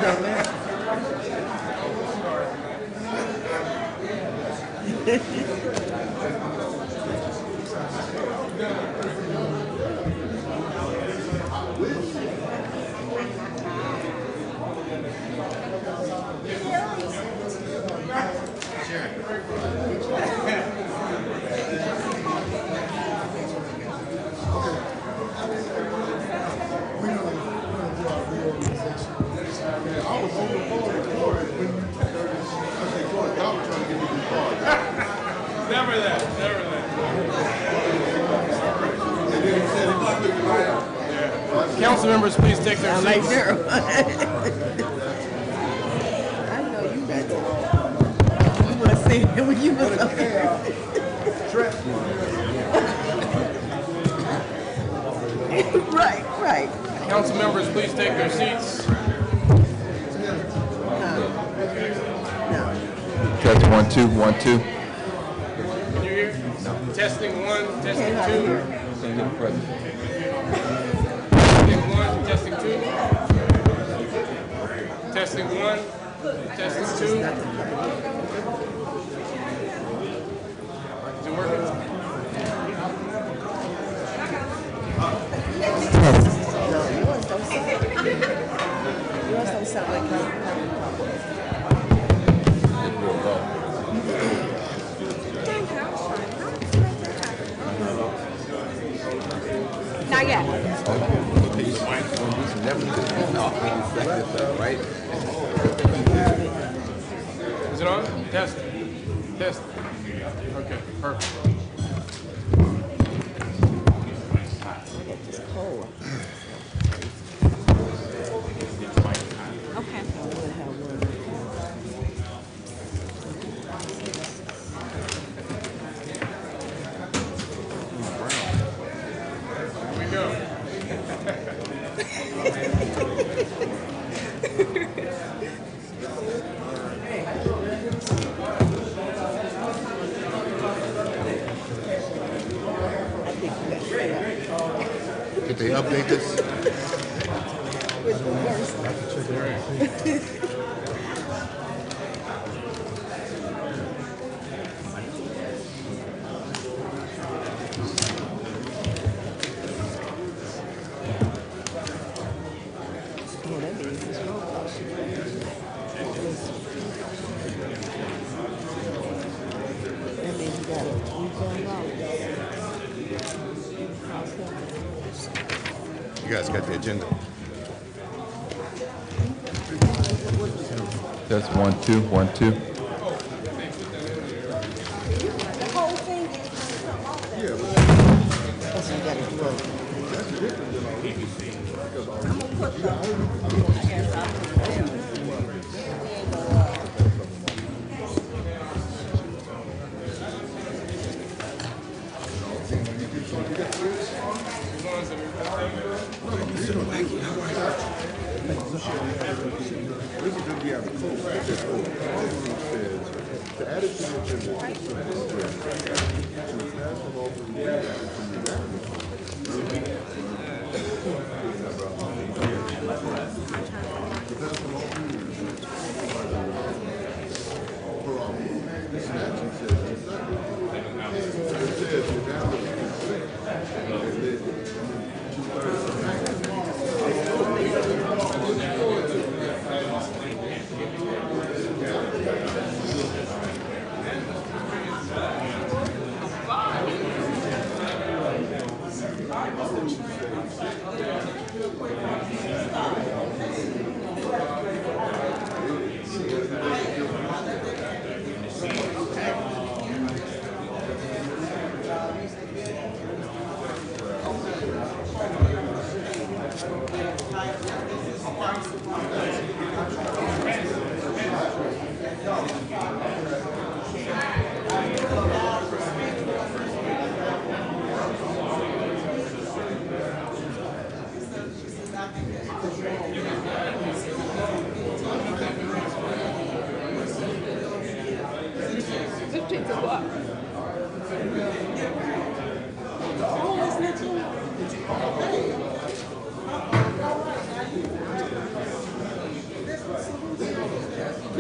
don't matter. Never that, never that. Council members, please take their seats. Like there. I know you got to. You want to say it when you was up there. Right. Council members, please take their seats. Test 1 2 1 2. Can you hear? Testing 1, testing 2. Testing 1, testing 2. Testing 1, testing 2. Is it working? No, yours don't sound like that. Not yet. Is it on? Test. Test. Okay, perfect. It's cold. Okay. Here we go. Did they update this? With the worst. Oh, that means it's wrong. That means you got a weekend off. You guys got the agenda. Test 1 2 1 2. That's what you gotta do.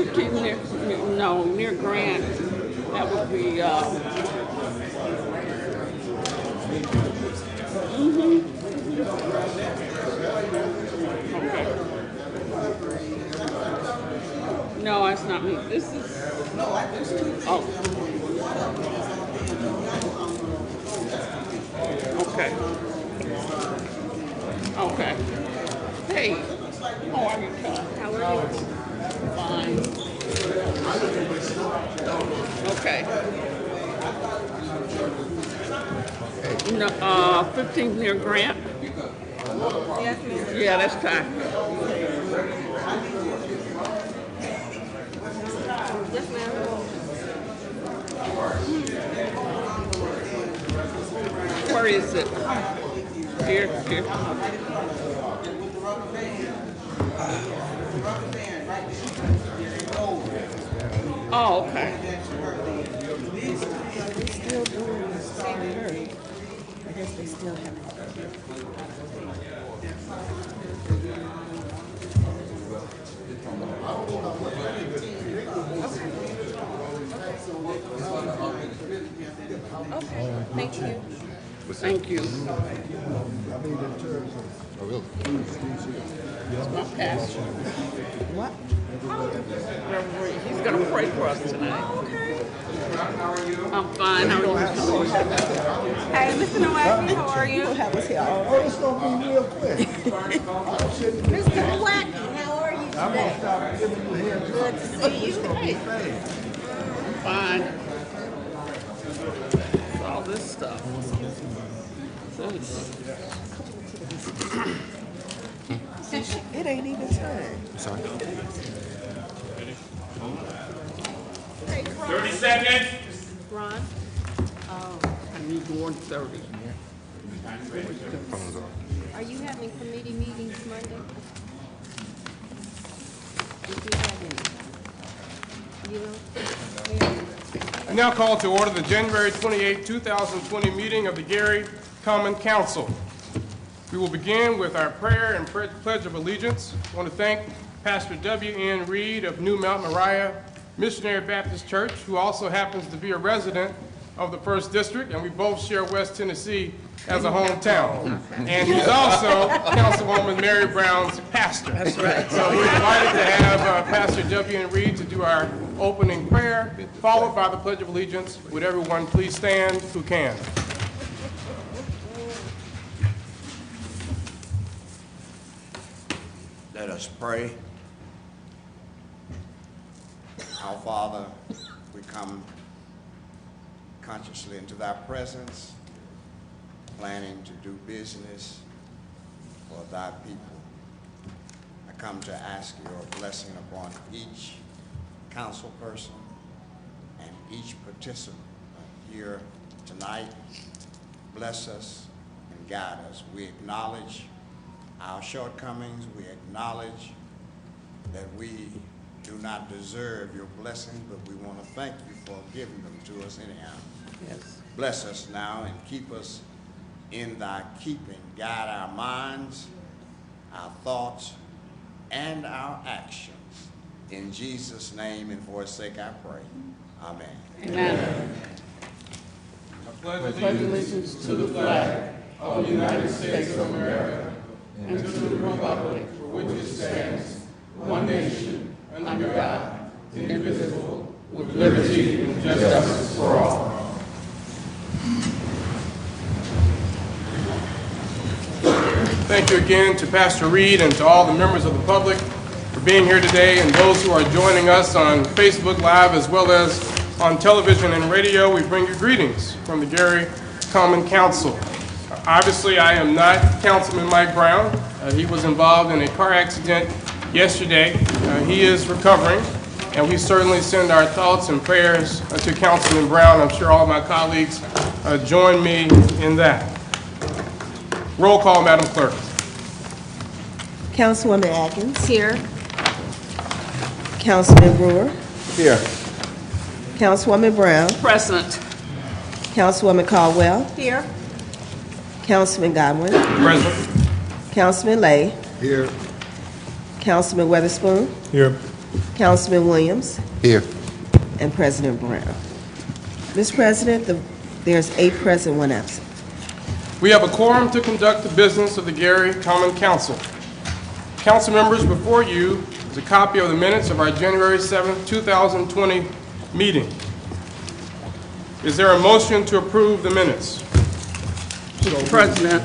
15 near Grant. That would be, okay. No, that's not me. This is, oh. Okay. Okay. Hey, how are you, Todd? How are you? Fine. Okay. No, 15th near Grant? Yes, ma'am. Yeah, that's Ty. Yes, ma'am. Where is it? Here. Oh, okay. Still doing the same work. I guess they still have. Okay, thank you. Thank you. Oh, really? My pastor. What? Reverend, he's going to pray for us tonight. I'm fine. How are you? Hey, Mr. Nowacki, how are you? You'll have us here all Oh, it's gonna be real quick. Mr. Nowacki, how are you I'm gonna today? stop giving you heads up. Good to see you. Hey. Fine. It's all this stuff. It ain't even time. Sorry. 30 seconds. Ron? I need more than 30. Phone's on. Are you having committee meetings Monday? If you have any. You know? I now call to order the January 28, 2020 meeting of the Gary Common Council. We will begin with our prayer and pledge of allegiance. I want to thank Pastor W.N. Reed of New Mount Moriah Missionary Baptist Church, who also happens to be a resident of the 1st District, and we both share West Tennessee as a hometown. And he's also Councilwoman Mary Brown's pastor. That's right. So we're delighted to have Pastor W.N. Reed to do our opening prayer, followed by the Pledge of Allegiance. Would everyone please stand who can? Let us pray. Our Father, we come consciously into thy presence, planning to do business for thy people. I come to ask your blessing upon each council person and each participant here tonight. Bless us and guide us. We acknowledge our shortcomings. We acknowledge that we do not deserve your blessings, but we want to thank you for giving them to us anyhow. Yes. Bless us now and keep us in thy keeping. Guide our minds, our thoughts, and our actions. In Jesus' name and for his sake I pray. Amen. Amen. I pledge Pledge allegiance to the flag of the United States of America and to the republic for which it stands, one nation, under God, indivisible, with liberty and justice for all. Thank you again to Pastor Reed and to all the members of the public for being here today, and those who are joining us on Facebook Live as well as on television and radio. We bring you greetings from the Gary Common Council. Obviously, I am not Councilman Mike Brown. He was involved in a car accident yesterday. He is recovering, and we certainly send our thoughts and prayers to Councilman Brown. I'm sure all my colleagues join me in that. Roll call, Madam Clerk. Councilwoman Atkins. Here. Councilman Brewer. Here. Councilwoman Brown. Present. Councilwoman Caldwell. Here. Councilman Godwin. Present. Councilman Lay. Here. Councilman Weatherspoon. Here. Councilman Williams, Here. and President Brown. Mr. President, there's 8 present, 1 absent. We have a quorum to conduct the business of the Gary Common Council. Council members, before you is a copy of the minutes of our January 7th, 2020 meeting. Is there a motion to approve the minutes? Mr. President,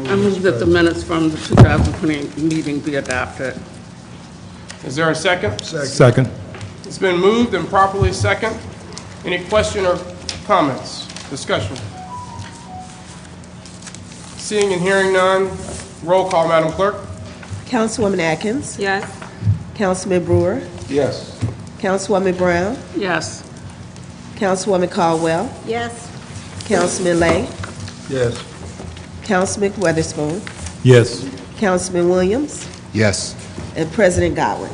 I move that the minutes from the 2020 meeting be adopted. Is there a second? Second. It's been moved and properly second. Any question or comments? Discussion? Seeing and hearing none, roll call, Madam Clerk. Councilwoman Atkins, Yes. Councilman Brewer, Yes. Councilwoman Brown, Yes. Councilwoman Caldwell, Yes. Councilman Lay, Yes. Councilman Weatherspoon, Yes. Councilman Williams, Yes. and President Godwin.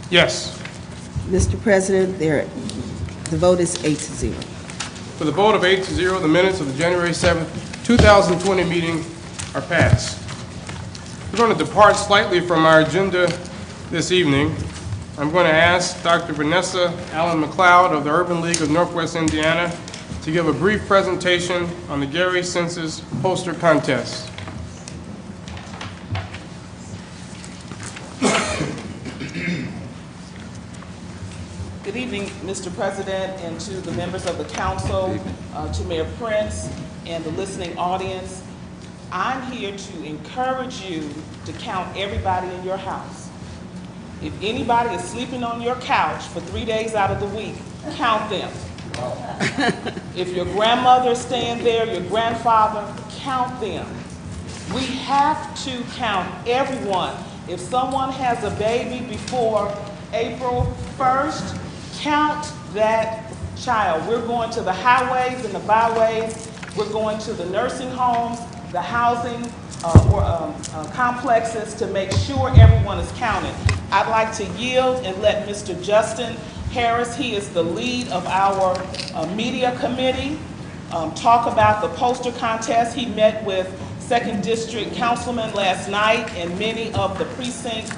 Yes. Mr. President, the vote is 8-0. For the vote of 8-0, the minutes of the January 7th, 2020 meeting are passed. We're going to depart slightly from our agenda this evening. I'm going to ask Dr. Vanessa Allen McLeod of the Urban League of Northwest Indiana to give a brief presentation on the Gary Census Poster Contest. Good evening, Mr. President, and to the members of the council, to Mayor Prince, and the listening audience. I'm here to encourage you to count everybody in your house. If anybody is sleeping on your couch for 3 days out of the week, count them. If your grandmother is staying there, your grandfather, count them. We have to count everyone. If someone has a baby before April 1st, count that child. We're going to the highways and the byways. We're going to the nursing homes, the housing complexes to make sure everyone is counted. I'd like to yield and let Mr. Justin Harris, he is the lead of our media committee, talk about the poster contest. He met with 2nd District councilmen last night and many of the precinct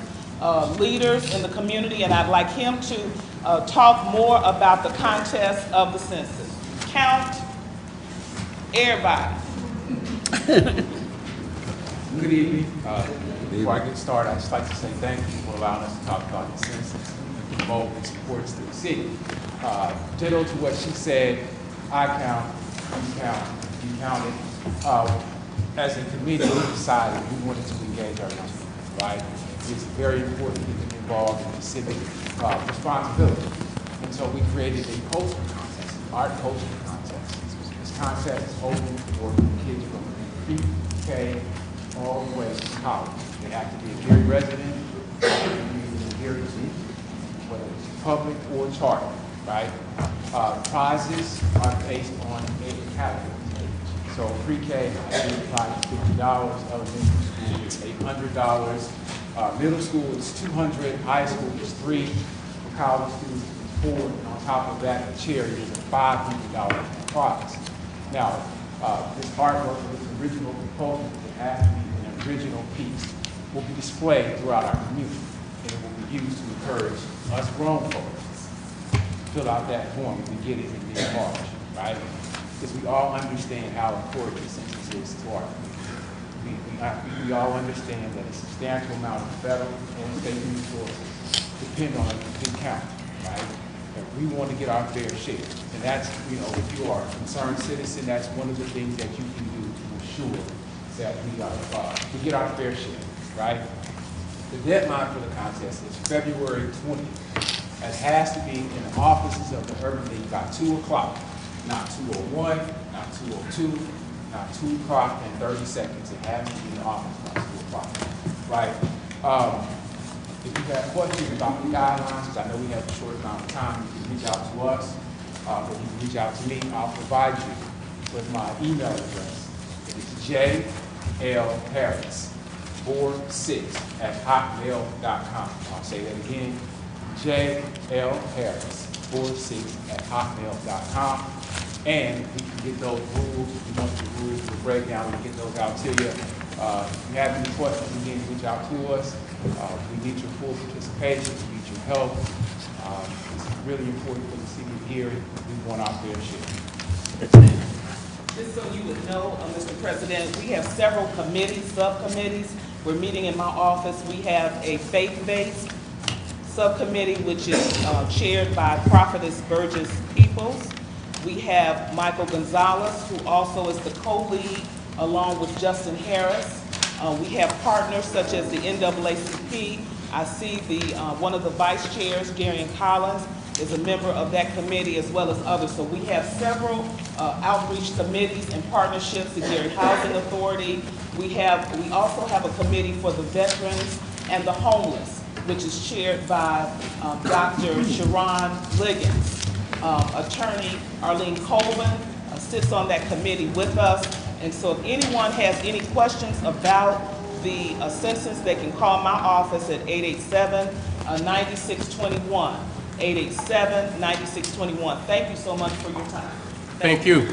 leaders in the community, and I'd like him to talk more about the contest of the census. Count everybody. Good evening. Before I get started, I'd just like to say thank you for allowing us to talk about the census and promote its importance to the city. Ditto to what she said, I count, you counted. As a committee, we decided we wanted to engage our community, right? It's very important to get involved in the civic responsibility. And so we created a poster contest, art poster contest. This contest is open for kids from pre-K all the way to college. They have to be a Gary resident, they have to be a Gary student, whether it's public or charter, right? Prizes are based on a category. So pre-K, $50, elementary school is $800, middle school is $200, high school is $300, for college students it's $400, and on top of that, the charity is a $500 prize. Now, this artwork, this original proposal, it has to be an original piece, will be displayed throughout our community, and it will be used to encourage us grown folks to fill out that form and get it in mid-March, right? Because we all understand how important the census is to our community. We all understand that a substantial amount of federal and state resources depend on a good count, right? And we want to get our fair share. And that's, you know, if you are a concerned citizen, that's one of the things that you can do to ensure that we get our fair share, right? The deadline for the contest is February 20th. It has to be in the offices of the Urban League by 2 o'clock. Not 2:01, not 2:02, not 2 o'clock and 30 seconds. It has to be in the office by 2 o'clock, right? If you have questions about the guidelines, because I know we have a short amount of time, you can reach out to us, or you can reach out to me. I'll provide you with my email address. It is jlharris46@hotmail.com. I'll say that again, jlharris46@hotmail.com. And we can get those rules, if you want the rules, the breakdown, we can get those out to you. If you have any questions, again, reach out to us. We need your full participation. We mental health. It's really important for the city of Gary. We want our fair share. Just so you would know, Mr. President, we have several committees, subcommittees. We're meeting in my office. We have a faith-based subcommittee, which is chaired by Prophetess Burgess Peoples. We have Michael Gonzalez, who also is the co-lead, along with Justin Harris. We have partners such as the NAACP. I see one of the vice chairs, Darian Collins, is a member of that committee, as well as others. So we have several outreach committees and partnerships, the Gary Housing Authority. We also have a committee for the veterans and the homeless, which is chaired by Dr. Sharon Liggins. Attorney Arlene Colvin sits on that committee with us. And so if anyone has any questions about the census, they can call my office at 887-9621. 887-9621. Thank you so much for your time. Thank you.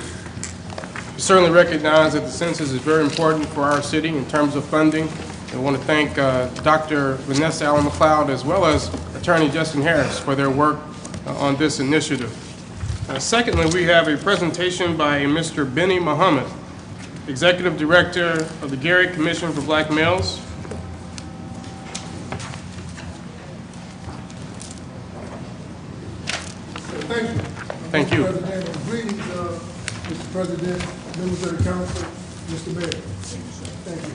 We certainly recognize that the census is very important for our city in terms of funding. I want to thank Dr. Vanessa Allen McLeod as well as Attorney Justin Harris for their work on this initiative. Secondly, we have a presentation by Mr. Benny Muhammad, Executive Director of the Gary Commission for Black Males. Thank you. Thank you. Mr. President, and greetings, Mr. President, members of the council, Mr. Mayor. Thank you.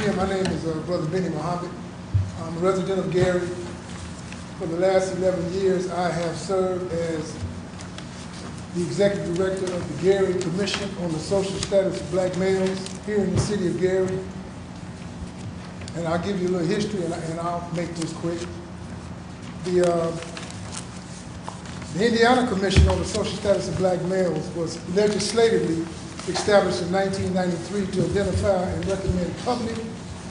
Again, my name is Brother Benny Muhammad. I'm a resident of Gary. For the last 11 years, I have served as the Executive Director of the Gary Commission on the Social Status of Black Males here in the city of Gary. And I'll give you a little history, and I'll make this quick. The Indiana Commission on the Social Status of Black Males was legislatively established in 1993 to identify and recommend public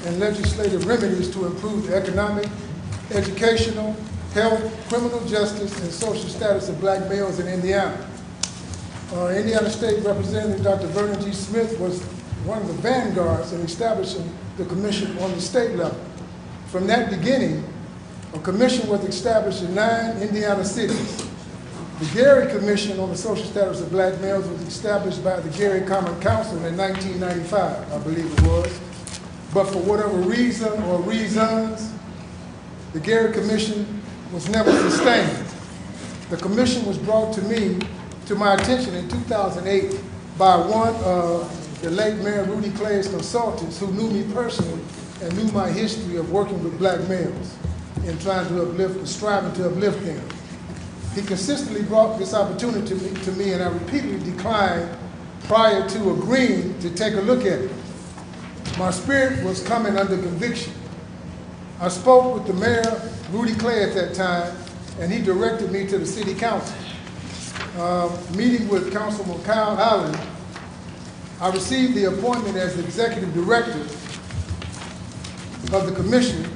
and legislative remedies to improve the economic, educational, health, criminal justice, and social status of black males in Indiana. Indiana State Representative Dr. Vernon G. Smith was one of the vanguards in establishing the commission on the state level. From that beginning, a commission was established in 9 Indiana cities. The Gary Commission on the Social Status of Black Males was established by the Gary Common Council in 1995, I believe it was. But for whatever reason or reasons, the Gary Commission was never sustained. The commission was brought to my attention in 2008 by one of the late Mayor Rudy Clay's consultants who knew me personally and knew my history of working with black males and trying to uplift and striving to uplift them. He consistently brought this opportunity to me, and I repeatedly declined prior to agreeing to take a look at it. My spirit was coming under conviction. I spoke with the mayor, Rudy Clay, at that time, and he directed me to the city council. Meeting with Councilman Kyle Allen, I received the appointment as the executive director of the commission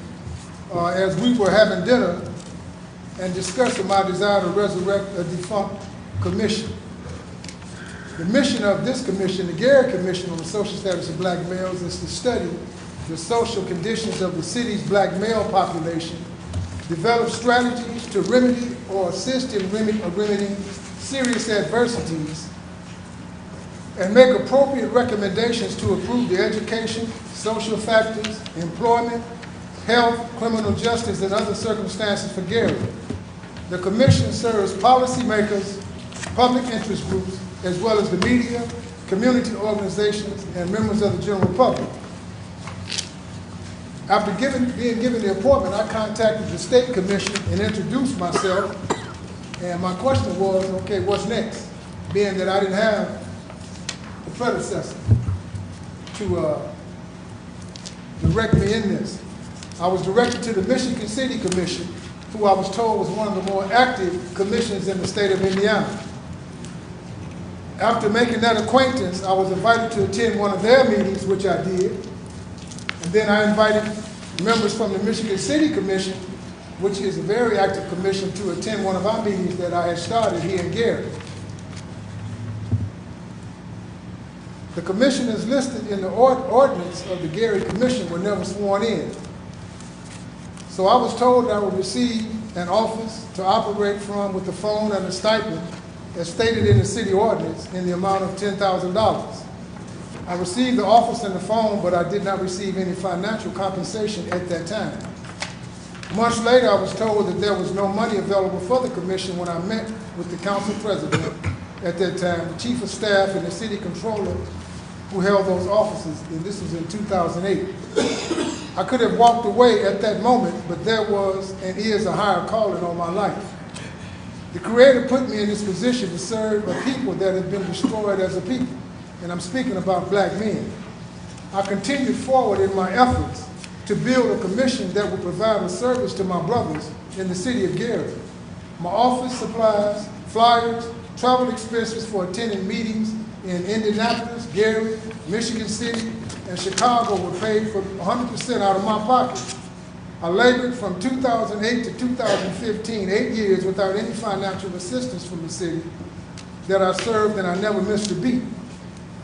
as we were having dinner and discussing my desire to resurrect a defunct commission. The mission of this commission, the Gary Commission on the Social Status of Black Males, is to study the social conditions of the city's black male population, develop strategies to remedy or assist in remedying serious adversities, and make appropriate recommendations to improve the education, social factors, employment, health, criminal justice, and other circumstances for Gary. The commission serves policymakers, public interest groups, as well as the media, community organizations, and members of the general public. After being given the appointment, I contacted the State Commission and introduced myself, and my question was, okay, what's next? Being that I didn't have a predecessor to direct me in this. I was directed to the Michigan City Commission, who I was told was one of the more active commissions in the state of Indiana. After making that acquaintance, I was invited to attend one of their meetings, which I did. And then I invited members from the Michigan City Commission, which is a very active commission, to attend one of our meetings that I had started here in Gary. The commissioners listed in the ordinance of the Gary Commission were never sworn in. So I was told that I would receive an office to operate from with the phone and a stipend as stated in the city ordinance in the amount of $10,000. I received the office and the phone, but I did not receive any financial compensation at that time. Months later, I was told that there was no money available for the commission when I met with the council president at that time, the chief of staff, and the city controller who held those offices, and this was in 2008. I could have walked away at that moment, but there was and is a higher calling on my life. The Creator put me in this position to serve a people that have been destroyed as a people, and I'm speaking about black men. I continued forward in my efforts to build a commission that would provide a service to my brothers in the city of Gary. My office supplies, flyers, travel expenses for attending meetings in Indianapolis, Gary, Michigan City, and Chicago were paid for 100% out of my pocket. I labored from 2008 to 2015, 8 years without any financial assistance from the city that I served, and I never missed a beat.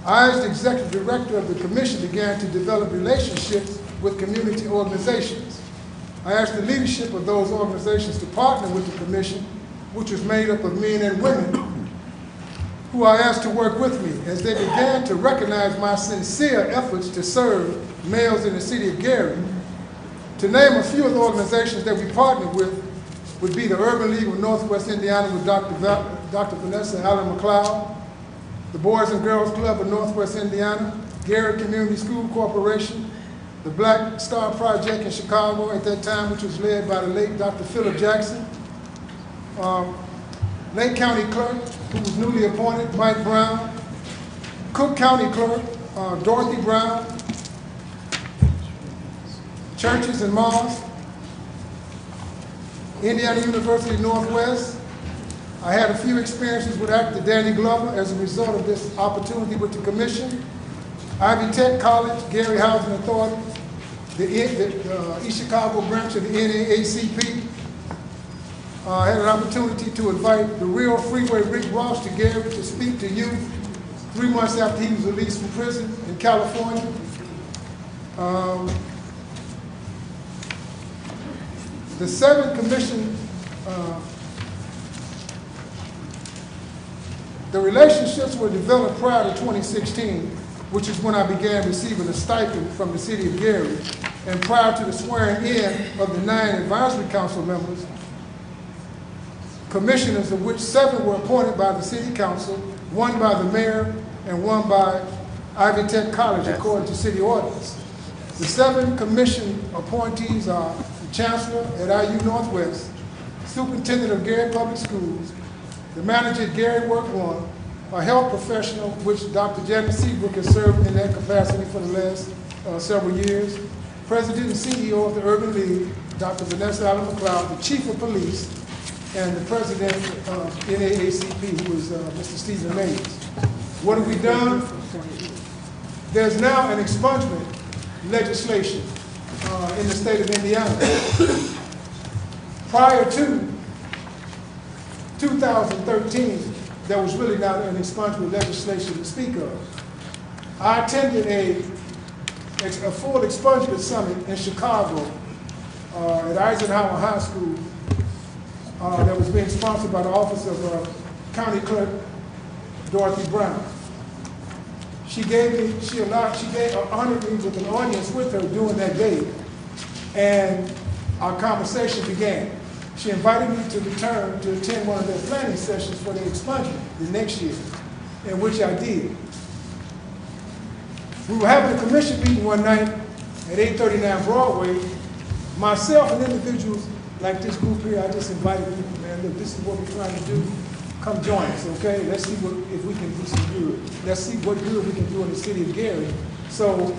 I, as the executive director of the commission, began to develop relationships with community organizations. I asked the leadership of those organizations to partner with the commission, which was made up of men and women, who I asked to work with me as they began to recognize my sincere efforts to serve males in the city of Gary. To name a few of the organizations that we partnered with would be the Urban League of Northwest Indiana with Dr. Vanessa Allen McLeod, the Boys and Girls Club of Northwest Indiana, Gary Community School Corporation, the Black Star Project in Chicago at that time, which was led by the late Dr. Philip Jackson, Lake County Clerk, who was newly appointed, Mike Brown, Cook County Clerk, Dorothy Brown, Churches and Mosques, Indiana University Northwest. I had a few experiences with actor Danny Glover as a result of this opportunity with the commission. Ivy Tech College, Gary Housing Authority, the East Chicago branch of the NAACP. I had an opportunity to invite the real Freeway Rick Ross to Gary to speak to youth 3 months after he was released from prison in California. The 7 commission, the relationships were developed prior to 2016, which is when I began receiving a stipend from the city of Gary, and prior to the swearing in of the 9 advisory council members, commissioners of which 7 were appointed by the city council, 1 by the mayor, and 1 by Ivy Tech College, according to city ordinance. The 7 commission appointees are the chancellor at IU Northwest, superintendent of Gary Public Schools, the manager at Gary Work One, a health professional, which Dr. Janet Seabrook has served in that capacity for the last several years, president and CEO of the Urban League, Dr. Vanessa Allen McLeod, the chief of police, and the president of NAACP, who is Mr. Stephen Mays. What have we done? There's now an expungement legislation in the state of Indiana. Prior to 2013, there was really not an expungement legislation to speak of. I attended a full expungement summit in Chicago at Eisenhower High School that was being sponsored by the Office of County Clerk Dorothy Brown. She honored me with an audience with her during that day, and our conversation began. She invited me to return to attend one of their planning sessions for the expungement the next year, in which I did. We were having a commission meeting one night at 839 Broadway. Myself and individuals like this group here, I just invited people, man, look, this is what we're trying to do. Come join us, okay? Let's see if we can do some good. Let's see what good we can do in the city of Gary. So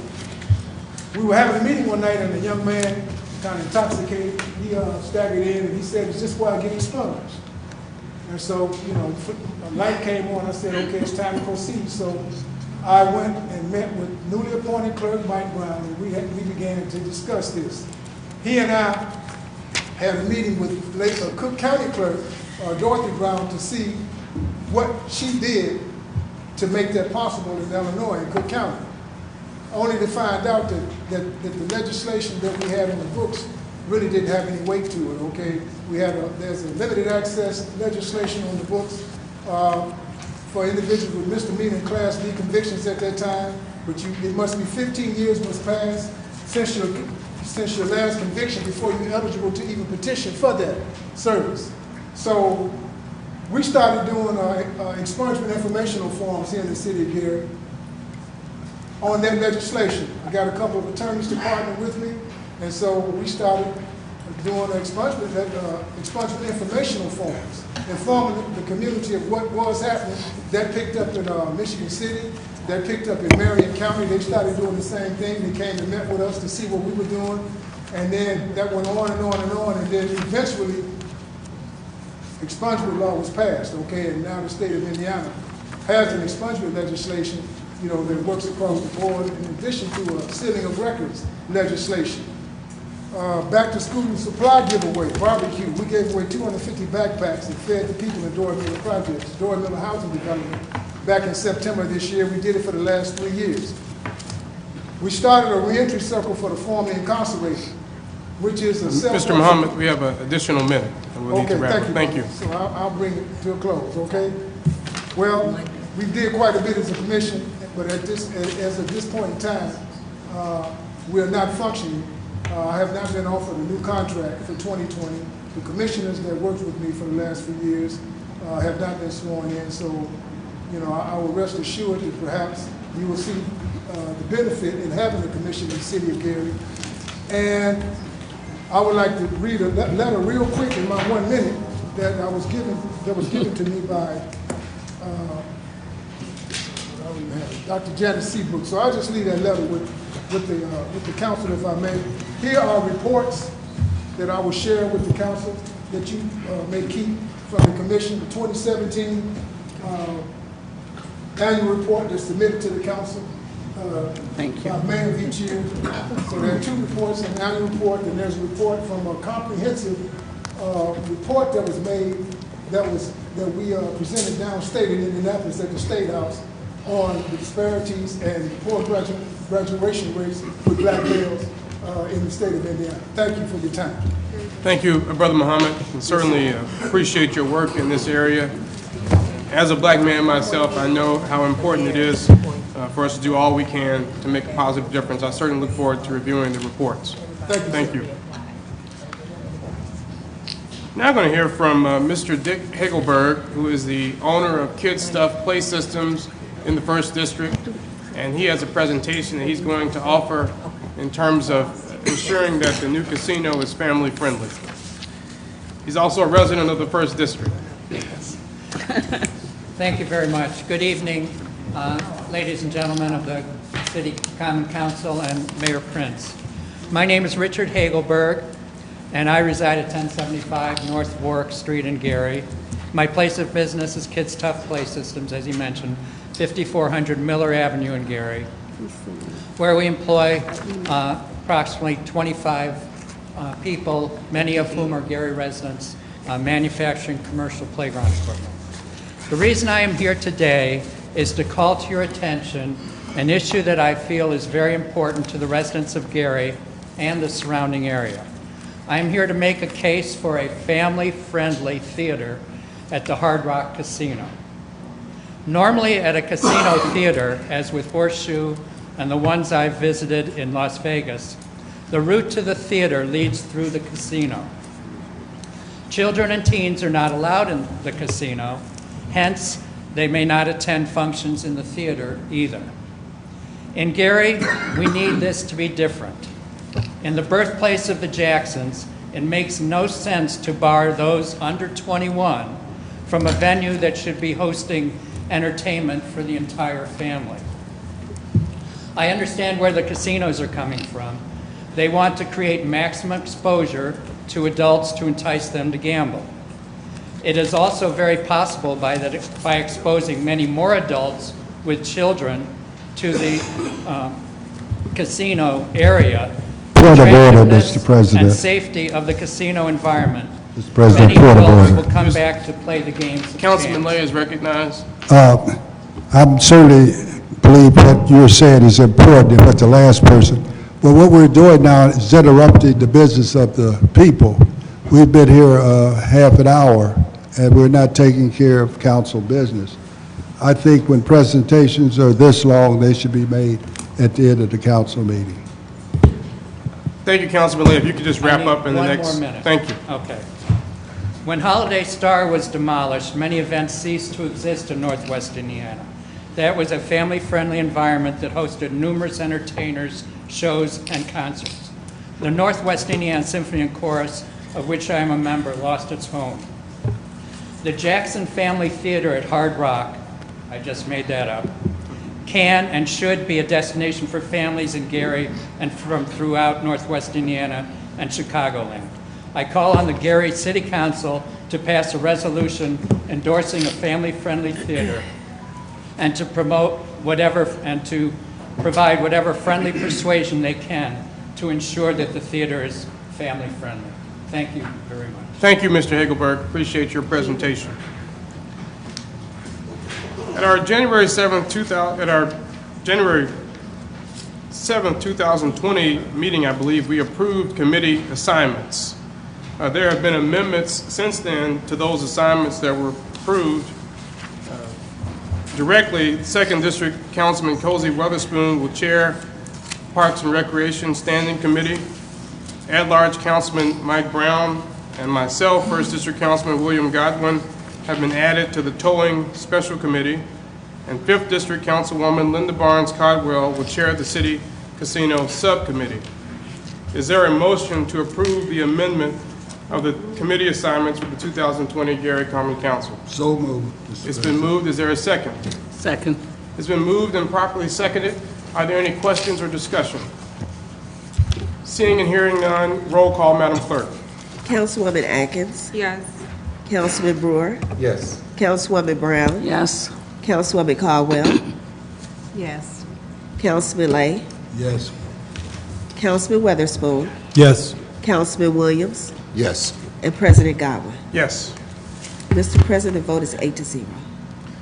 we were having a meeting one night, and a young man, kind of intoxicated, he staggered in, and he said, "Is this where I get expunged?" And so, you know, a light came on. I said, okay, it's time to proceed. So I went and met with newly appointed clerk Mike Brown, and we began to discuss this. He and I had a meeting with Cook County Clerk Dorothy Brown to see what she did to make that possible in Illinois, in Cook County, only to find out that the legislation that we had in the books really didn't have any weight to it, okay? There's a limited access legislation on the books for individuals with misdemeanor Class B convictions at that time, but it must be 15 years must pass since your last conviction before you're eligible to even petition for that service. So we started doing expungement informational forms here in the city of Gary on that legislation. I got a couple of attorneys to partner with me, and so we started doing expungement informational forms, informing the community of what was happening. That picked up in Michigan City, that picked up in Marion County. They started doing the same thing. They came and met with us to see what we were doing, and then that went on and on and on, and then eventually expungement law was passed, okay, and now the state of Indiana has an expungement legislation, you know, that works across the board in addition to a sealing of records legislation. Back to school supply giveaway, barbecue. We gave away 250 backpacks and fed the people in Dora Miller projects, Dora Miller Housing Development. Back in September this year, we did it for the last 3 years. We started a reentry circle for the formerly incarcerated, which is a Mr. Muhammad, we have an additional minute, and we'll need to wrap up. Thank you. So I'll bring it to a close, okay? Well, we did quite a bit as a commission, but as of this point in time, we are not functioning. I have not been offered a new contract for 2020. The commissioners that worked with me for the last few years have not been sworn in, so you know, I will rest assured that perhaps you will see the benefit in having a commission in the city of Gary. And I would like to read a letter real quick in my 1 minute that was given to me by Dr. Janet Seabrook. So I'll just leave that letter with the council, if I may. Here are reports that I will share with the council that you may keep from the commission. The 2017 annual report that's submitted to the council by May of each year. So there are 2 reports, an annual report, and there's a report from a comprehensive report that was made that we presented downstate in Indianapolis at the State House on the disparities and poor graduation rates with black males in the state of Indiana. Thank you for your time. Thank you, Brother Muhammad, and certainly appreciate your work in this area. As a black man myself, I know how important it is for us to do all we can to make a positive difference. I certainly look forward to reviewing the reports. Thank you. Now I'm going to hear from Mr. Dick Hagelberg, who is the owner of Kid Stuff Play Systems in the 1st District, and he has a presentation that he's going to offer in terms of ensuring that the new casino is family friendly. He's also a resident of the 1st District. Thank you very much. Good evening, ladies and gentlemen of the City Common Council and Mayor Prince. My name is Richard Hagelberg, and I reside at 1075 North Warwick Street in Gary. My place of business is Kid Stuff Play Systems, as you mentioned, 5400 Miller Avenue in Gary, where we employ approximately 25 people, many of whom are Gary residents, manufacturing commercial playground equipment. The reason I am here today is to call to your attention an issue that I feel is very important to the residents of Gary and the surrounding area. I am here to make a case for a family-friendly theater at the Hard Rock Casino. Normally at a casino theater, as with Horseshoe and the ones I've visited in Las Vegas, the route to the theater leads through the casino. Children and teens are not allowed in the casino, hence they may not attend functions in the theater either. In Gary, we need this to be different. In the birthplace of the Jacksons, it makes no sense to bar those under 21 from a venue that should be hosting entertainment for the entire family. I understand where the casinos are coming from. They want to create maximum exposure to adults to entice them to gamble. It is also very possible by exposing many more adults with children to the casino area. Point of order, Mr. President. And safety of the casino environment. Mr. President, Many point of adults order. will come back to play the games. Councilman Lay is recognized. I certainly believe what you're saying is important, and what the last person Well, what we're doing now is interrupting the business of the people. We've been here half an hour, and we're not taking care of council business. I think when presentations are this long, they should be made at the end of the council meeting. Thank you, Councilman Lay. If you could just wrap up in the next. One more minute. Thank you. Okay. When Holiday Star was demolished, many events ceased to exist in Northwest Indiana. That was a family-friendly environment that hosted numerous entertainers, shows, and concerts. The Northwest Indiana Symphony and Chorus, of which I am a member, lost its home. The Jackson Family Theater at Hard Rock, I just made that up, can and should be a destination for families in Gary and from throughout Northwest Indiana and Chicagoland. I call on the Gary City Council to pass a resolution endorsing a family-friendly theater and to promote whatever and to provide whatever friendly persuasion they can to ensure that the theater is family-friendly. Thank you very much. Thank you, Mr. Hagelberg. Appreciate your presentation. At our January 7th, 2020 meeting, I believe, we approved committee assignments. There have been amendments since then to those assignments that were approved. Directly, 2nd District Councilman Cozy Weatherspoon will chair Parks and Recreation Standing Committee. At-large Councilman Mike Brown and myself, 1st District Councilman William Godwin, have been added to the Towing Special Committee. And 5th District Councilwoman Linda Barnes Codwell will chair the City Casino Subcommittee. Is there a motion to approve the amendment of the committee assignments for the 2020 Gary Common Council? So moved. It's been moved. Is there a second? Second. It's been moved and properly seconded. Are there any questions or discussion? Seeing and hearing none, roll call, Madam Clerk. Councilwoman Atkins, Yes. Councilman Brewer, Yes. Councilwoman Brown, Yes. Councilwoman Caldwell, Yes. Councilman Lay, Yes. Councilman Weatherspoon, Yes. Councilman Williams, Yes. and President Godwin. Yes. Mr. President, the vote is 8-0.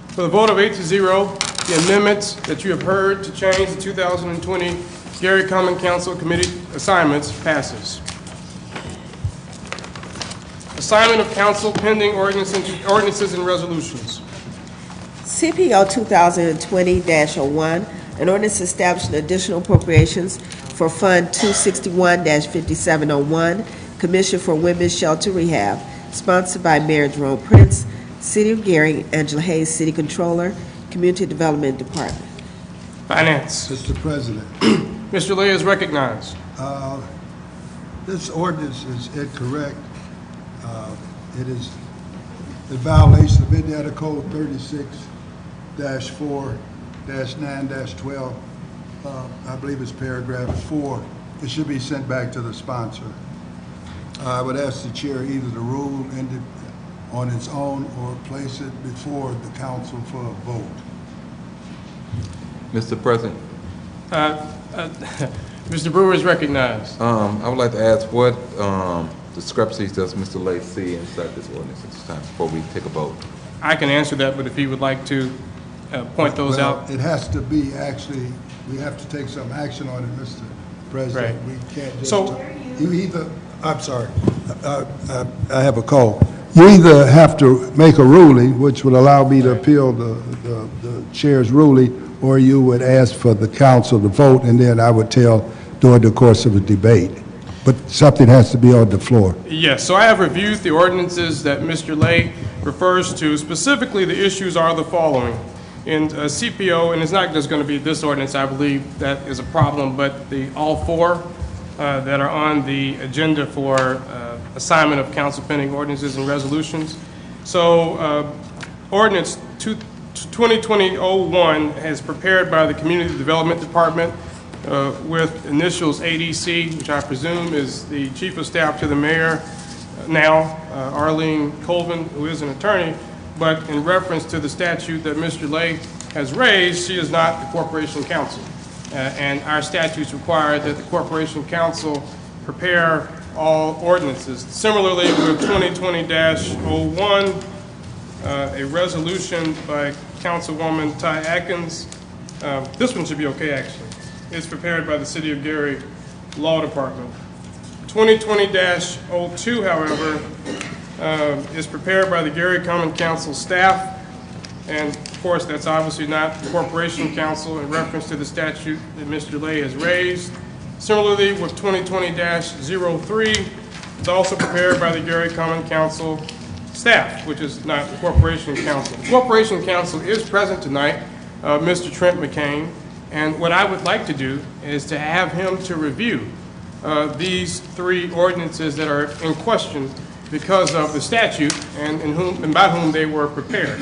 For the vote of 8-0, the amendments that you have heard to change the 2020 Gary Common Council Committee assignments passes. Assignment of council pending ordinances and resolutions. CPO 2020-01, an ordinance establishing additional appropriations for Fund 261-5701, Commission for Women's Shelter Rehab, sponsored by Mayor Jerome Prince, City of Gary, Angela Hayes, City Controller, Community Development Department. Finance. Mr. President, Mr. Lay is recognized. this ordinance is incorrect. It is in violation of Indiana Code 36-4-9-12. I believe it's paragraph 4. It should be sent back to the sponsor. I would ask the chair either to rule on its own or place it before the council for a vote. Mr. President, Mr. Brewer is recognized. I would like to ask what discrepancies does Mr. Lay see inside this ordinance at this time before we take a vote? I can answer that, but if he would like to point those Well, out. it has to be actually, we have to take some action on it, Mr. President. Right. We can't just, So- you either, I'm sorry, I have a call. You either have to make a ruling, which would allow me to appeal the chair's ruling, or you would ask for the council to vote, and then I would tell during the course of the debate. But something has to be on the floor. Yes, so I have reviewed the ordinances that Mr. Lay refers to. Specifically, the issues are the following. In CPO, and it's not just going to be this ordinance, I believe that is a problem, but all four that are on the agenda for assignment of council pending ordinances and resolutions. So ordinance 2020-01 is prepared by the Community Development Department with initials ADC, which I presume is the Chief of Staff to the Mayor now, Arlene Colvin, who is an attorney, but in reference to the statute that Mr. Lay has raised, she is not the Corporation Counsel. And our statutes require that the Corporation Counsel prepare all ordinances. Similarly, with 2020-01, a resolution by Councilwoman Ty Atkins. This one should be okay, actually. It's prepared by the City of Gary Law Department. 2020-02, however, is prepared by the Gary Common Council staff, and of course, that's obviously not the Corporation Council in reference to the statute that Mr. Lay has raised. Similarly, with 2020-03, it's also prepared by the Gary Common Council staff, which is not the Corporation Council. The Corporation Council is present tonight, Mr. Trent McCain, and what I would like to do is to have him to review these three ordinances that are in question because of the statute and by whom they were prepared.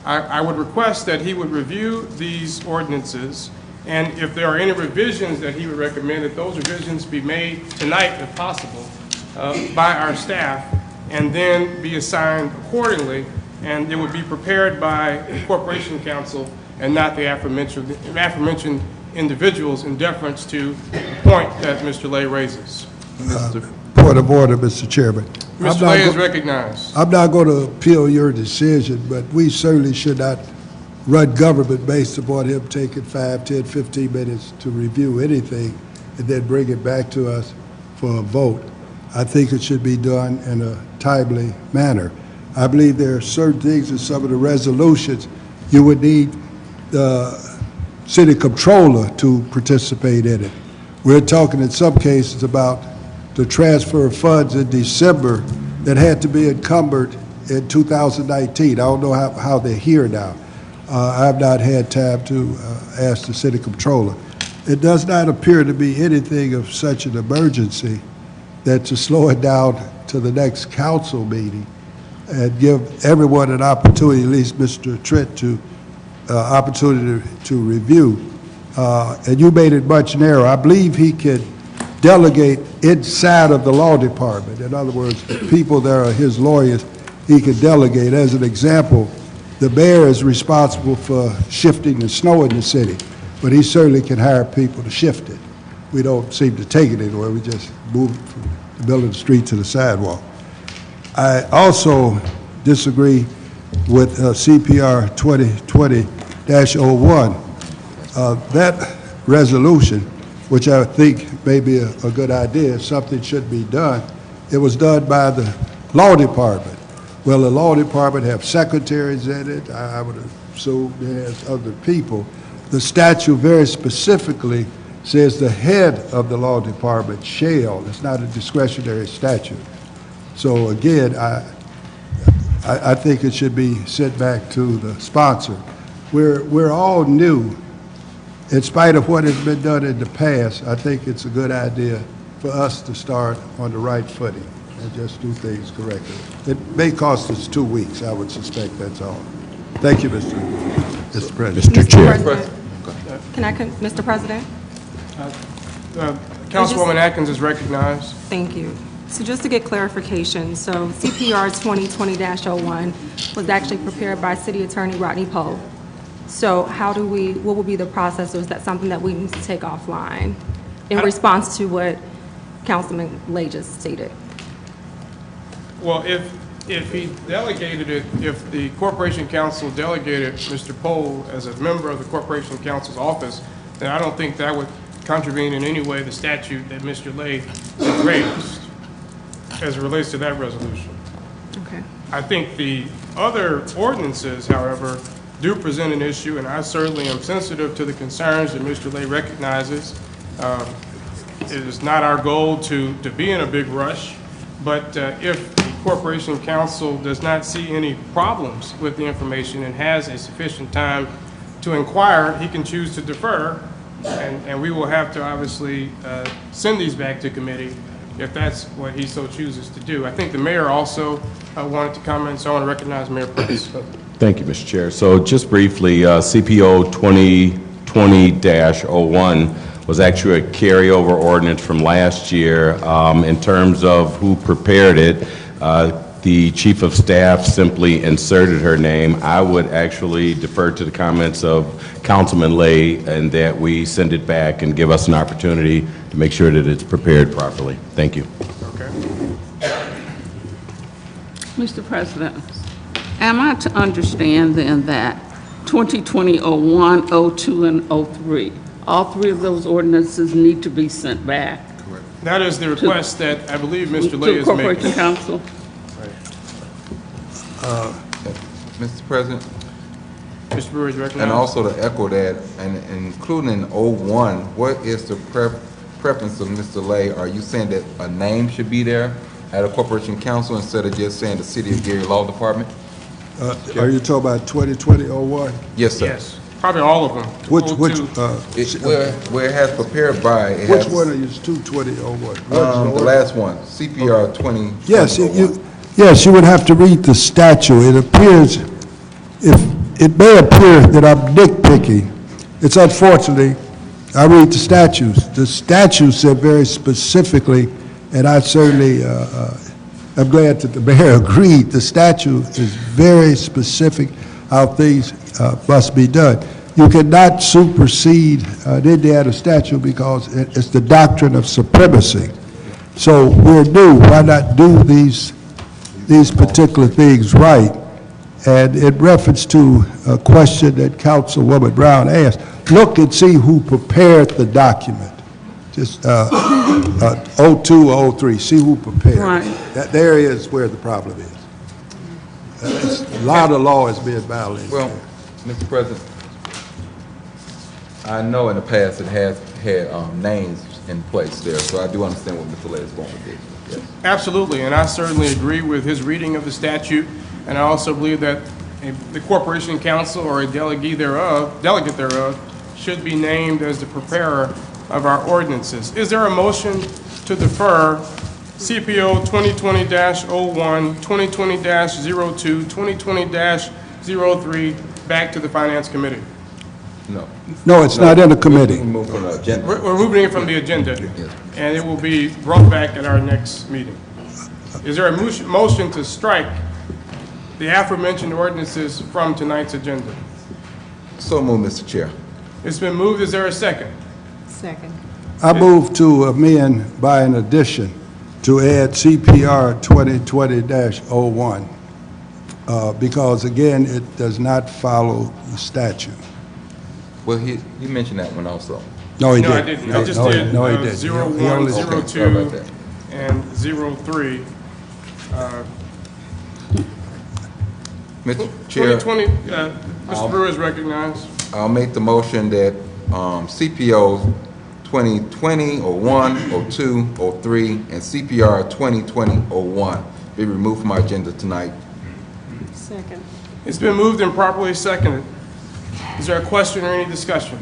I would request that he would review these ordinances, and if there are any revisions that he would recommend, that those revisions be made tonight, if possible, by our staff, and then be assigned accordingly, and it would be prepared by the Corporation Council and not the aforementioned individuals in deference to the point that Mr. Lay raises. Point of order, Mr. Chairman. Mr. Lay is recognized. I'm not going to appeal your decision, but we certainly should not run government based upon him taking 5, 10, 15 minutes to review anything and then bring it back to us for a vote. I think it should be done in a timely manner. I believe there are certain things in some of the resolutions you would need the city controller to participate in it. We're talking in some cases about the transfer of funds in December that had to be encumbered in 2019. I don't know how they're here now. I have not had time to ask the city controller. It does not appear to be anything of such an emergency that to slow it down to the next council meeting and give everyone an opportunity, at least Mr. Trent, to opportunity to review. And you made it much narrower. I believe he could delegate inside of the law department. In other words, the people that are his lawyers, he could delegate. As an example, the mayor is responsible for shifting the snow in the city, but he certainly can hire people to shift it. We don't seem to take it anywhere. We just move it from the middle of the street to the sidewalk. I also disagree with CPR 2020-01. That resolution, which I think may be a good idea, something should be done. It was done by the law department. Well, the law department have secretaries in it. I would assume it has other people. The statute very specifically says the head of the law department shall. It's not a discretionary statute. So again, I think it should be sent back to the sponsor. We're all new. In spite of what has been done in the past, I think it's a good idea for us to start on the right footing and just do things correctly. It may cost us 2 weeks, I would suspect, that's all. Thank you, Mr. President. Mr. Chair. Mr. President? Councilwoman Atkins is recognized. Thank you. So just to get clarification, so CPR 2020-01 was actually prepared by City Attorney Rodney Poe. So what will be the process, or is that something that we need to take offline in response to what Councilman Lay just stated? Well, if he delegated it, if the Corporation Council delegated Mr. Pohl as a member of the Corporation Council's office, then I don't think that would contravene in any way the statute that Mr. Lay raised as it relates to that resolution. Okay. I think the other ordinances, however, do present an issue, and I certainly am sensitive to the concerns that Mr. Lay recognizes. It is not our goal to be in a big rush, but if the Corporation Council does not see any problems with the information and has a sufficient time to inquire, he can choose to defer, and we will have to obviously send these back to committee if that's what he so chooses to do. I think the mayor also wanted to comment, so I want to recognize Mayor Prince. Thank you, Mr. Chair. So just briefly, CPO 2020-01 was actually a carryover ordinance from last year. In terms of who prepared it, the Chief of Staff simply inserted her name. I would actually defer to the comments of Councilman Lay and that we send it back and give us an opportunity to make sure that it's prepared properly. Thank you. Okay. Mr. President, am I to understand then that 2020-01, 02, and 03, all three of those ordinances need to be sent back? Correct. That is the request that I believe Mr. Lay To is Corporation making. Council. Mr. President, Mr. Brewer is recognized. and also to echo that, and including in 01, what is the preference of Mr. Lay? Are you saying that a name should be there at a corporation council instead of just saying the City of Gary Law Department? Are you talking about 2020-01? Yes, sir. Yes, probably all of them. Which, 02. Where it has prepared by, it which has, one are you, 220-01? the last one, CPR 20. Yes, yes, you would have to read the statute. It appears, it may appear that I'm nitpicking. It's unfortunately, I read the statutes. The statutes said very specifically, and I certainly, I'm glad that the mayor agreed, the statute is very specific how things must be done. You cannot supersede the Indiana statute because it's the doctrine of supremacy. So we're new, why not do these particular things right? And in reference to a question that Councilwoman Brown asked, look and see who prepared the document. Just 02 or 03, see who prepared. Right. There is where the problem is. A lot of law is being violated. Well, Mr. President, I know in the past it has had names in place there, so I do understand what Mr. Lay is going with this. Yes. Absolutely, and I certainly agree with his reading of the statute, and I also believe that the Corporation Council or a delegate thereof should be named as the preparer of our ordinances. Is there a motion to defer CPO 2020-01, 2020-02, 2020-03 back to the Finance Committee? No. No, it's not in the committee. We move from the agenda. We're moving it from the agenda, and it will be brought back at our next meeting. Is there a motion to strike the aforementioned ordinances from tonight's agenda? So move, Mr. Chair. It's been moved. Is there a second? Second. I move to amend by an addition to add CPR 2020-01, because again, it does not follow the statute. Well, he mentioned that one also. No, he No, I didn't. didn't. I just did No, he didn't. 01, He only- 02, and 03. Mr. Chair, 2020, Mr. Brewer is recognized. I'll make the motion that CPO 2020, 01, 02, 03, and CPR 2020, 01 be removed from our agenda tonight. Second. It's been moved and properly seconded. Is there a question or any discussion?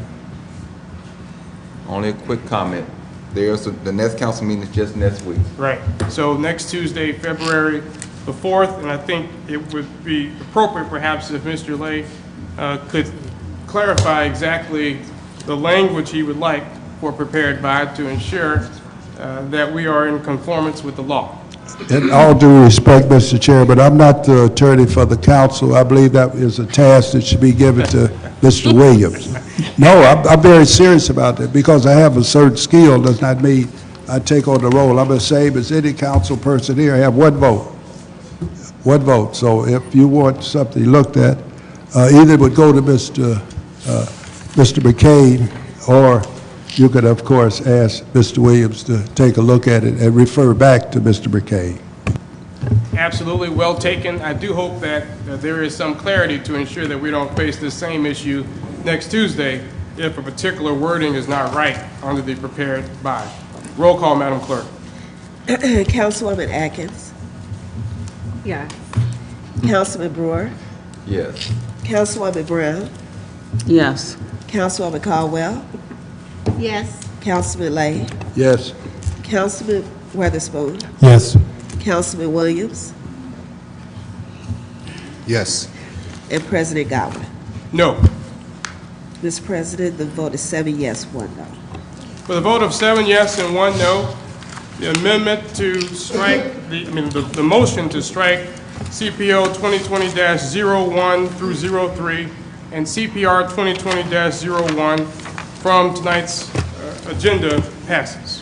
Only a quick comment. The next council meeting is just next week. Right. So next Tuesday, February the 4th, and I think it would be appropriate perhaps if Mr. Lay could clarify exactly the language he would like for prepared by to ensure that we are in conformance with the law. In all due respect, Mr. Chair, but I'm not the attorney for the council. I believe that is a task that should be given to Mr. Williams. No, I'm very serious about that, because I have a certain skill does not mean I take on the role. I'm the same as any council person here. I have one vote. One vote. So if you want something looked at, either it would go to Mr. McCain, or you could, of course, ask Mr. Williams to take a look at it and refer back to Mr. McCain. Absolutely, well taken. I do hope that there is some clarity to ensure that we don't face this same issue next Tuesday if a particular wording is not right under the prepared by. Roll call, Madam Clerk. Councilwoman Atkins. Yes. Councilman Brewer. Yes. Councilwoman Brown. Yes. Councilwoman Caldwell. Yes. Councilman Lay. Yes. Councilman Weatherspoon. Yes. Councilman Williams. Yes. And President Godwin. No. Mr. President, the vote is 7 yes, 1 no. With a vote of 7 yes and 1 no, the amendment to strike, the motion to strike CPO 2020-01 through 03 and CPR 2020-01 from tonight's agenda passes.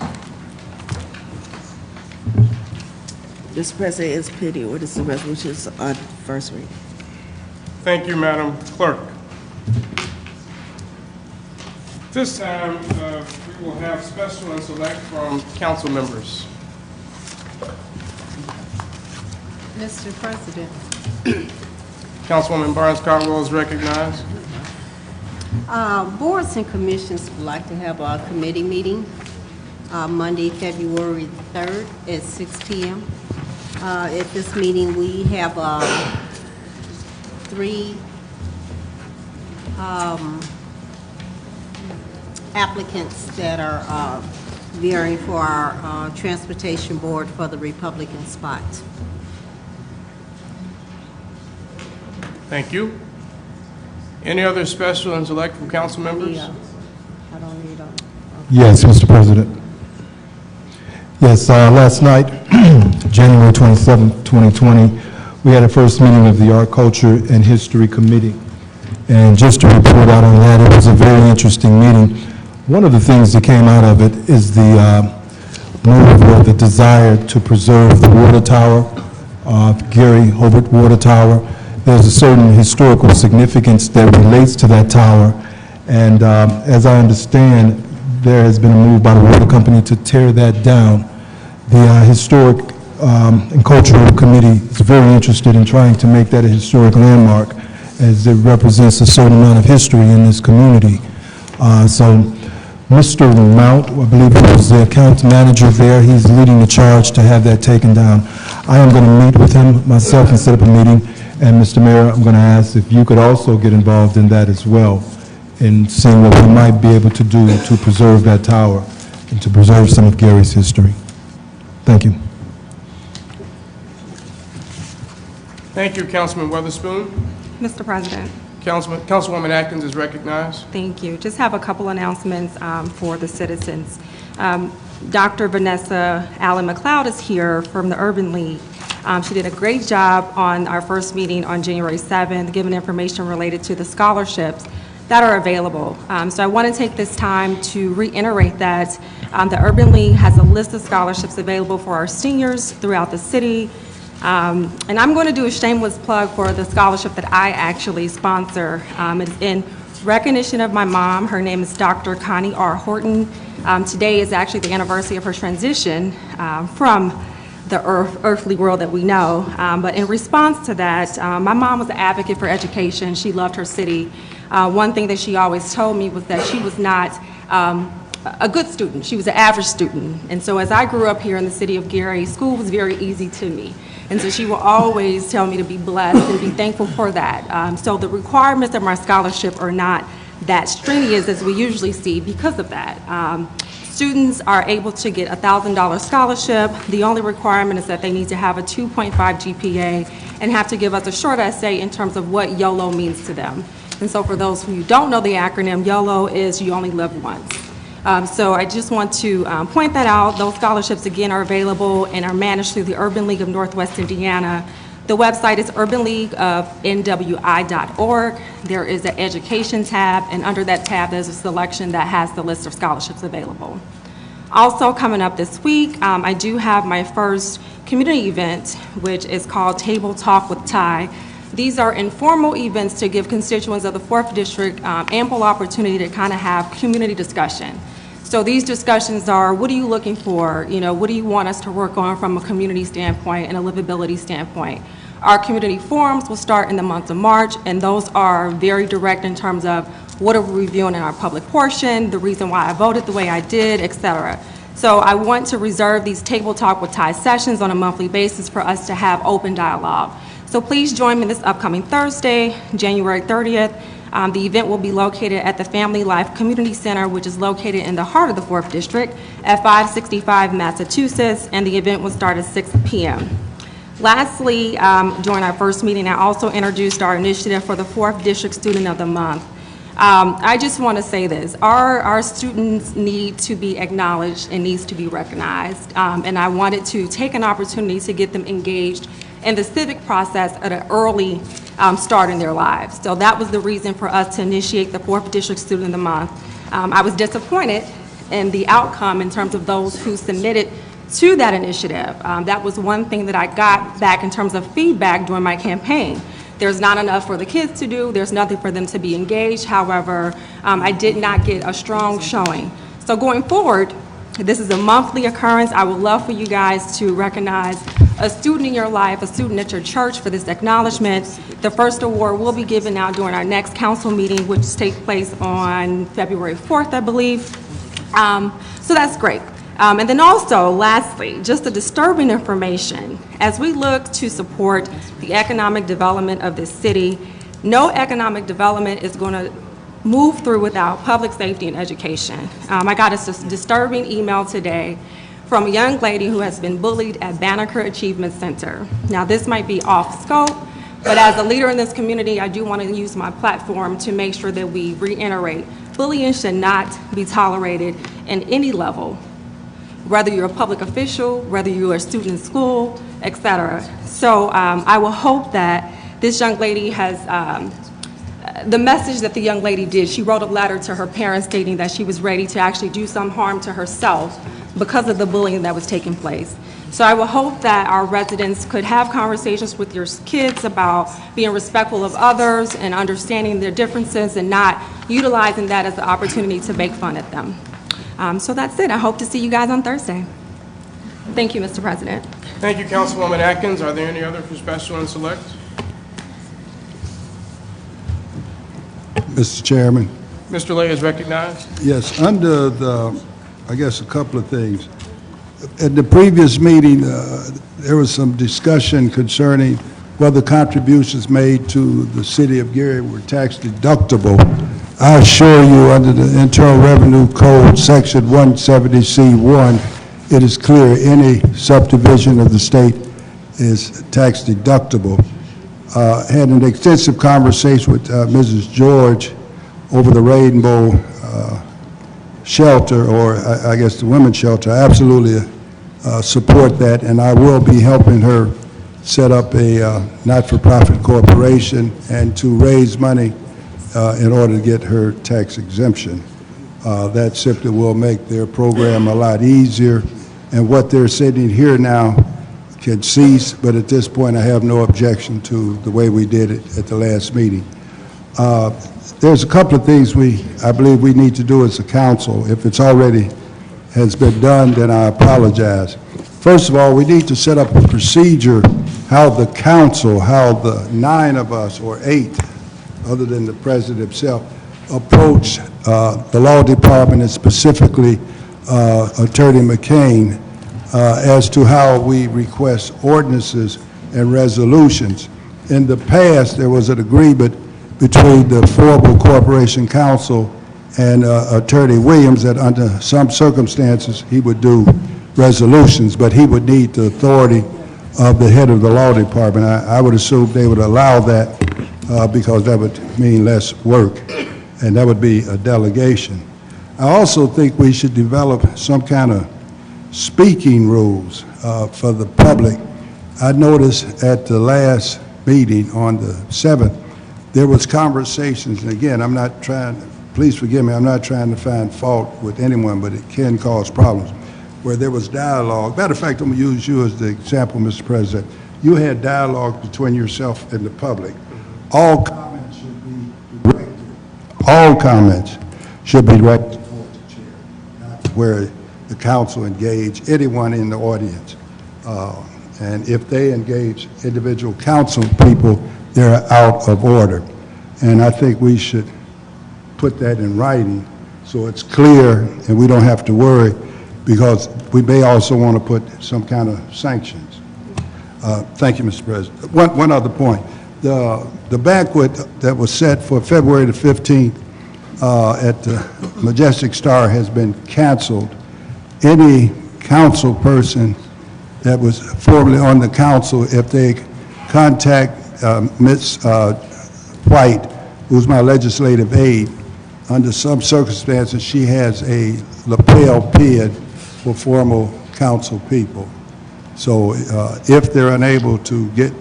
Mr. President, is pending orders and resolutions on first reading. Thank you, Madam Clerk. This time, we will have special and select from council members. Mr. President. Councilwoman Barnes Caldwell is recognized. Boards and commissions would like to have a committee meeting Monday, February 3rd at 6 p.m. At this meeting, we have 3 applicants that are veering for our transportation board for the Republican spot. Thank you. Any other special and select from council members? Yeah, I don't need them. Yes, Mr. President. Yes, last night, January 27, 2020, we had a first meeting of the Art, Culture, and History Committee. And just to report out on that, it was a very interesting meeting. One of the things that came out of it is the move or the desire to preserve the water tower, Gary Hobart Water Tower. There's a certain historical significance that relates to that tower. And as I understand, there has been a move by the water company to tear that down. The Historic and Cultural Committee is very interested in trying to make that a historic landmark, as it represents a certain amount of history in this community. So Mr. Mount, I believe he was the account manager there, he's leading the charge to have that taken down. I am going to meet with him myself and set up a meeting. And Mr. Mayor, I'm going to ask if you could also get involved in that as well, in seeing what we might be able to do to preserve that tower and to preserve some of Gary's history. Thank you. Thank you, Councilman Weatherspoon. Mr. President. Councilwoman Atkins is recognized. Thank you. Just have a couple announcements for the citizens. Dr. Vanessa Allen McLeod is here from the Urban League. She did a great job on our first meeting on January 7th, giving information related to the scholarships that are available. So I want to take this time to reiterate that the Urban League has a list of scholarships available for our seniors throughout the city. And I'm going to do a shameless plug for the scholarship that I actually sponsor. It's in recognition of my mom. Her name is Dr. Connie R. Horton. Today is actually the anniversary of her transition from the earthly world that we know. But in response to that, my mom was an advocate for education. She loved her city. One thing that she always told me was that she was not a good student. She was an average student. And so as I grew up here in the city of Gary, school was very easy to me. And so she will always tell me to be blessed and be thankful for that. So the requirements of my scholarship are not that strenuous as we usually see because of that. Students are able to get a $1,000 scholarship. The only requirement is that they need to have a 2.5 GPA and have to give us a short essay in terms of what YOLO means to them. And so for those who don't know the acronym, YOLO is you only live once. So I just want to point that out. Those scholarships, again, are available and are managed through the Urban League of Northwest Indiana. The website is urbanleagueofnwi.org. There is an education tab, and under that tab, there's a selection that has the list of scholarships available. Also coming up this week, I do have my first community event, which is called Table Talk with Ty. These are informal events to give constituents of the 4th District ample opportunity to kind of have community discussion. So these discussions are, what are you looking for? You know, what do you want us to work on from a community standpoint and a livability standpoint? Our community forums will start in the month of March, and those are very direct in terms of what are we reviewing in our public portion, the reason why I voted the way I did, et cetera. So I want to reserve these Table Talk with Ty sessions on a monthly basis for us to have open dialogue. So please join me this upcoming Thursday, January 30th. The event will be located at the Family Life Community Center, which is located in the heart of the 4th District at 565 Massachusetts, and the event will start at 6 p.m. Lastly, during our first meeting, I also introduced our initiative for the 4th District Student of the Month. I just want to say this. Our students need to be acknowledged and needs to be recognized, and I wanted to take an opportunity to get them engaged in the civic process at an early start in their lives. So that was the reason for us to initiate the 4th District Student of the Month. I was disappointed in the outcome in terms of those who submitted to that initiative. That was one thing that I got back in terms of feedback during my campaign. There's not enough for the kids to do. There's nothing for them to be engaged. However, I did not get a strong showing. So going forward, this is a monthly occurrence. I would love for you guys to recognize a student in your life, a student at your church for this acknowledgement. The first award will be given out during our next council meeting, which takes place on February 4th, I believe. So that's great. And then also, lastly, just the disturbing information. As we look to support the economic development of this city, no economic development is going to move through without public safety and education. I got a disturbing email today from a young lady who has been bullied at Banneker Achievement Center. Now, this might be off scope, but as a leader in this community, I do want to use my platform to make sure that we reiterate bullying should not be tolerated in any level, whether you're a public official, whether you're a student in school, et cetera. So I will hope that this young lady has, the message that the young lady did, she wrote a letter to her parents stating that she was ready to actually do some harm to herself because of the bullying that was taking place. So I will hope that our residents could have conversations with your kids about being respectful of others and understanding their differences and not utilizing that as an opportunity to make fun at them. So that's it. I hope to see you guys on Thursday. Thank you, Mr. President. Thank you, Councilwoman Atkins. Are there any other for special and select? Mr. Chairman. Mr. Lay is recognized. Yes, under the, I guess a couple of things. At the previous meeting, there was some discussion concerning whether contributions made to the city of Gary were tax deductible. I assure you, under the Internal Revenue Code, Section 170C1, it is clear any subdivision of the state is tax deductible. Had an extensive conversation with Mrs. George over the Rainbow shelter, or I guess the women's shelter. I absolutely support that, and I will be helping her set up a not-for-profit corporation and to raise money in order to get her tax exemption. That simply will make their program a lot easier, and what they're sitting here now can cease, but at this point I have no objection to the way we did it at the last meeting. There's a couple of things I believe we need to do as a council. If it's already has been done, then I apologize. First of all, we need to set up a procedure how the council, how the 9 of us, or 8, other than the president himself, approach the law department and specifically Attorney McCain as to how we request ordinances and resolutions. In the past, there was an agreement between the Affordable Corporation Council and Attorney Williams that under some circumstances he would do resolutions, but he would need the authority of the head of the law department. I would assume they would allow that because that would mean less work, and that would be a delegation. I also think we should develop some kind of speaking rules for the public. I noticed at the last meeting on the 7th, there was conversations, and again, I'm not trying, please forgive me, I'm not trying to find fault with anyone, but it can cause problems, where there was dialogue. Matter of fact, I'm going to use you as the example, Mr. President. You had dialogue between yourself and the public. All comments should be directed. All comments should be directed toward the chair, not where the council engage anyone in the audience. And if they engage individual council people, they're out of order. And I think we should put that in writing so it's clear and we don't have to worry, because we may also want to put some kind of sanctions. Thank you, Mr. President. One other point. The banquet that was set for February the 15th at the Majestic Star has been canceled. Any council person that was formerly on the council, if they contact Ms. White, who's my legislative aide, under some circumstances, she has a lapel pin for former council people. So if they're unable to get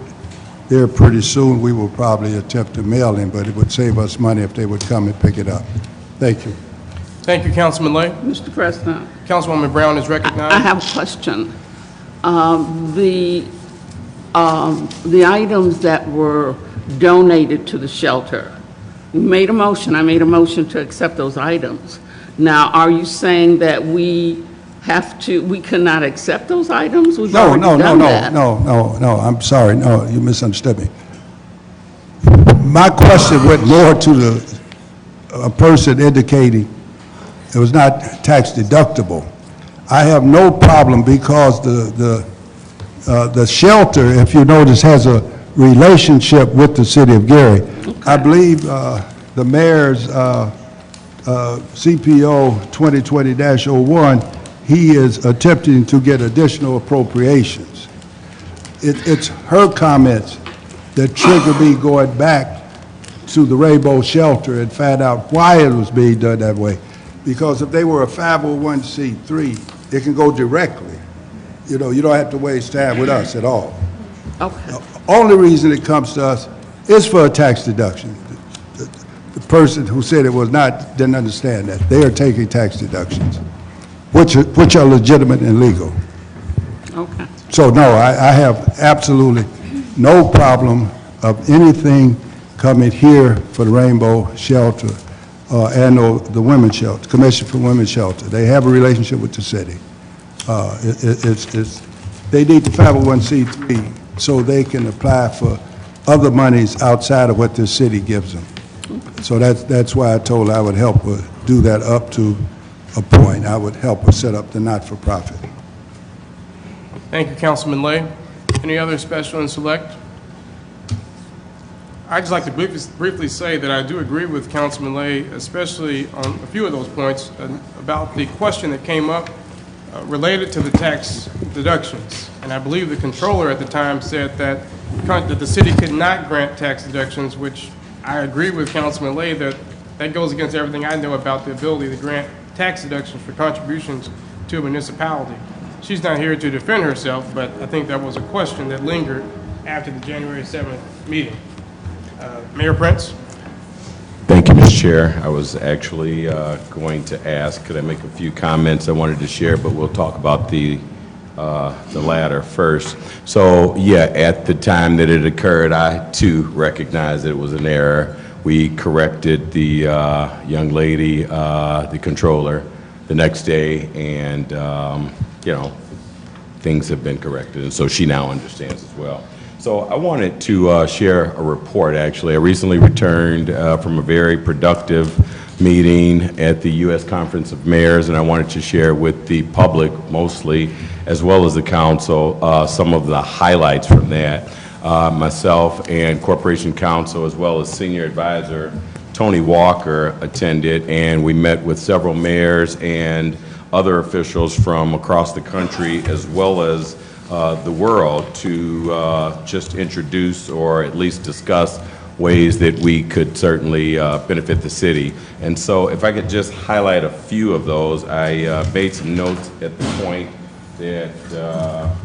there pretty soon, we will probably attempt to mail in, but it would save us money if they would come and pick it up. Thank you. Thank you, Councilman Lay. Mr. President, Councilwoman Brown is recognized. I have a question. The items that were donated to the shelter. You made a motion, I made a motion to accept those items. Now, are you saying that we cannot accept those items? We've No, already no, no, done no, that. no, I'm sorry, no, you misunderstood me. My question went more to a person indicating it was not tax deductible. I have no problem because the shelter, if you notice, has a relationship with the city of Gary. I believe the mayor's CPO 2020-01, he is attempting to get additional appropriations. It's her comments that triggered me going back to the Rainbow Shelter and find out why it was being done that way. Because if they were a 501c3, it can go directly. You know, you don't have to waste time with us at all. Okay. The only reason it comes to us is for a tax deduction. The person who said it was not didn't understand that. They are taking tax deductions, which are legitimate and legal. Okay. So no, I have absolutely no problem of anything coming here for the Rainbow Shelter and the Women's Shelter, Commission for Women's Shelter. They have a relationship with the city. They need the 501c3 so they can apply for other monies outside of what the city gives them. So that's why I told her I would help her do that up to a point. I would help her set up the not-for-profit. Thank you, Councilman Lay. Any other special and select? I'd just like to briefly say that I do agree with Councilman Lay, especially on a few of those points about the question that came up related to the tax deductions. And I believe the controller at the time said that the city could not grant tax deductions, which I agree with Councilman Lay that goes against everything I know about the ability to grant tax deductions for contributions to a municipality. She's not here to defend herself, but I think that was a question that lingered after the January 7th meeting. Mayor Prince? Thank you, Mr. Chair. I was actually going to ask, could I make a few comments I wanted to share, but we'll talk about the latter first. So, yeah, at the time that it occurred, I too recognized that it was an error. We corrected the young lady, the controller, the next day, and you know, things have been corrected, and so she now understands as well. So I wanted to share a report, actually. I recently returned from a very productive meeting at the U.S. Conference of Mayors, and I wanted to share with the public mostly, as well as the council, some of the highlights from that. Myself and Corporation Counsel, as well as Senior Advisor Tony Walker, attended, and we met with several mayors and other officials from across the country, as well as the world, to just introduce or at least discuss ways that we could certainly benefit the city. And so if I could just highlight a few of those, I made some notes at the point that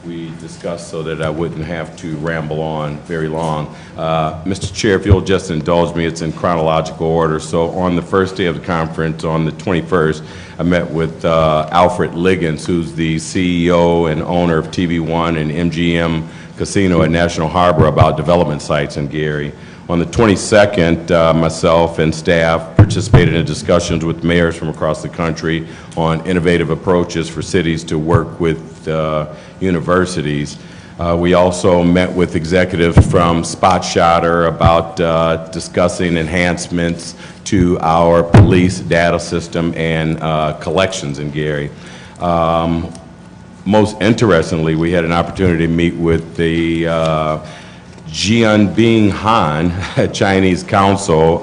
we discussed so that I wouldn't have to ramble on very long. Mr. Chair, if you'll just indulge me, it's in chronological order. So on the first day of the conference, on the 21st, I met with Alfred Liggins, who's the CEO and owner of TV1 and MGM Casino at National Harbor, about development sites in Gary. On the 22nd, myself and staff participated in discussions with mayors from across the country on innovative approaches for cities to work with universities. We also met with executives from SpotShotter about discussing enhancements to our police data system and collections in Gary. Most interestingly, we had an opportunity to meet with the Jianbing Han, Chinese Council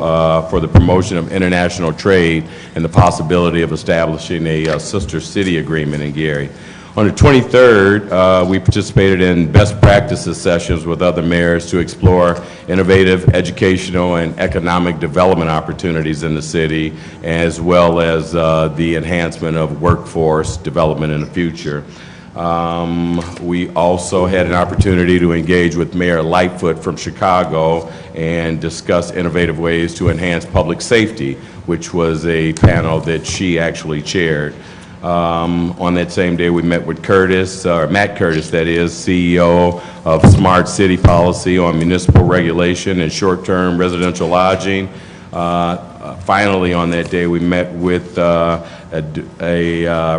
for the Promotion of International Trade and the possibility of establishing a sister city agreement in Gary. On the 23rd, we participated in best practices sessions with other mayors to explore innovative educational and economic development opportunities in the city, as well as the enhancement of workforce development in the future. We also had an opportunity to engage with Mayor Lightfoot from Chicago and discuss innovative ways to enhance public safety, which was a panel that she actually chaired. On that same day, we met with Curtis, or Matt Curtis, that is, CEO of Smart City Policy on municipal regulation and short-term residential lodging. Finally, on that day, we met with a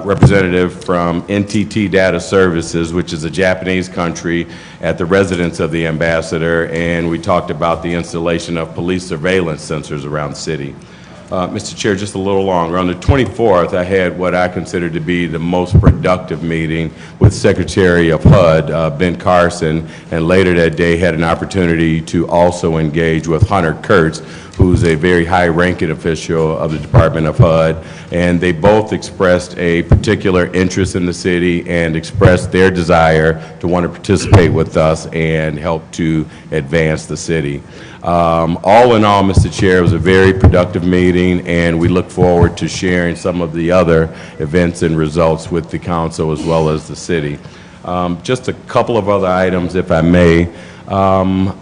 representative from NTT Data Services, which is a Japanese country, at the residence of the ambassador, and we talked about the installation of police surveillance sensors around the city. Mr. Chair, just a little longer. On the 24th, I had what I consider to be the most productive meeting with Secretary of HUD, Ben Carson, and later that day had an opportunity to also engage with Hunter Kurtz, who's a very high-ranking official of the Department of HUD, and they both expressed a particular interest in the city and expressed their desire to want to participate with us and help to advance the city. All in all, Mr. Chair, it was a very productive meeting, and we look forward to sharing some of the other events and results with the council as well as the city. Just a couple of other items, if I may.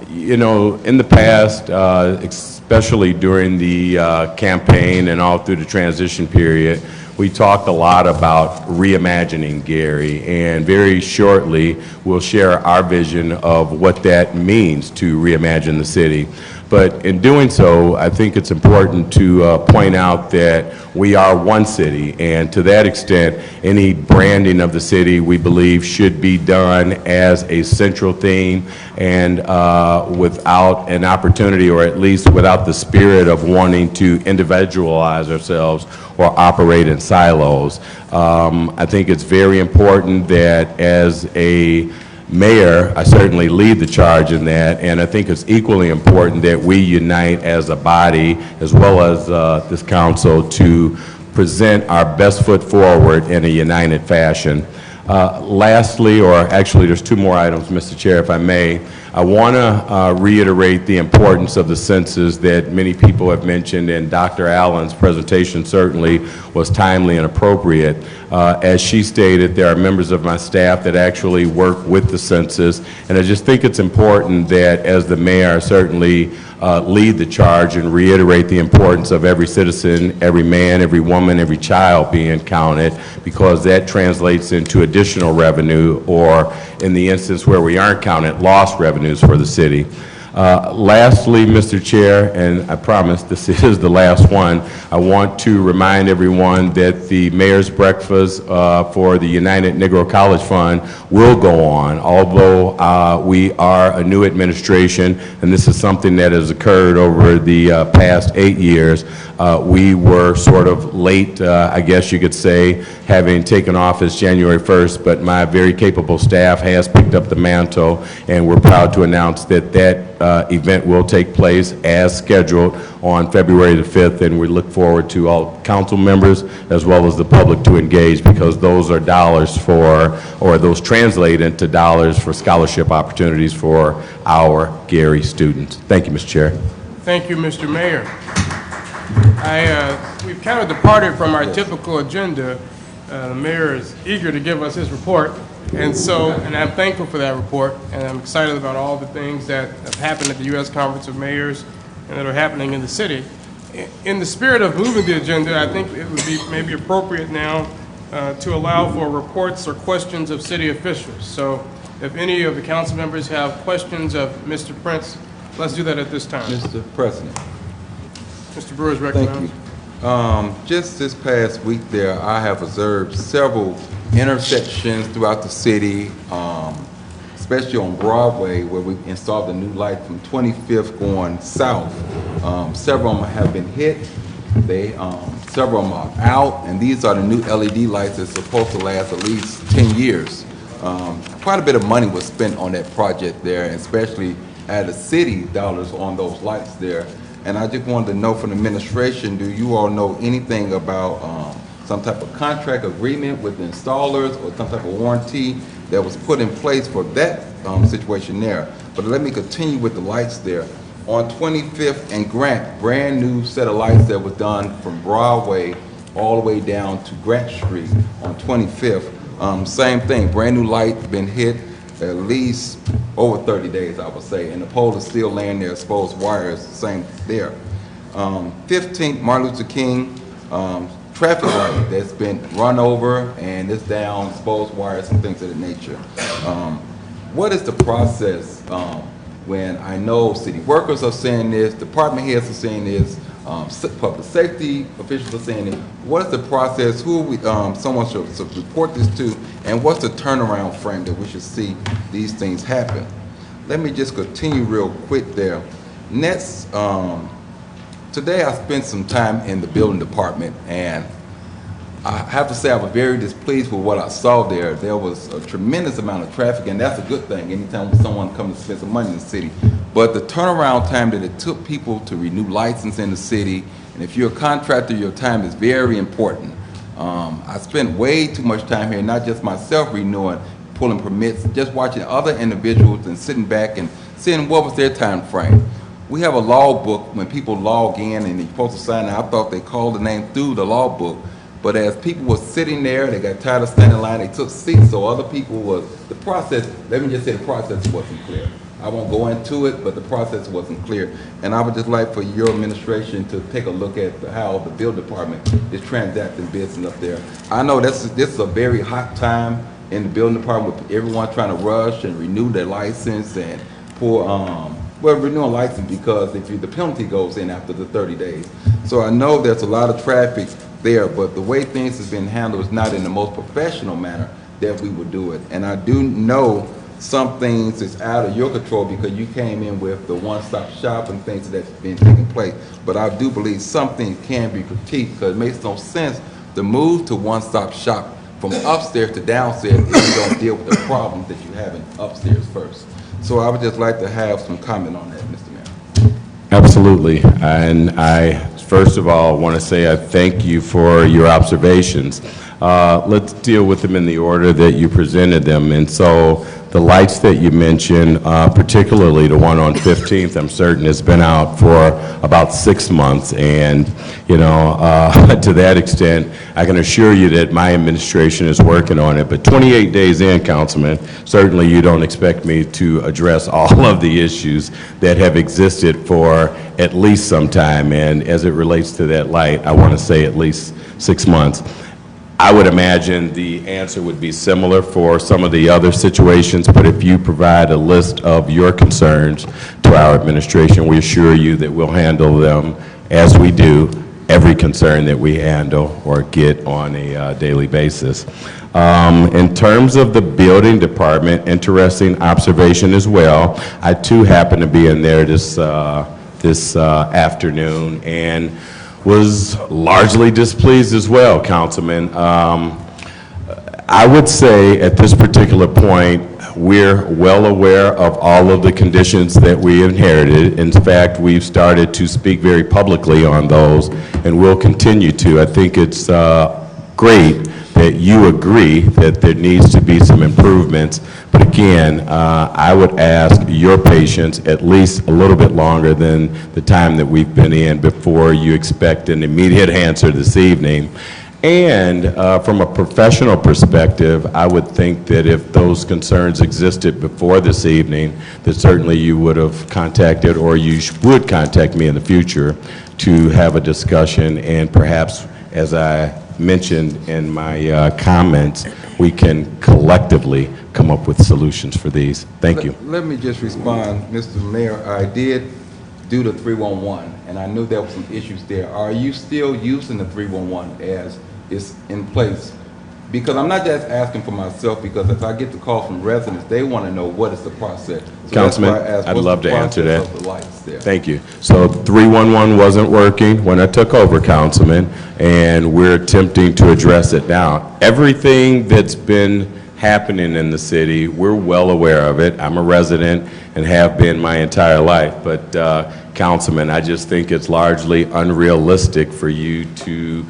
You know, in the past, especially during the campaign and all through the transition period, we talked a lot about reimagining Gary, and very shortly we'll share our vision of what that means to reimagine the city. But in doing so, I think it's important to point out that we are one city, and to that extent, any branding of the city, we believe, should be done as a central theme and without an opportunity, or at least without the spirit of wanting to individualize ourselves or operate in silos. I think it's very important that as a mayor, I certainly lead the charge in that, and I think it's equally important that we unite as a body, as well as this council, to present our best foot forward in a united fashion. Lastly, or actually there's two more items, Mr. Chair, if I may. I want to reiterate the importance of the census that many people have mentioned, and Dr. Allen's presentation certainly was timely and appropriate. As she stated, there are members of my staff that actually work with the census, and I just think it's important that as the mayor, certainly lead the charge and reiterate the importance of every citizen, every man, every woman, every child being counted, because that translates into additional revenue, or in the instance where we aren't counted, lost revenues for the city. Lastly, Mr. Chair, and I promise this is the last one, I want to remind everyone that the Mayor's Breakfast for the United Negro College Fund will go on, although we are a new administration, and this is something that has occurred over the past 8 years. We were sort of late, I guess you could say, having taken office January 1st, but my very capable staff has picked up the mantle, and we're proud to announce that that event will take place as scheduled on February the 5th, and we look forward to all council members as well as the public to engage, because those are dollars for, or those translate into dollars for scholarship opportunities for our Gary students. Thank you, Mr. Chair. Thank you, Mr. Mayor. We've kind of departed from our typical agenda. The mayor is eager to give us his report, and I'm thankful for that report, and I'm excited about all the things that have happened at the U.S. Conference of Mayors and that are happening in the city. In the spirit of moving the agenda, I think it would be maybe appropriate now to allow for reports or questions of city officials. So if any of the council members have questions of Mr. Prince, let's do that at this time. Mr. President. Mr. Brewer is recognized. Thank you. Just this past week there, I have observed several intersections throughout the city, especially on Broadway, where we installed a new light from 25th going south. Several of them have been hit. Several of them are out, and these are the new LED lights that's supposed to last at least 10 years. Quite a bit of money was spent on that project there, especially at the city dollars on those lights there. And I just wanted to know from the administration, do you all know anything about some type of contract agreement with the installers or some type of warranty that was put in place for that situation there? But let me continue with the lights there. On 25th and Grant, brand new set of lights that was done from Broadway all the way down to Grant Street on 25th. Same thing, brand new light, been hit at least over 30 days, I would say, and the pole is still laying there, exposed wires, same there. 15th, Martin Luther King traffic light that's been run over and it's down, exposed wires and things of that nature. What is the process when I know city workers are saying this, department heads are saying this, public safety officials are saying it? What is the process? Who we, someone should report this to, and what's the turnaround frame that we should see these things happen? Let me just continue real quick there. Next, today I spent some time in the building department, and I have to say I was very displeased with what I saw there. There was a tremendous amount of traffic, and that's a good thing anytime someone comes to spend some money in the city. But the turnaround time that it took people to renew license in the city, and if you're a contractor, your time is very important. I spent way too much time here, not just myself renewing, pulling permits, just watching other individuals and sitting back and seeing what was their time frame. We have a law book when people log in and they're supposed to sign it. I thought they called the name through the law book. But as people were sitting there, they got tired of standing in line, they took seats, so other people was, the process, let me just say the process wasn't clear. I won't go into it, but the process wasn't clear. And I would just like for your administration to take a look at how the building department is transacting business up there. I know this is a very hot time in the building department with everyone trying to rush and renew their license and renew a license because if the penalty goes in after the 30 days. So I know there's a lot of traffic there, but the way things have been handled is not in the most professional manner that we would do it. And I do know some things is out of your control because you came in with the one-stop shop and things that's been taking place. But I do believe something can be critiqued because it makes no sense to move to one-stop shop from upstairs to downstairs if you don't deal with the problems that you have in upstairs first. So I would just like to have some comment on that, Mr. Mayor. Absolutely. And I, first of all, want to say I thank you for your observations. Let's deal with them in the order that you presented them. And so the lights that you mentioned, particularly the one on 15th, I'm certain has been out for about 6 months. And, you know, to that extent, I can assure you that my administration is working on it. But 28 days in, Councilman, certainly you don't expect me to address all of the issues that have existed for at least some time. And as it relates to that light, I want to say at least 6 months. I would imagine the answer would be similar for some of the other situations, but if you provide a list of your concerns to our administration, we assure you that we'll handle them as we do every concern that we handle or get on a daily basis. In terms of the building department, interesting observation as well. I too happen to be in there this afternoon and was largely displeased as well, Councilman. I would say at this particular point, we're well aware of all of the conditions that we inherited. In fact, we've started to speak very publicly on those, and we'll continue to. I think it's great that you agree that there needs to be some improvements. But again, I would ask your patience at least a little bit longer than the time that we've been in before you expect an immediate answer this evening. And from a professional perspective, I would think that if those concerns existed before this evening, that certainly you would have contacted or you would contact me in the future to have a discussion, and perhaps, as I mentioned in my comments, we can collectively come up with solutions for these. Thank you. Let me just respond, Mr. Mayor. I did do the 311, and I knew there were some issues there. Are you still using the 311 as it's in place? Because I'm not just asking for myself, because if I get the call from residents, they want to know what is the process. So Councilman, that's why I asked, I'd what's love the to answer process that. of the lights there? Thank you. So 311 wasn't working when I took over, Councilman, and we're attempting to address it now. Everything that's been happening in the city, we're well aware of it. I'm a resident and have been my entire life. But Councilman, I just think it's largely unrealistic for you to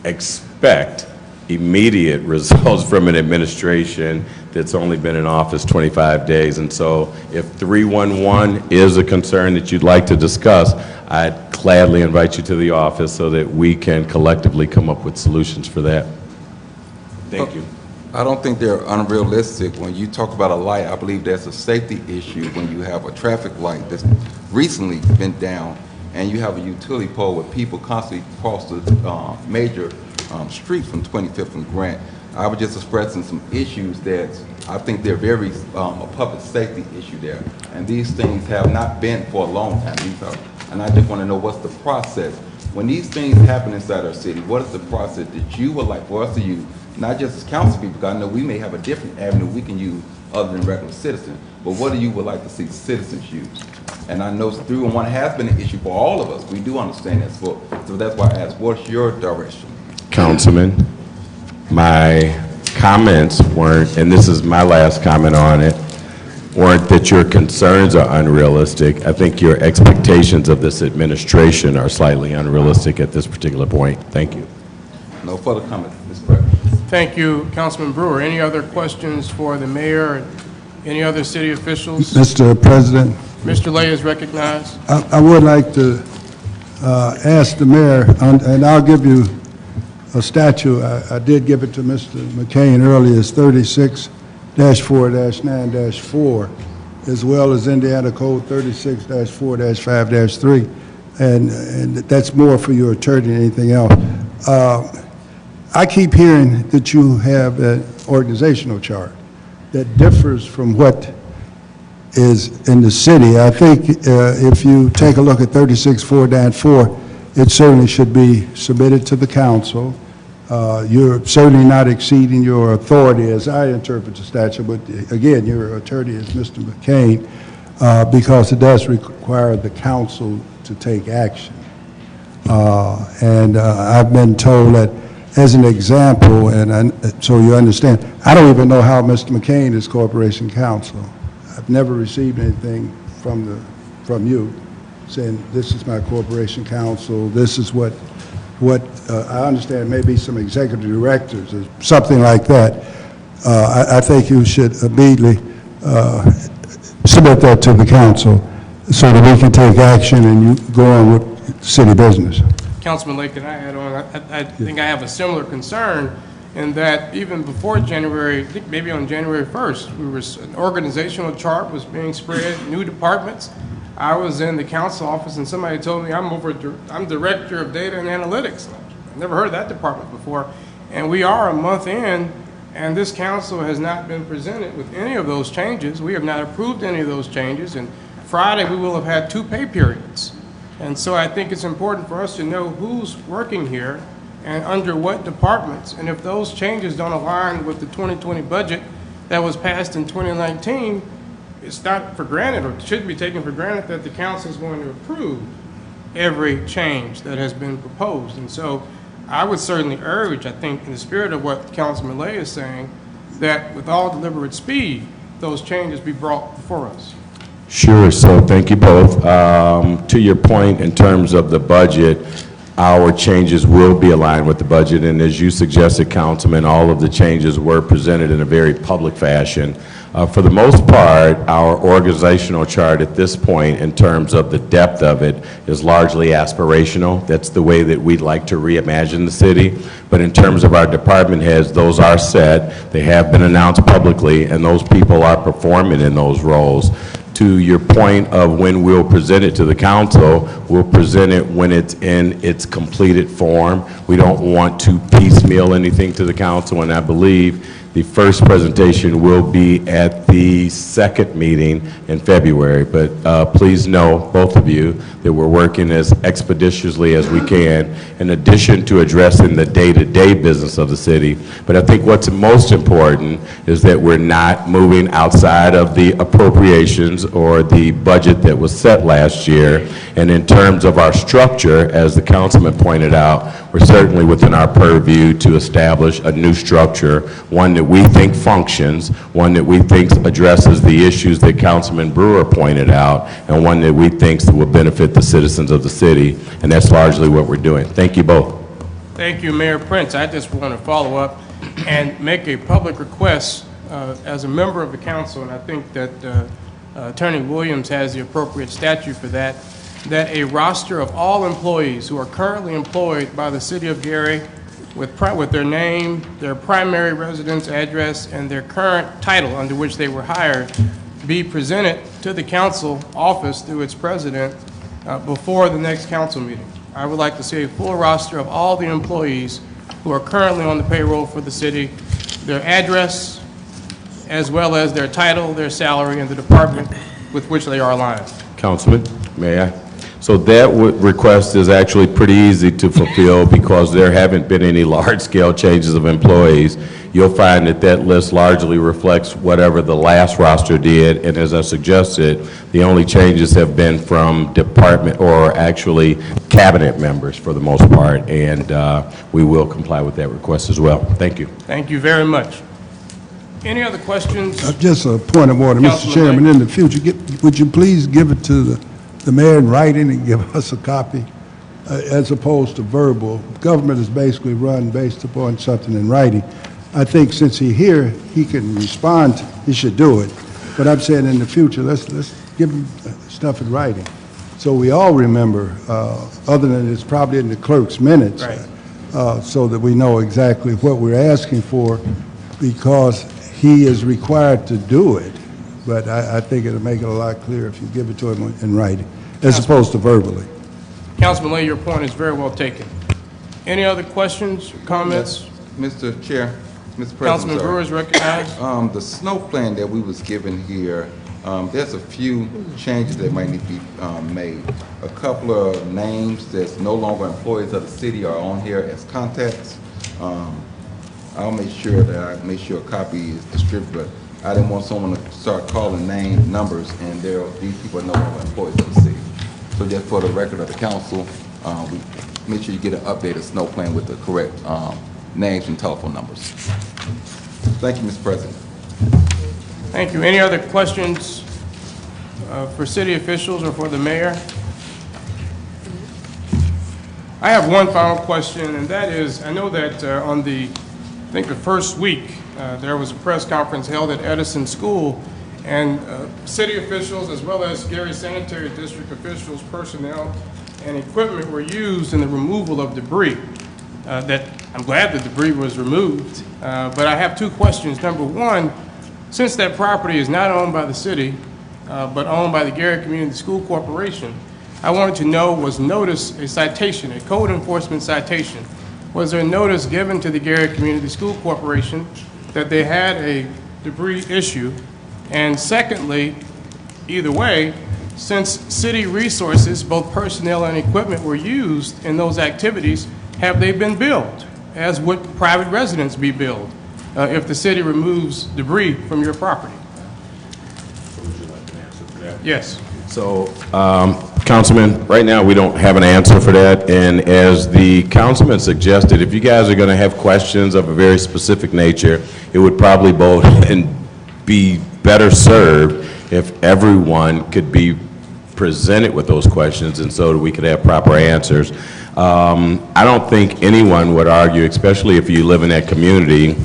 expect immediate results from an administration that's only been in office 25 days. And so if 311 is a concern that you'd like to discuss, I'd gladly invite you to the office so that we can collectively come up with solutions for that. Thank you. I don't think they're unrealistic. When you talk about a light, I believe there's a safety issue when you have a traffic light that's recently been down and you have a utility pole where people constantly cross the major street from 25th and Grant. I was just expressing some issues that I think they're very, a public safety issue there. And these things have not been for a long time. And I just want to know what's the process. When these things happen inside our city, what is the process that you would like for us to use, not just as council people, because I know we may have a different avenue we can use other than regular citizens, but what do you would like to see citizens use? And I know 311 has been an issue for all of us. We do understand that. So that's why I asked, what's your direction? Councilman, my comments weren't, and this is my last comment on it, weren't that your concerns are unrealistic. I think your expectations of this administration are slightly unrealistic at this particular point. Thank you. No further comments, Mr. President. Thank you, Councilman Brewer. Any other questions for the mayor and any other city officials? Mr. President, Mr. Lay is recognized. I would like to ask the mayor, and I'll give you a statute. I did give it to Mr. McCain earlier. It's 36-4-9-4, as well as Indiana Code 36-4-5-3. And that's more for your attorney than anything else. I keep hearing that you have an organizational chart that differs from what is in the city. I think if you take a look at 36-4-4, it certainly should be submitted to the council. You're certainly not exceeding your authority as I interpret the statute, but again, your attorney is Mr. McCain, because it does require the council to take action. And I've been told that, as an example, and so you understand, I don't even know how Mr. McCain is corporation counsel. I've never received anything from you saying, this is my corporation counsel, this is what I understand may be some executive directors or something like that. I think you should immediately submit that to the council so that we can take action and you go on with city business. Councilman Lake, can I add on? I think I have a similar concern in that even before January, I think maybe on January 1st, an organizational chart was being spread, new departments. I was in the council office and somebody told me I'm director of data and analytics. I've never heard of that department before. And we are a month in, and this council has not been presented with any of those changes. We have not approved any of those changes. And Friday, we will have had 2 pay periods. And so I think it's important for us to know who's working here and under what departments. And if those changes don't align with the 2020 budget that was passed in 2019, it's not for granted, or it shouldn't be taken for granted, that the council is going to approve every change that has been proposed. And so I would certainly urge, I think, in the spirit of what Councilman Lay is saying, that with all deliberate speed, those changes be brought before us. Sure, so thank you both. To your point, in terms of the budget, our changes will be aligned with the budget, and as you suggested, Councilman, all of the changes were presented in a very public fashion. For the most part, our organizational chart at this point, in terms of the depth of it, is largely aspirational. That's the way that we'd like to reimagine the city. But in terms of our department heads, those are set. They have been announced publicly, and those people are performing in those roles. To your point of when we'll present it to the council, we'll present it when it's in its completed form. We don't want to piecemeal anything to the council, and I believe the first presentation will be at the second meeting in February. But please know, both of you, that we're working as expeditiously as we can, in addition to addressing the day-to-day business of the city. But I think what's most important is that we're not moving outside of the appropriations or the budget that was set last year. And in terms of our structure, as the councilman pointed out, we're certainly within our purview to establish a new structure, one that we think functions, one that we think addresses the issues that Councilman Brewer pointed out, and one that we think will benefit the citizens of the city. And that's largely what we're doing. Thank you both. Thank you, Mayor Prince. I just want to follow up and make a public request as a member of the council, and I think that Attorney Williams has the appropriate statute for that, that a roster of all employees who are currently employed by the City of Gary with their name, their primary residence address, and their current title under which they were hired be presented to the council office through its president before the next council meeting. I would like to see a full roster of all the employees who are currently on the payroll for the city, their address, as well as their title, their salary, and the department with which they are aligned. Councilman, may I? So that request is actually pretty easy to fulfill because there haven't been any large-scale changes of employees. You'll find that that list largely reflects whatever the last roster did, and as I suggested, the only changes have been from department or actually cabinet members for the most part, and we will comply with that request as well. Thank you. Thank you very much. Any other questions? Just a point of order, Mr. Councilman Chairman, Lay. in the future, would you please give it to the mayor in writing and give us a copy as opposed to verbal? Government is basically run based upon something in writing. I think since he's here, he can respond, he should do it. But I'm saying in the future, let's give him stuff in writing. So we all remember, other than it's probably in the clerk's minutes, Right. so that we know exactly what we're asking for, because he is required to do it. But I think it'll make it a lot clearer if you give it to him in writing, as opposed to verbally. Councilman Lay, your point is very well taken. Any other questions, comments? Mr. Chair, Mr. President, Councilman sir. Brewer is recognized. The snow plan that we was given here, there's a few changes that might need to be made. A couple of names that's no longer employees of the city are on here as contacts. I'll make sure that a copy is distributed, but I didn't want someone to start calling numbers, and these people are no longer employees of the city. So just for the record of the council, we make sure you get an updated snow plan with the correct names and telephone numbers. Thank you, Mr. President. Thank you. Any other questions for city officials or for the mayor? I have one final question, and that is, I know that on the first week, there was a press conference held at Edison School, and city officials, as well as Gary Sanitary District officials, personnel, and equipment were used in the removal of debris. I'm glad the debris was removed, but I have two questions. Number one, since that property is not owned by the city, but owned by the Gary Community School Corporation, I wanted to know, was notice a citation, a code enforcement citation? Was there a notice given to the Gary Community School Corporation that they had a debris issue? And secondly, either way, since city resources, both personnel and equipment, were used in those activities, have they been billed, as would private residents be billed if the city removes debris from your property? Would you like an answer for that? Yes. So, Councilman, right now, we don't have an answer for that, and as the councilman suggested, if you guys are going to have questions of a very specific nature, it would probably be better served if everyone could be presented with those questions, and so that we could have proper answers. I don't think anyone would argue, especially if you live in that community,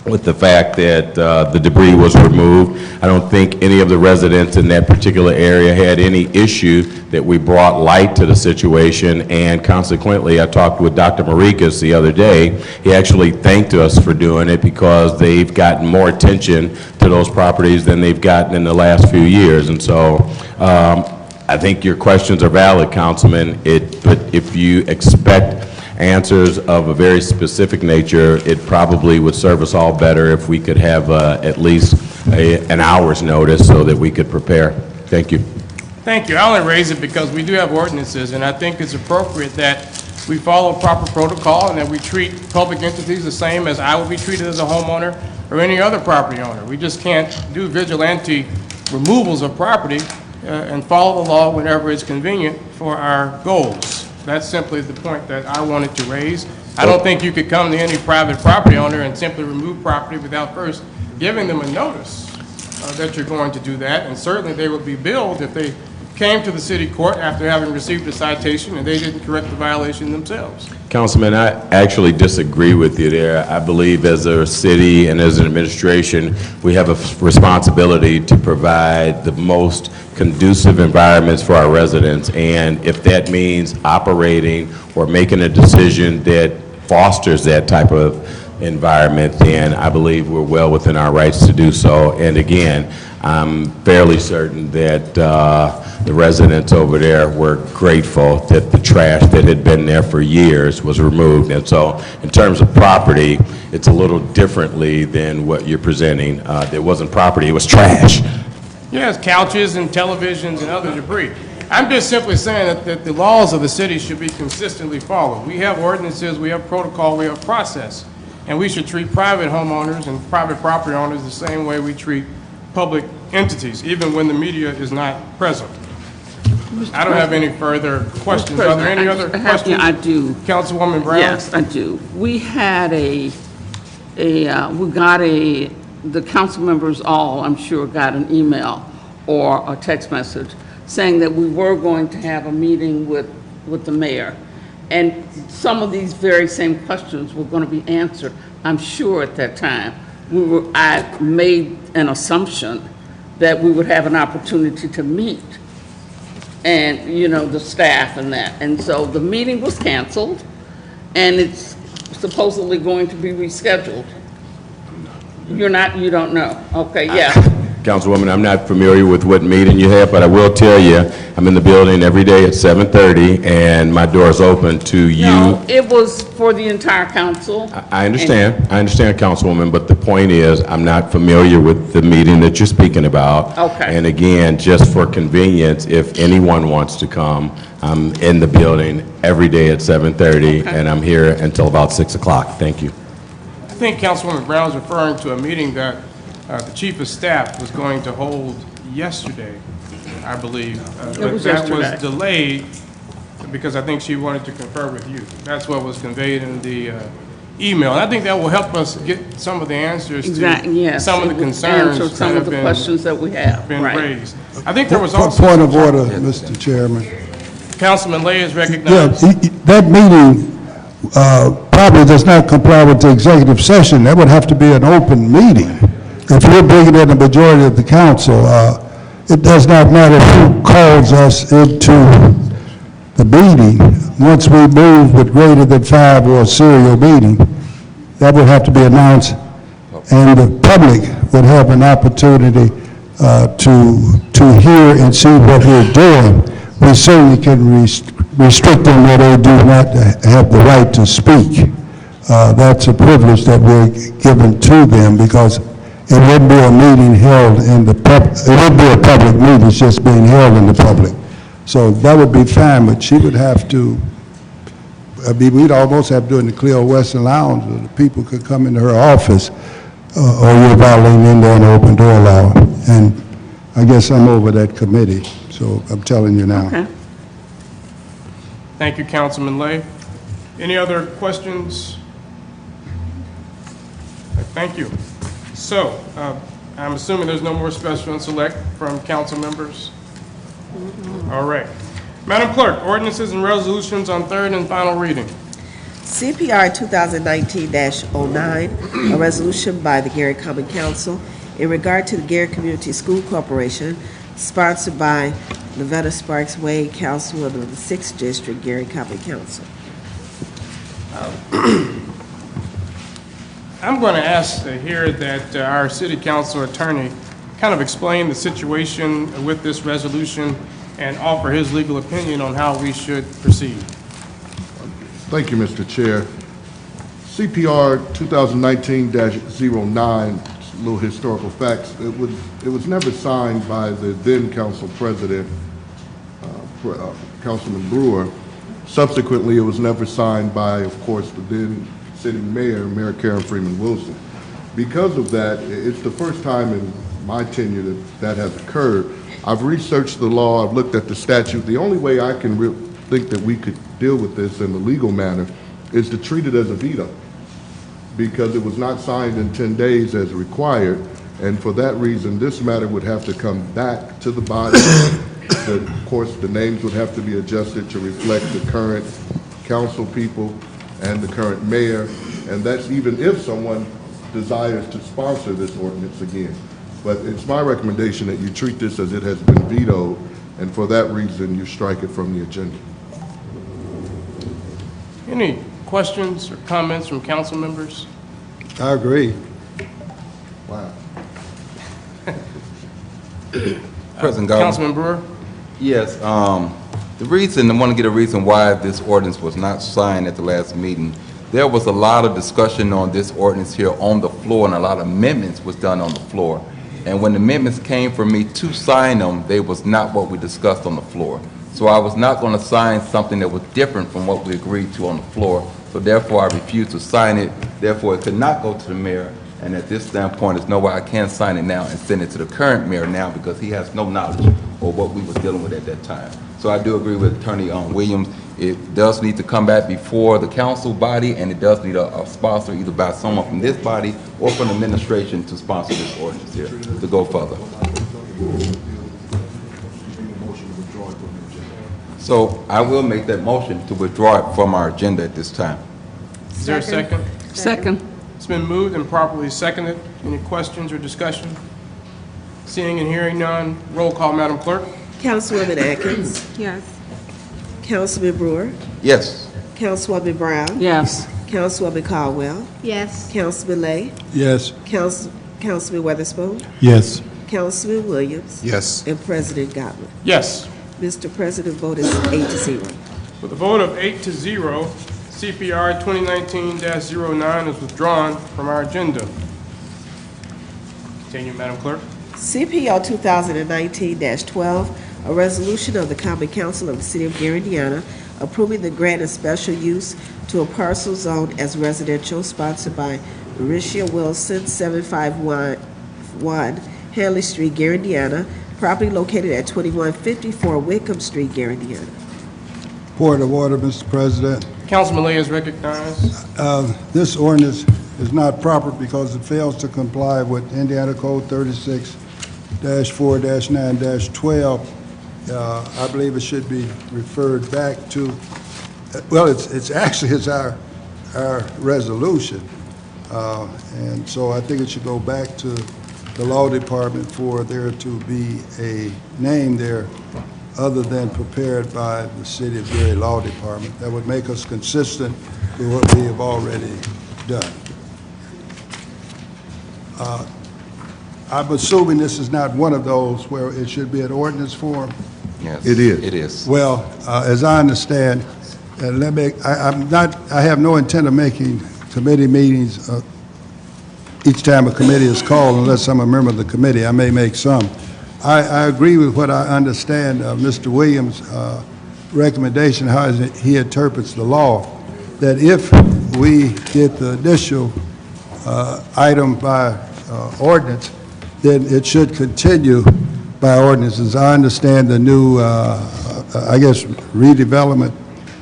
with the fact that the debris was removed. I don't think any of the residents in that particular area had any issue that we brought light to the situation, and consequently, I talked with Dr. Marikas the other day. He actually thanked us for doing it because they've gotten more attention to those properties than they've gotten in the last few years, and so I think your questions are valid, Councilman, but if you expect answers of a very specific nature, it probably would serve us all better if we could have at least an hour's notice so that we could prepare. Thank you. Thank you. I only raise it because we do have ordinances, and I think it's appropriate that we follow proper protocol and that we treat public entities the same as I would be treated as a homeowner or any other property owner. We just can't do vigilante removals of property and follow the law whenever it's convenient for our goals. That's simply the point that I wanted to raise. I don't think you could come to any private property owner and simply remove property without first giving them a notice that you're going to do that, and certainly they would be billed if they came to the city court after having received a citation and they didn't correct the violation themselves. Councilman, I actually disagree with you there. I believe as a city and as an administration, we have a responsibility to provide the most conducive environments for our residents, and if that means operating or making a decision that fosters that type of environment, then I believe we're well within our rights to do so. And again, I'm fairly certain that The residents over there were grateful that the trash that had been there for years was removed. And so in terms of property, it's a little differently than what you're presenting. It wasn't property, it was trash. Yes, couches and televisions and other debris. I'm just simply saying that the laws of the city should be consistently followed. We have ordinances, we have protocol, we have process, and we should treat private homeowners and private property owners the same way we treat public entities, even when the media is not present. I don't have any further questions. Are there any other questions? Yeah, I do. Councilwoman Brown? Yes, I do. We had the council members all, I'm sure, got an email or a text message saying that we were going to have a meeting with the mayor. And some of these very same questions were going to be answered, I'm sure, at that time. I made an assumption that we would have an opportunity to meet and, you know, the staff and that. And so the meeting was canceled, and it's supposedly going to be rescheduled. You don't know? Okay, yeah. Councilwoman, I'm not familiar with what meeting you have, but I will tell you, I'm in the building every day at 7:30, and my door is open to you. No, it was for the entire council. I understand, Councilwoman, but the point is, I'm not familiar with the meeting that you're speaking about. Okay. And again, just for convenience, if anyone wants to come, I'm in the building every day at 7:30, Okay. and I'm here until about 6 o'clock. Thank you. I think Councilwoman Brown is referring to a meeting that the Chief of Staff was going to hold yesterday, I believe. But was that yesterday. was delayed because I think she wanted to confer with you. That's what was conveyed in the email. And I think that will help us get some of the answers Exactly, to yes. some of the It would concerns answer that some have of the been questions that we have, been right. raised. I think there was also... Point of order, Mr. Chairman. Councilman Lay is Yeah, recognized. that meeting probably does not comply with the executive session. That would have to be an open meeting. If you're bringing in the majority of the council, it does not matter who calls us into the meeting. Once we move with greater than 5 or a serial meeting, that would have to be announced, and the public would have an opportunity to hear and see what we're doing. We certainly can restrict them where they do not have the right to speak. That's a privilege that we're given to them, because it wouldn't be a meeting held in the it wouldn't be a public meeting, it's just being held in the public. So that would be fine, but she would have to, we'd almost have to do it in the Cleo Western Lounge, where the people could come into her office, or you're violating in there an open door law. And I guess I'm over that committee, so I'm telling you now. Okay. Thank you, Councilman Lay. Any other questions? Thank you. So, I'm assuming there's no more special and select from council members? All right. Madam Clerk, ordinances and resolutions on third and final reading. CPR 2019-09, a resolution by the Gary Common Council in regard to the Gary Community School Corporation, sponsored by Lavetta Sparks Wade, Councilwoman of the 6th District, Gary Common Council. I'm going to ask here that our city council attorney kind of explain the situation with this resolution and offer his legal opinion on how we should proceed. Thank you, Mr. Chair. CPR 2019-09, little historical facts. It was never signed by the then council president, Councilman Brewer. Subsequently, it was never signed by, of course, the then sitting mayor, Mayor Karen Freeman Wilson. Because of that, it's the first time in my tenure that has occurred. I've researched the law, I've looked at the statute. The only way I can think that we could deal with this in the legal manner is to treat it as a veto, because it was not signed in 10 days as required, and for that reason, this matter would have to come back to the body. Of course, the names would have to be adjusted to reflect the current council people and the current mayor, and that's even if someone desires to sponsor this ordinance again. But it's my recommendation that you treat this as it has been vetoed, and for that reason, you strike it from the agenda. Any questions or comments from council members? I agree. Wow. President Godwin. Councilman Brewer? Yes, the reason, I want to get a reason why this ordinance was not signed at the last meeting. There was a lot of discussion on this ordinance here on the floor, and a lot of amendments was done on the floor. And when the amendments came for me to sign them, they was not what we discussed on the floor. So I was not going to sign something that was different from what we agreed to on the floor. So therefore, I refused to sign it. Therefore, it could not go to the mayor. And at this standpoint, there's no way I can sign it now and send it to the current mayor now because he has no knowledge of what we was dealing with at that time. So I do agree with Attorney Williams. It does need to come back before the council body, and it does need a sponsor, either by someone from this body or from the administration to sponsor this ordinance here, to go further. So I will make that motion to withdraw it from our agenda at this time. Is there a second? Second. It's been moved and properly seconded. Any questions or discussion? Seeing and hearing none, roll call, Madam Clerk. Councilwoman Atkins. Yes. Councilman Brewer. Yes. Councilwoman Brown. Yes. Councilwoman Caldwell. Yes. Councilman Lay. Yes. Councilman Weatherspoon. Yes. Councilman Williams. Yes. And President Godwin. Yes. Mr. President, vote is 8-0. With a vote of 8-0, CPR 2019-09 is withdrawn from our agenda. Continue, Madam Clerk. CPR 2019-12, a resolution of the Common Council of the City of Gary, Indiana, approving the grant of special use to a parcel zoned as residential, sponsored by Mauricia Wilson, 751 Hanley Street, Gary, Indiana, property located at 2154 Wickham Street, Gary, Indiana. Point of order, Mr. President. Councilman Lay is recognized. This ordinance is not proper because it fails to comply with Indiana Code 36-4-9-12. I believe it should be referred back to, well, it's actually our resolution. And so I think it should go back to the law department for there to be a name there other than prepared by the City of Gary Law Department. That would make us consistent with what we have already done. I'm assuming this is not one of those where it should be an ordinance form. Yes. It is. It is. Well, as I understand, I have no intent of making committee meetings each time a committee is called unless I'm a member of the committee. I may make some. I agree with what I understand Mr. Williams' recommendation, how he interprets the law, that if we get the initial item by ordinance, then it should continue by ordinances. I understand the new, I guess, redevelopment.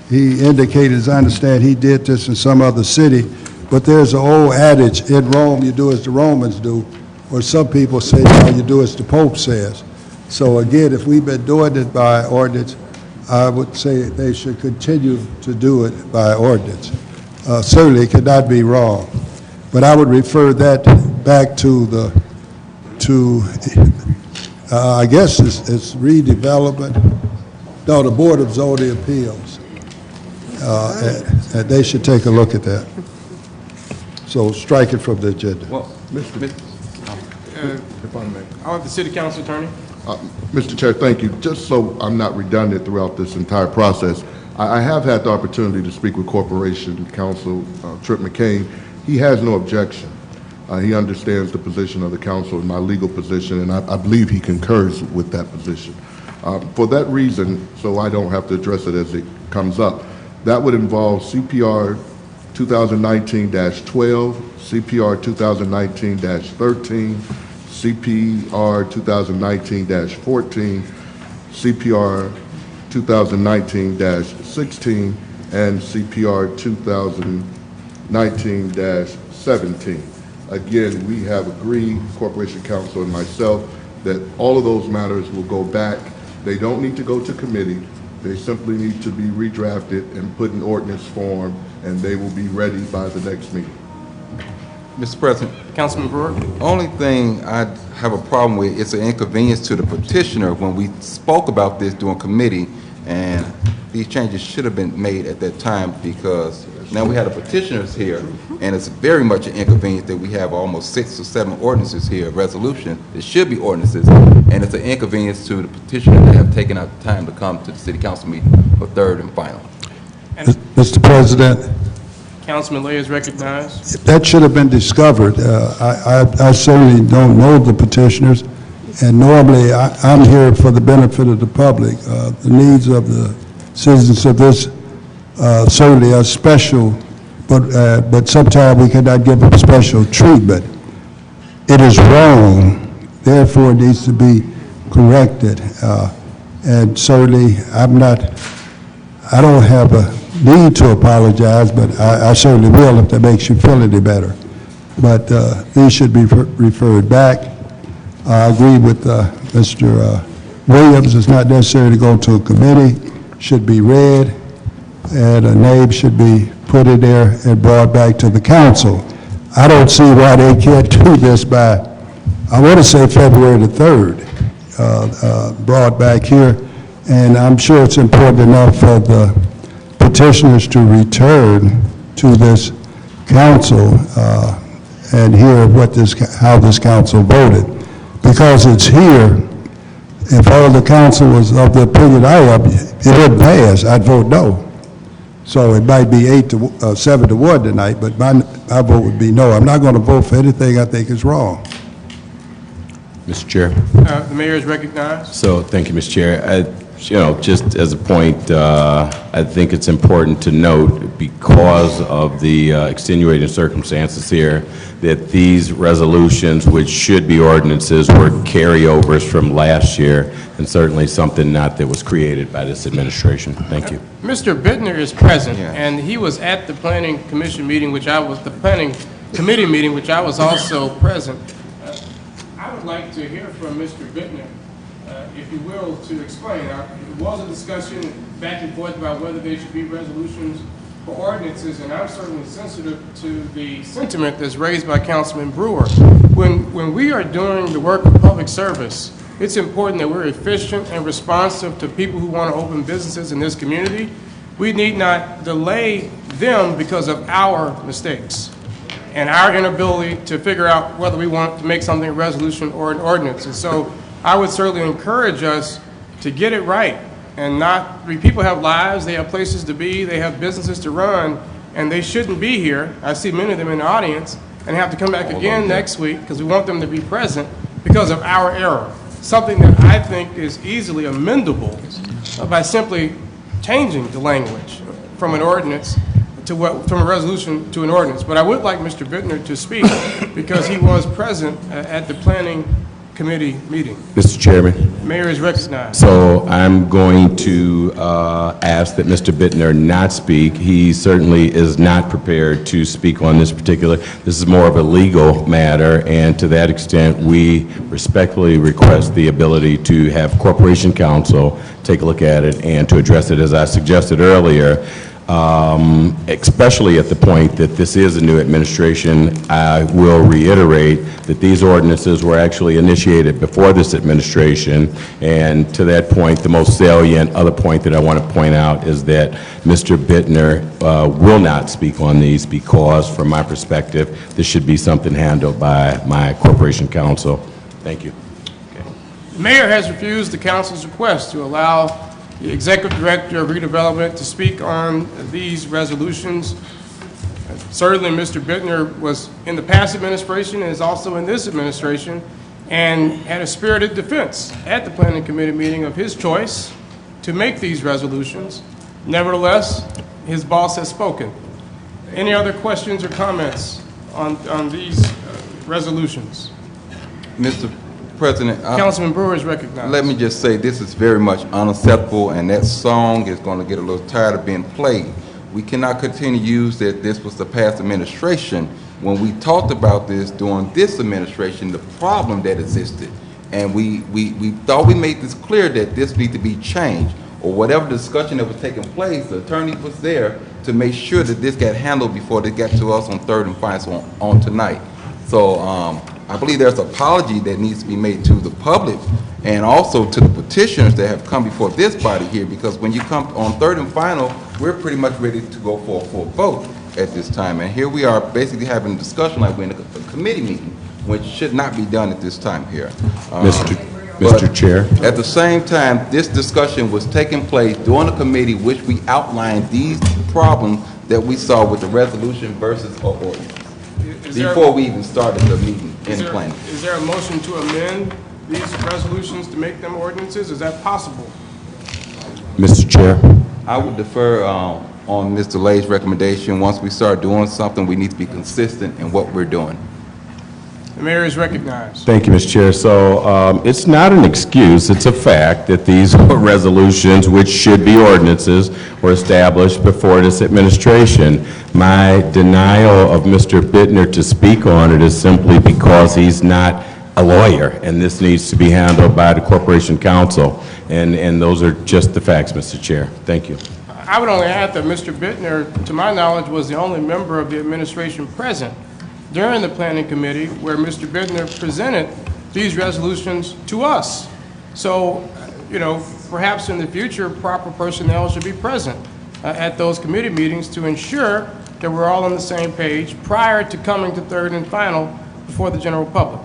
He indicated, as I understand, he did this in some other city, but there's an old adage, in Rome, you do as the Romans do, or some people say, no, you do as the Pope says. So again, if we've been doing it by ordinance, I would say they should continue to do it by ordinance. Certainly, it cannot be wrong. But I would refer that back to I guess it's redevelopment. No, the Board of Zoning Appeals. And they should take a look at that. So strike it from the agenda. Well, If I may. I'll have the City Council Attorney. Mr. Chair, thank you. Just so I'm not redundant throughout this entire process, I have had the opportunity to speak with Corporation Counsel Trip McCain. He has no objection. He understands the position of the council and my legal position, and I believe he concurs with that position. For that reason, so I don't have to address it as it comes up, that would involve CPR 2019-12, CPR 2019-13, CPR 2019-14, CPR 2019-16, and CPR 2019-17. Again, we have agreed, Corporation Counsel and myself, that all of those matters will go back. They don't need to go to committee. They simply need to be redrafted and put in ordinance form, and they will be ready by the next meeting. Mr. President. Councilman Brewer. Only thing I have a problem with, it's an inconvenience to the petitioner when we spoke about this during committee, and these changes should have been made at that time because Now, we have the petitioners here, and it's very much an inconvenience that we have almost 6 or 7 ordinances here, resolution that should be ordinances, and it's an inconvenience to the petitioner that have taken out the time to come to the city council meeting for third and final. Mr. President, Councilman Lay is recognized. that should have been discovered. I certainly don't know the petitioners, and normally I'm here for the benefit of the public. The needs of the citizens of this certainly are special, but sometimes we cannot give them special treatment. It is wrong, therefore it needs to be corrected. And certainly, I don't have a need to apologize, but I certainly will if that makes you feel any better. But these should be referred back. I agree with Mr. Williams. It's not necessary to go to a committee. Should be read, and a name should be put in there and brought back to the council. I don't see why they can't do this by, I want to say February the 3rd, brought back here. And I'm sure it's important enough for the petitioners to return to this council and hear how this council voted. Because it's here, if all the council was of the opinion I am, it wouldn't pass, I'd vote no. So it might be 7 to 1 tonight, but my vote would be no. I'm not going to vote for anything I think is wrong. Mr. Chair. The mayor is recognized. So, thank you, Mr. Chair. Just as a point, I think it's important to note, because of the extenuating circumstances here, that these resolutions, which should be ordinances, were carryovers from last year, and certainly something not that was created by this administration. Thank you. Mr. Bittner is present, and he was at the planning commission meeting, the planning committee meeting, which I was also present. I would like to hear from Mr. Bittner, if you will, to explain. It was a discussion back and forth about whether they should be resolutions or ordinances, and I'm certainly sensitive to the sentiment that's raised by Councilman Brewer. When we are doing the work of public service, it's important that we're efficient and responsive to people who want to open businesses in this community. We need not delay them because of our mistakes and our inability to figure out whether we want to make something a resolution or an ordinance. And so I would certainly encourage us to get it right and not, people have lives, they have places to be, they have businesses to run, and they shouldn't be here. I see many of them in the audience and have to come back again next week because we want them to be present because of our error. Something that I think is easily amendable by simply changing the language from an ordinance to from a resolution to an ordinance. But I would like Mr. Bittner to speak because he was present at the planning committee meeting. Mr. Chairman. Mayor is recognized. So I'm going to ask that Mr. Bittner not speak. He certainly is not prepared to speak on this particular. This is more of a legal matter, and to that extent, we respectfully request the ability to have Corporation Counsel take a look at it and to address it, as I suggested earlier. Especially at the point that this is a new administration, I will reiterate that these ordinances were actually initiated before this administration, and to that point, the most salient other point that I want to point out is that Mr. Bittner will not speak on these because, from my perspective, this should be something handled by my Corporation Counsel. Thank you. The mayor has refused the council's request to allow the Executive Director of Redevelopment to speak on these resolutions. Certainly, Mr. Bittner was in the past administration and is also in this administration and had a spirited defense at the Planning Committee meeting of his choice to make these resolutions. Nevertheless, his boss has spoken. Any other questions or comments on these resolutions? Mr. President, Councilman Brewer is recognized. Let me just say this is very much unacceptable, and that song is going to get a little tired of being played. We cannot continue to use that this was the past administration when we talked about this during this administration, the problem that existed. And we thought we made this clear that this needs to be changed, or whatever discussion that was taking place, the attorney was there to make sure that this got handled before they got to us on third and final on tonight. So I believe there's an apology that needs to be made to the public and also to the petitioners that have come before this body here, because when you come on third and final, we're pretty much ready to go for a full vote at this time. And here we are basically having a discussion like we're in a committee meeting, which should not be done at this time here. Mr. Chair. At the same time, this discussion was taking place during a committee which we outlined these problems that we saw with the resolution versus our ordinance before we even started the meeting in planning. Is there a motion to amend these resolutions to make them ordinances? Is that possible? Mr. Chair. I would defer on Mr. Lay's recommendation. Once we start doing something, we need to be consistent in what we're doing. The mayor is recognized. Thank you, Mr. Chair. So it's not an excuse, it's a fact that these resolutions, which should be ordinances, were established before this administration. My denial of Mr. Bittner to speak on it is simply because he's not a lawyer, and this needs to be handled by the Corporation Council. And those are just the facts, Mr. Chair. Thank you. I would only add that Mr. Bittner, to my knowledge, was the only member of the administration present during the planning committee where Mr. Bittner presented these resolutions to us. So, you know, perhaps in the future, proper personnel should be present at those committee meetings to ensure that we're all on the same page prior to coming to third and final before the general public.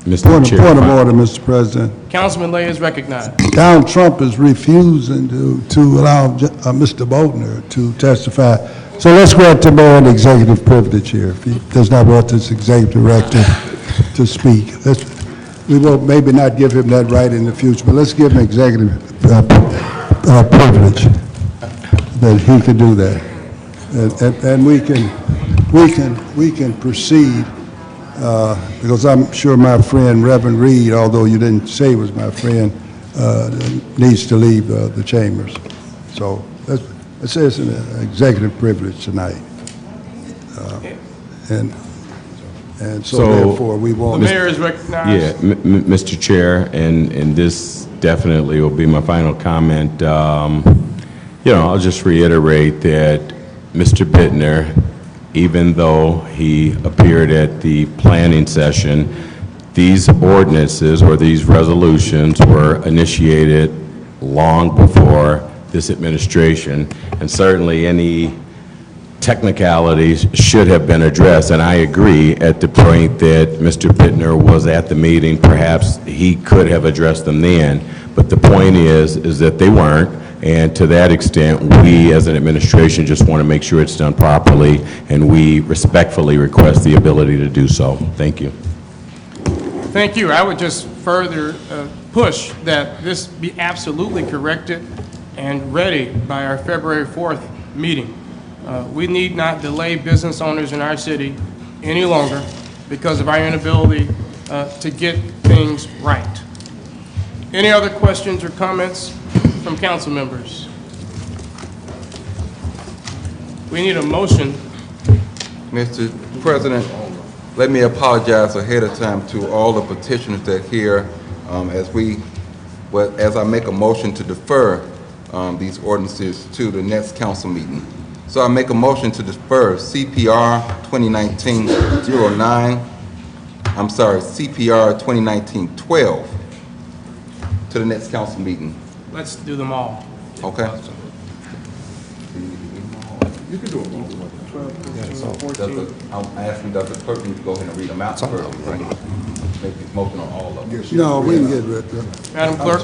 Mr. Chair. Point of order, Mr. President. Councilman Lay is recognized. Donald Trump is refusing to allow Mr. Bodner to testify. So let's grant the mayor an executive privilege here, if he does not want this executive director to speak. We will maybe not give him that right in the future, but let's give him executive privilege that he can do that. And we can proceed, because I'm sure my friend Reverend Reed, although you didn't say he was my friend, needs to leave the chambers. So let's say it's an executive privilege tonight. And so therefore we won't. The mayor is recognized. Yeah, Mr. Chair, and this definitely will be my final comment. You know, I'll just reiterate that Mr. Bittner, even though he appeared at the planning session, these ordinances or these resolutions were initiated long before this administration, and certainly any technicalities should have been addressed. And I agree at the point that Mr. Bittner was at the meeting, perhaps he could have addressed them then. But the point is that they weren't. And to that extent, we as an administration just want to make sure it's done properly, and we respectfully request the ability to do so. Thank you. Thank you. I would just further push that this be absolutely corrected and ready by our February 4th meeting. We need not delay business owners in our city any longer because of our inability to get things right. Any other questions or comments from council members? We need a motion. Mr. President, let me apologize ahead of time to all the petitioners that are here as I make a motion to defer these ordinances to the next council meeting. So I make a motion to defer CPR 2019-09, CPR 2019-12 to the next council meeting. Let's do them all. Okay. You can do it all. I'm asking Dr. Clerk to go ahead and read them out first. Make this motion on all of them. No, we can get rid of it. Madam Clerk.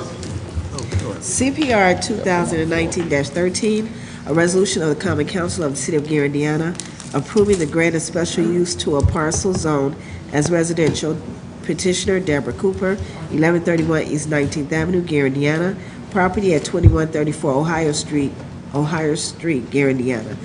CPR 2019-13, a resolution of the Common Council of the City of Gary, Indiana, approving the grant of special use to a parcel zone as residential. Petitioner Deborah Cooper, 1131 East 19th Avenue, Gary, Indiana. Property at 2134 Ohio Street, Gary, Indiana.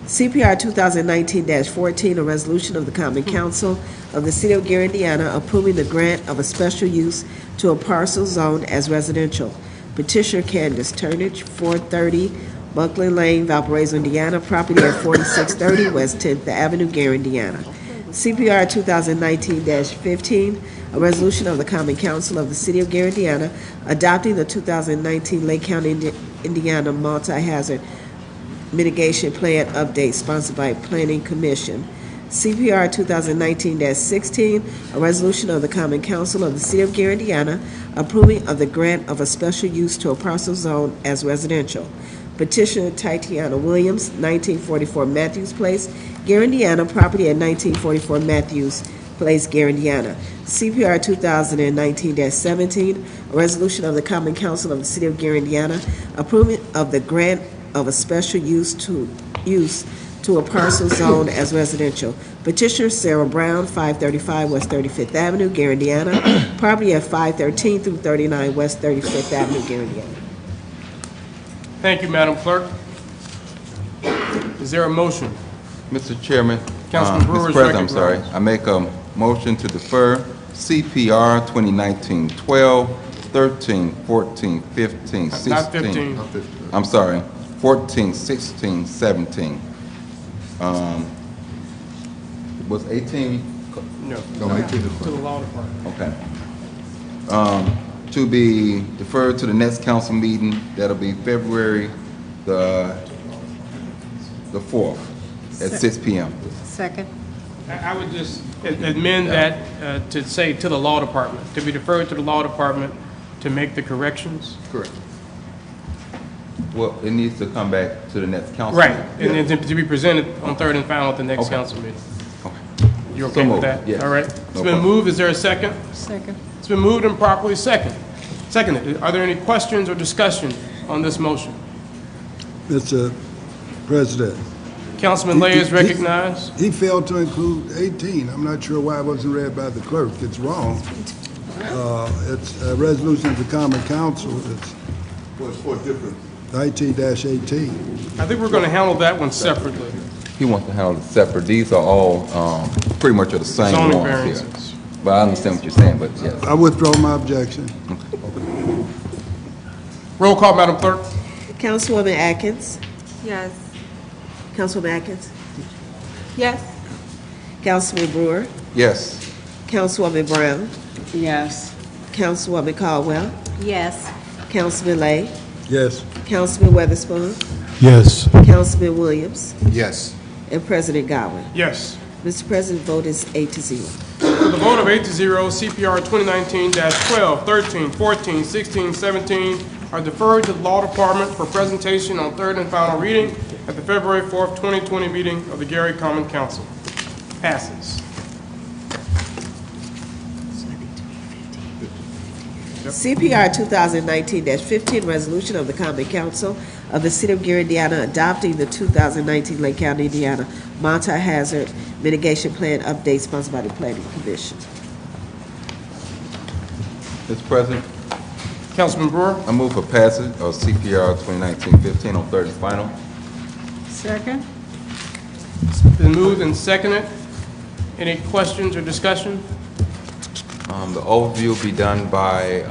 CPR 2019-14, a resolution of the Common Council of the City of Gary, Indiana, approving the grant of a special use to a parcel zone as residential. Petitioner Candace Turnage, 430 Buckley Lane, Valparaiso, Indiana. Property at 4630 West 10th Avenue, Gary, Indiana. CPR 2019-15, a resolution of the Common Council of the City of Gary, Indiana, adopting the 2019 Lake County, Indiana Multi-Hazard Mitigation Plan Update, sponsored by Planning Commission. CPR 2019-16, a resolution of the Common Council of the City of Gary, Indiana, approving of the grant of a special use to a parcel zone as residential. Petitioner Tatiana Williams, 1944 Matthews Place, Gary, Indiana, property at 1944 Matthews Place, Gary, Indiana. CPR 2019-17, a resolution of the Common Council of the City of Gary, Indiana, approving of the grant of a special use to a parcel zone as residential. Petitioner Sarah Brown, 535 West 35th Avenue, Gary, Indiana, property at 513 through 39 West 35th Avenue, Gary, Indiana. Thank you, Madam Clerk. Is there a motion? Mr. Chairman. Councilman Brewer Mr. is President, I'm sorry. recognized. I make a motion to defer CPR 2019-12, 13, 14, 15, 16. Not 15. I'm sorry, 14, 16, 17. Was 18? No. No, 18 is To fine. the law department. Okay. To be deferred to the next council meeting, that'll be February the 4th at 6 p.m. Second. I would just amend that to say to the law department, to be deferred to the law department to make the corrections. Correct. Well, it needs to come back to the next council. Right, meeting. and then to be presented on third and final at the next Okay. council meeting. Okay. You So okay with moved, that? yes. All right. No It's been problem. moved. Is there a second? Second. It's been moved and properly seconded. Are there any questions or discussion on this motion? Mr. President. Councilman Lay is recognized. He failed to include 18. I'm not sure why it wasn't read by the clerk. It's wrong. It's a resolution of the Common Council. It's Well, it's for different. 19-18. I think we're going to handle that one separately. He wants to handle it separate. These are all pretty much are the same Zoning ones here. variances. But I understand what you're saying, but yes. I withdraw my objection. Roll call, Madam Clerk. Councilwoman Atkins. Yes. Councilwoman Atkins. Yes. Councilman Brewer. Yes. Councilwoman Brown. Yes. Councilwoman Caldwell. Yes. Councilman Lay. Yes. Councilman Weatherspoon. Yes. Councilman Williams. Yes. And President Godwin. Yes. Mr. President, vote is 8-0. With a vote of 8-0, CPR 2019-12, 13, 14, 16, 17 are deferred to the Law Department for presentation on third and final reading at the February 4th, 2020 meeting of the Gary Common Council. Passes. CPR 2019-15, resolution of the Common Council of the City of Gary, Indiana, adopting the 2019 Lake County, Indiana Multi-Hazard Mitigation Plan update sponsored by the Planning Commission. Mr. President, Councilman Brewer. I move for passage of CPR 2019-15 on third and final. Second. Been moved and seconded. Any questions or discussion? The overview will be done by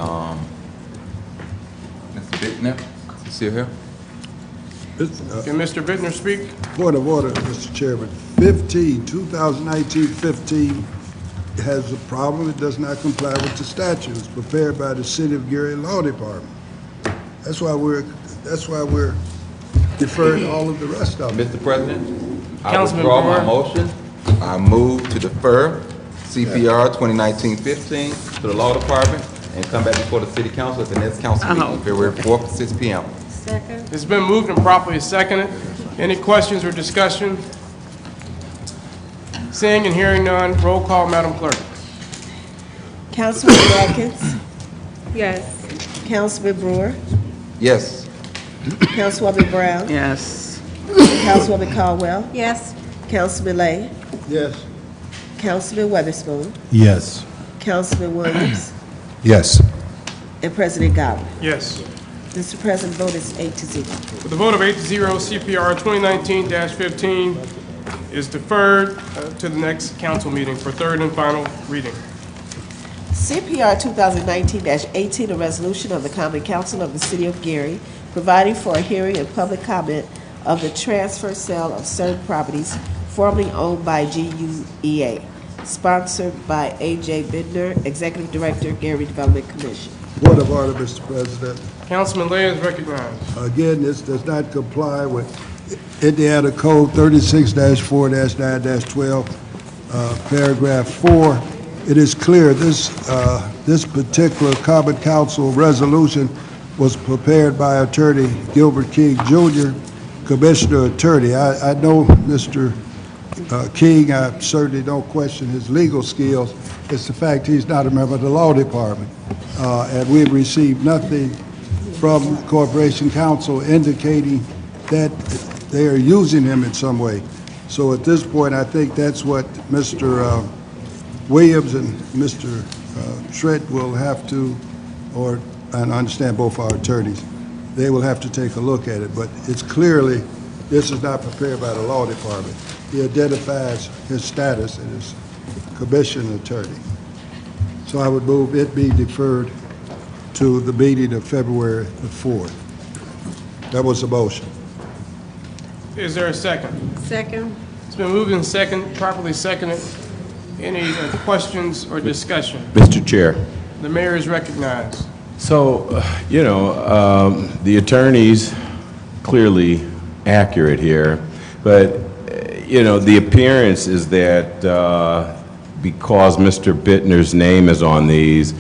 Mr. Bittner. Is he still here? Can Mr. Bittner speak? Point of order, Mr. Chairman. 2019-15 has a problem. It does not comply with the statutes prepared by the City of Gary Law Department. That's why we're deferring all of the rest of it. Mr. President, I Councilman withdraw my Brewer. motion. I move to defer CPR 2019-15 to the Law Department and come back before the City Council at the next council meeting, February 4th, 6 p.m. Second. It's been moved and properly seconded. Any questions or discussion? Seeing and hearing none, roll call, Madam Clerk. Councilwoman Atkins. Yes. Councilman Brewer. Yes. Councilwoman Brown. Yes. Councilwoman Caldwell. Yes. Councilman Lay. Yes. Councilman Weatherspoon. Yes. Councilman Williams. Yes. And President Godwin. Yes. Mr. President, vote is 8-0. With a vote of 8-0, CPR 2019-15 is deferred to the next council meeting for third and final reading. CPR 2019-18, a resolution of the Common Council of the City of Gary, providing for a hearing and public comment of the transfer sale of certain properties formerly owned by GUEA, sponsored by A.J. Bittner, Executive Director, Gary Development Commission. Point of order, Mr. President. Councilman Lay is recognized. Again, this does not comply with Indiana Code 36-4-9-12, paragraph 4, it is clear this particular Common Council resolution was prepared by Attorney Gilbert King Jr., Commissioner Attorney. I know Mr. King, I certainly don't question his legal skills. It's the fact he's not a member of the law department. And we've received nothing from the Corporation Council indicating that they are using him in some way. So at this point, I think that's what Mr. Williams and Mr. Schritt will have to, and I understand both our attorneys, they will have to take a look at it. But it's clearly, this is not prepared by the law department. He identifies his status as commission attorney. So I would move it be deferred to the meeting of February the 4th. That was the motion. Is there a second? Second. It's been moved and second, properly seconded. Any questions or discussion? Mr. Chair. The mayor is recognized. So, the attorney's clearly accurate here, but, the appearance is that because Mr. Bittner's name is on these,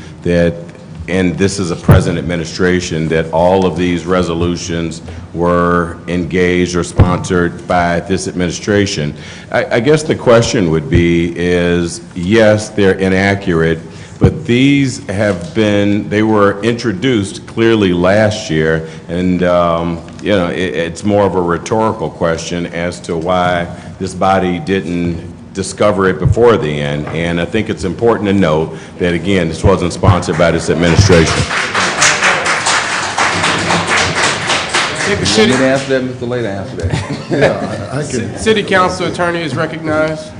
and this is a present administration, that all of these resolutions were engaged or sponsored by this administration. I guess the question would be is, yes, they're inaccurate, but these they were introduced clearly last year, and, it's more of a rhetorical question as to why this body didn't discover it before the end. And I think it's important to note that, again, this wasn't sponsored by this administration. You didn't answer that, Mr. Lay, to answer that. Yeah, I can. City council attorney is recognized.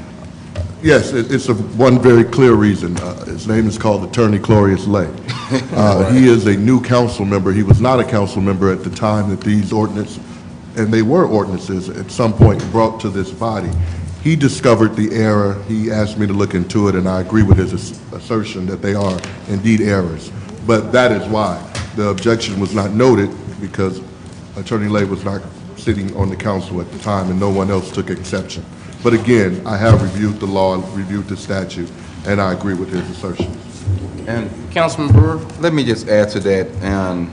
Yes, it's one very clear reason. His name is called Attorney Clorius Lay. He is a new council member. He was not a council member at the time that these ordinances, and they were ordinances at some point brought to this body. He discovered the error. He asked me to look into it, and I agree with his assertion that they are indeed errors. But that is why the objection was not noted, because Attorney Lay was not sitting on the council at the time, and no one else took exception. But again, I have reviewed the law, reviewed the statute, and I agree with his assertions. And Councilman Brewer. let me just add to that, and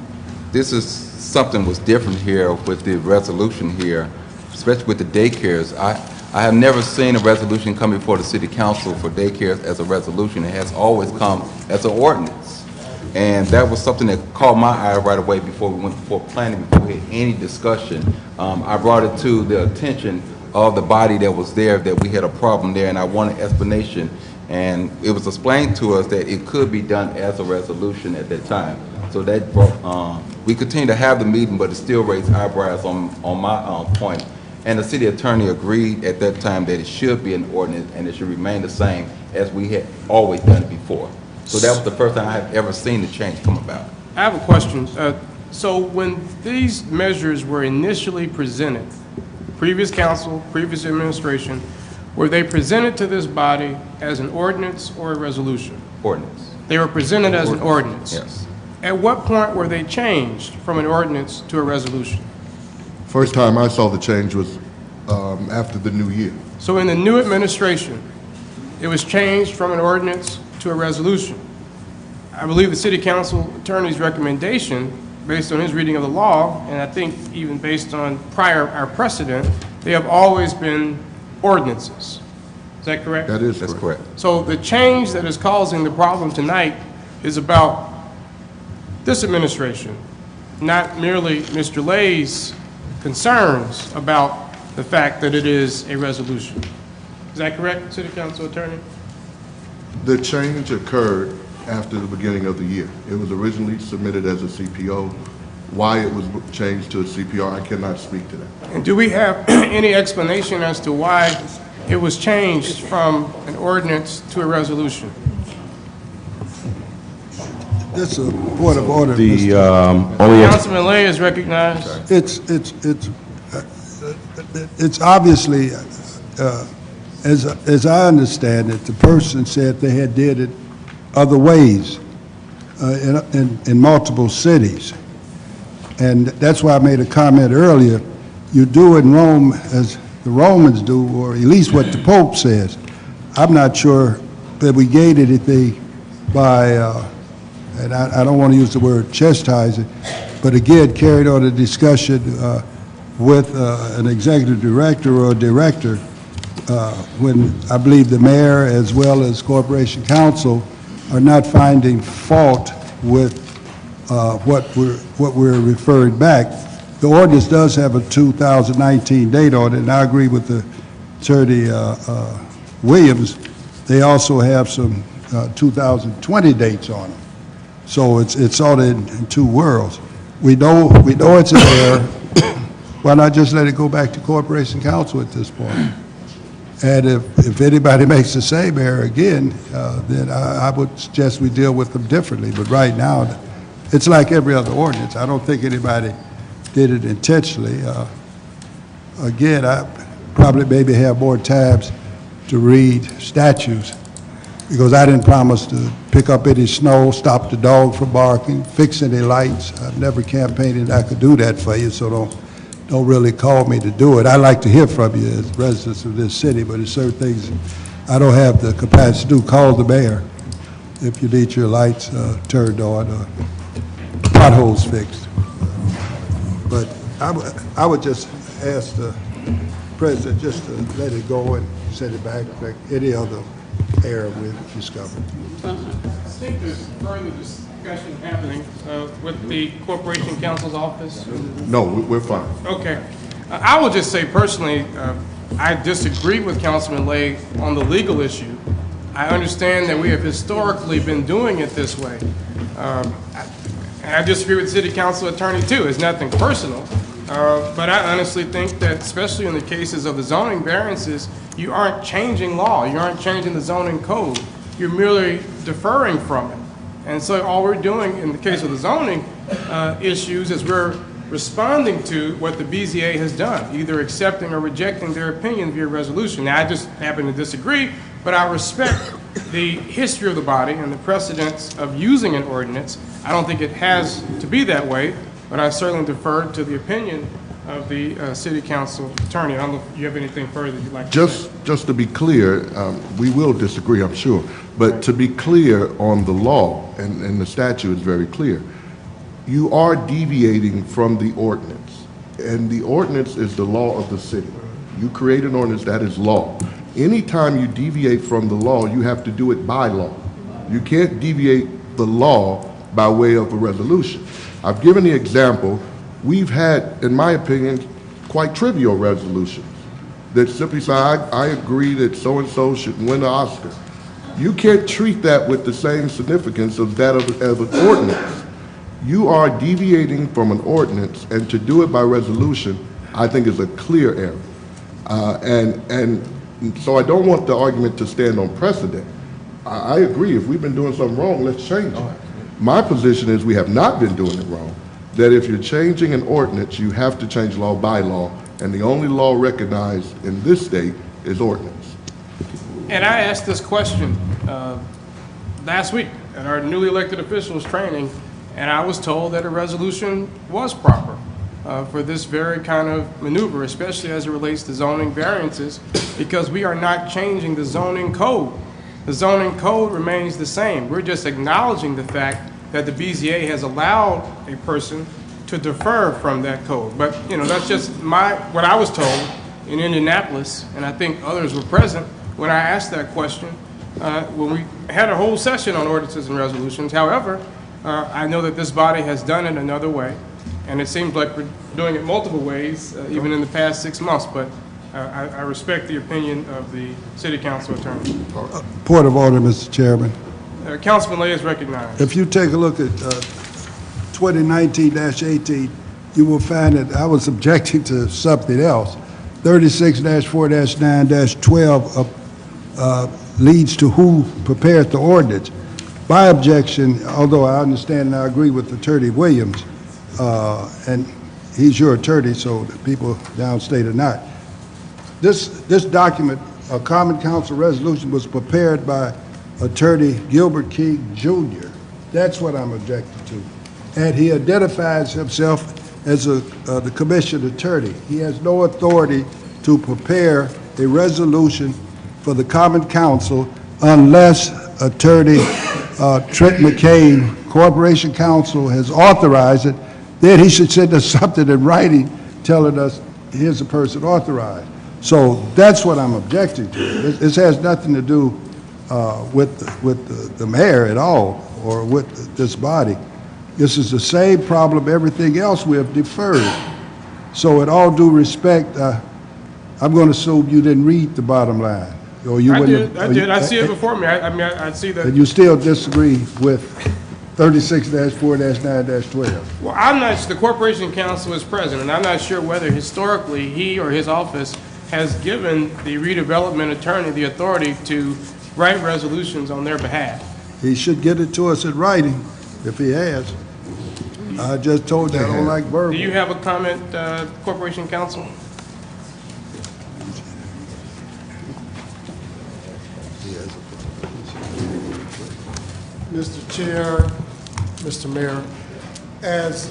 this is something was different here with the resolution here, especially with the daycares. I have never seen a resolution come before the city council for daycares as a resolution. It has always come as an ordinance. And that was something that caught my eye right away before we went before planning, before we had any discussion. I brought it to the attention of the body that was there, that we had a problem there, and I wanted explanation. And it was explained to us that it could be done as a resolution at that time. So that brought, we continue to have the meeting, but it still raised eyebrows on my point. And the city attorney agreed at that time that it should be an ordinance and it should remain the same as we had always done it before. So that was the first time I have ever seen the change come about. I have a question. So when these measures were initially presented, previous council, previous administration, were they presented to this body as an ordinance or a resolution? Ordinance. They were presented as an ordinance? Yes. At what point were they changed from an ordinance to a resolution? First time I saw the change was after the new year. So in the new administration, it was changed from an ordinance to a resolution. I believe the city council attorney's recommendation, based on his reading of the law, and I think even based on our precedent, they have always been ordinances. Is that correct? That is That's correct. So the change that is causing the problem tonight is about this administration, not merely Mr. Lay's concerns about the fact that it is a resolution. Is that correct, City Council Attorney? The change occurred after the beginning of the year. It was originally submitted as a CPO. Why it was changed to a CPR, I cannot speak to that. And do we have any explanation as to why it was changed from an ordinance to a resolution? That's a point of order, The Mr. only Councilman Lay is recognized. It's obviously, as I understand it, the person said they had did it other ways in multiple cities. And that's why I made a comment earlier. You do in Rome as the Romans do, or at least what the Pope says. I'm not sure that we gained anything by, and I don't want to use the word chastising, but again, carried on a discussion with an executive director or a director when I believe the mayor as well as corporation counsel are not finding fault with what we're referring back. The ordinance does have a 2019 date on it, and I agree with the Attorney Williams. They also have some 2020 dates on them. So it's sort of in two worlds. We know it's an error. Why not just let it go back to corporation counsel at this point? And if anybody makes the same error again, then I would suggest we deal with them differently. But right now, it's like every other ordinance. I don't think anybody did it intentionally. Again, I probably maybe have more tabs to read statutes because I didn't promise to pick up any snow, stop the dog from barking, fix any lights. I've never campaigned I could do that for you, so don't really call me to do it. I like to hear from you as residents of this city, but there's certain things I don't have the capacity to do. Call the mayor if you need your lights turned on or potholes fixed. But I would just ask the president just to let it go and send it back like any other error we've discovered. I think there's further discussion happening with the Corporation Counsel's office. No, we're fine. Okay. I will just say personally, I disagree with Councilman Lay on the legal issue. I understand that we have historically been doing it this way. And I disagree with the city council attorney too. It's nothing personal. But I honestly think that, especially in the cases of the zoning variances, you aren't changing law. You aren't changing the zoning code. You're merely deferring from it. And so all we're doing in the case of the zoning issues is we're responding to what the BZA has done, either accepting or rejecting their opinion via resolution. Now, I just happen to disagree, but I respect the history of the body and the precedents of using an ordinance. I don't think it has to be that way, but I certainly defer to the opinion of the city council attorney. I don't know if you have anything further you'd like to say. Just to be clear, we will disagree, I'm sure, but to be clear on the law, and the statute is very clear, you are deviating from the ordinance, and the ordinance is the law of the city. You create an ordinance, that is law. Anytime you deviate from the law, you have to do it by law. You can't deviate the law by way of a resolution. I've given the example. We've had, in my opinion, quite trivial resolutions that simply say, I agree that so-and-so should win the Oscar. You can't treat that with the same significance of that of an ordinance. You are deviating from an ordinance, and to do it by resolution, I think is a clear error. And so I don't want the argument to stand on precedent. I agree, if we've been doing something wrong, let's change it. My position is we have not been doing it wrong, that if you're changing an ordinance, you have to change law by law, and the only law recognized in this state is ordinance. And I asked this question last week at our newly elected officials training, and I was told that a resolution was proper for this very kind of maneuver, especially as it relates to zoning variances, because we are not changing the zoning code. The zoning code remains the same. We're just acknowledging the fact that the BZA has allowed a person to defer from that code. But, you know, that's just what I was told in Indianapolis, and I think others were present when I asked that question when we had a whole session on ordinances and resolutions. However, I know that this body has done it another way, and it seems like we're doing it multiple ways, even in the past 6 months. But I respect the opinion of the city council attorney. Point of order, Mr. Chairman. Councilman Lay is recognized. If you take a look at 2019-18, you will find that I was objecting to something else. 36-4-9-12 leads to who prepared the ordinance. My objection, although I understand and I agree with Attorney Williams, and he's your attorney, so the people downstate are not. This document, a Common Council resolution, was prepared by Attorney Gilbert King Jr. That's what I'm objecting to. And he identifies himself as the commission attorney. He has no authority to prepare a resolution for the Common Council unless Attorney Trent McCain, Corporation Counsel, has authorized it. Then he should send us something in writing telling us here's the person authorized. So that's what I'm objecting to. This has nothing to do with the mayor at all, or with this body. This is the same problem everything else we have deferred. So with all due respect, I'm going to assume you didn't read the bottom line. Or you I wouldn't did, have- I did. I see it before me. I see that. And you still disagree with 36-4-9-12? Well, I'm not, the Corporation Counsel is present, and I'm not sure whether historically he or his office has given the redevelopment attorney the authority to write resolutions on their behalf. He should get it to us in writing, if he has. I just told you I don't like verbal. Do you have a comment, Corporation Counsel? Mr. Chair, Mr. Mayor, as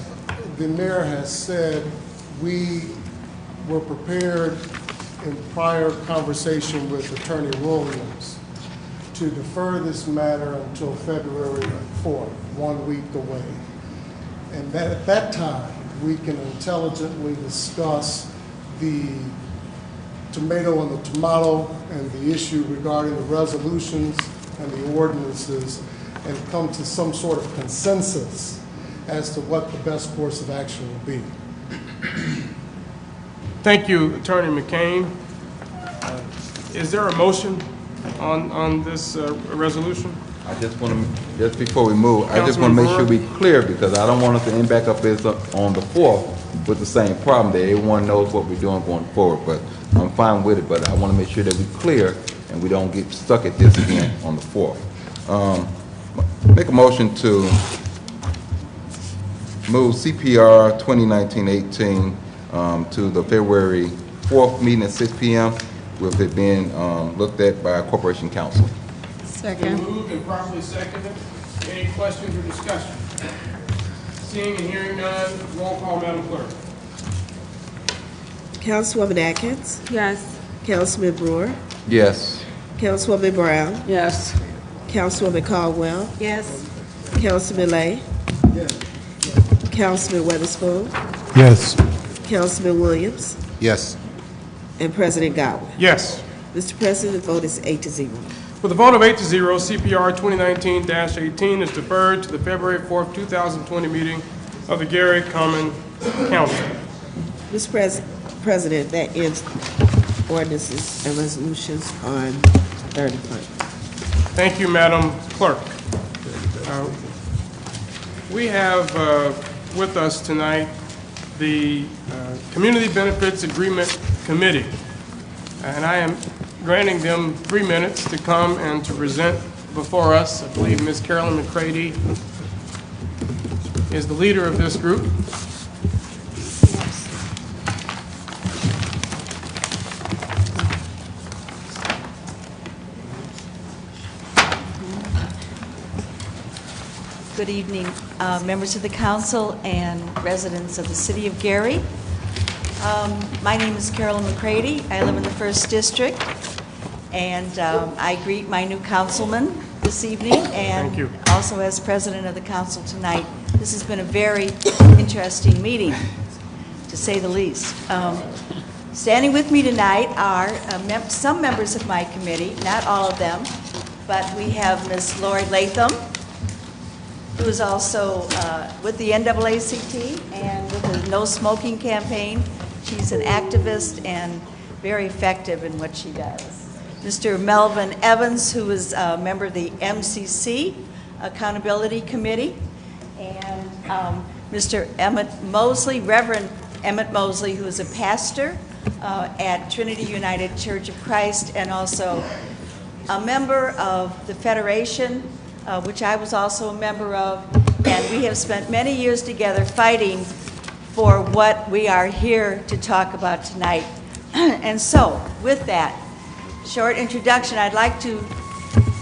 the mayor has said, we were prepared in prior conversation with Attorney Williams to defer this matter until February 4th, 1 week away. And that at that time, we can intelligently discuss the tomato and the tomato and the issue regarding the resolutions and the ordinances, and come to some sort of consensus as to what the best course of action will be. Thank you, Attorney McCain. Is there a motion on this resolution? I just want to, just before we move, I just want to make sure we clear, because I don't want us to end back up as on the 4th with the same problem, that everyone knows what we're doing going forward, but I'm fine with it, but I want to make sure that we're clear and we don't get stuck at this again on the 4th. Make a motion to move CPR 2019-18 to the February 4th meeting at 6 p.m. with it being looked at by Corporation Counsel. Second. Moved and properly seconded. Any questions or discussion? Seeing and hearing none, roll call, Madam Clerk. Councilwoman Atkins. Yes. Councilman Brewer. Yes. Councilwoman Brown. Yes. Councilwoman Caldwell. Yes. Councilman Lay. Councilman Weatherspoon. Yes. Councilman Williams. Yes. And President Godwin. Yes. Mr. President, the vote is 8-0. With a vote of 8-0, CPR 2019-18 is deferred to the February 4th, 2020 meeting of the Gary Common Council. Mr. President, that ends ordinances and resolutions on third and final. Thank you, Madam Clerk. We have with us tonight the Community Benefits Agreement Committee, and I am granting them 3 minutes to come and to present before us. I believe Ms. Carolyn McCready is the leader of this group. Good evening, members of the council and residents of the city of Gary. My name is Carolyn McCready. I live in the 1st District, and I greet my new councilman this evening, and Thank you. Also as president of the council tonight. This has been a very interesting meeting, to say the least. Standing with me tonight are some members of my committee, not all of them, but we have Ms. Lori Latham, who is also with the NAACP and with the No Smoking campaign. She's an activist and very effective in what she does. Mr. Melvin Evans, who is a member of the MCC Accountability Committee, and Mr. Emmett Mosley, Reverend Emmett Mosley, who is a pastor at Trinity United Church of Christ and also a member of the Federation, which I was also a member of, and we have spent many years together fighting for what we are here to talk about tonight. And so, with that short introduction, I'd like to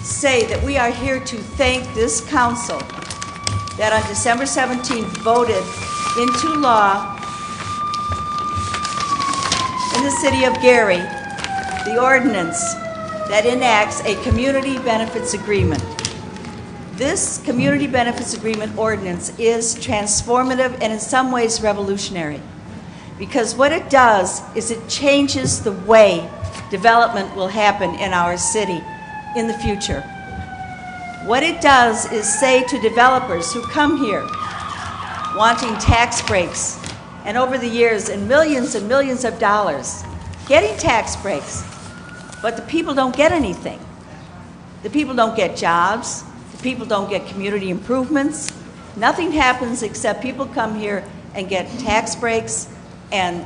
say that we are here to thank this council that on December 17th voted into law in the city of Gary the ordinance that enacts a community benefits agreement. This community benefits agreement ordinance is transformative and in some ways revolutionary, because what it does is it changes the way development will happen in our city in the future. What it does is say to developers who come here wanting tax breaks, and over the years, and millions of dollars, getting tax breaks, but the people don't get anything. The people don't get jobs, the people don't get community improvements. Nothing happens except people come here and get tax breaks, and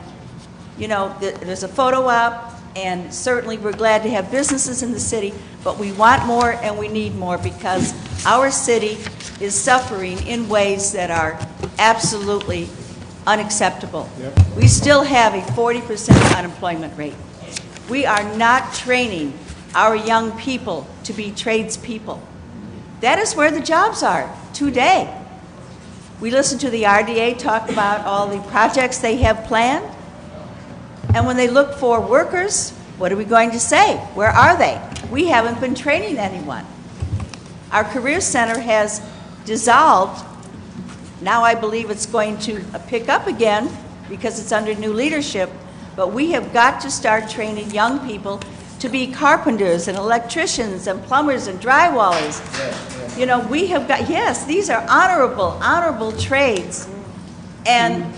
there's a photo op, and certainly we're glad to have businesses in the city, but we want more and we need more because our city is suffering in ways that are absolutely unacceptable. Yep. We still have a 40% unemployment rate. We are not training our young people to be tradespeople. That is where the jobs are today. We listen to the RDA talk about all the projects they have planned, and when they look for workers, what are we going to say? Where are they? We haven't been training anyone. Our Career Center has dissolved. Now I believe it's going to pick up again because it's under new leadership, but we have got to start training young people to be carpenters and electricians and plumbers and drywallers. We have got, yes, these are honorable trades. And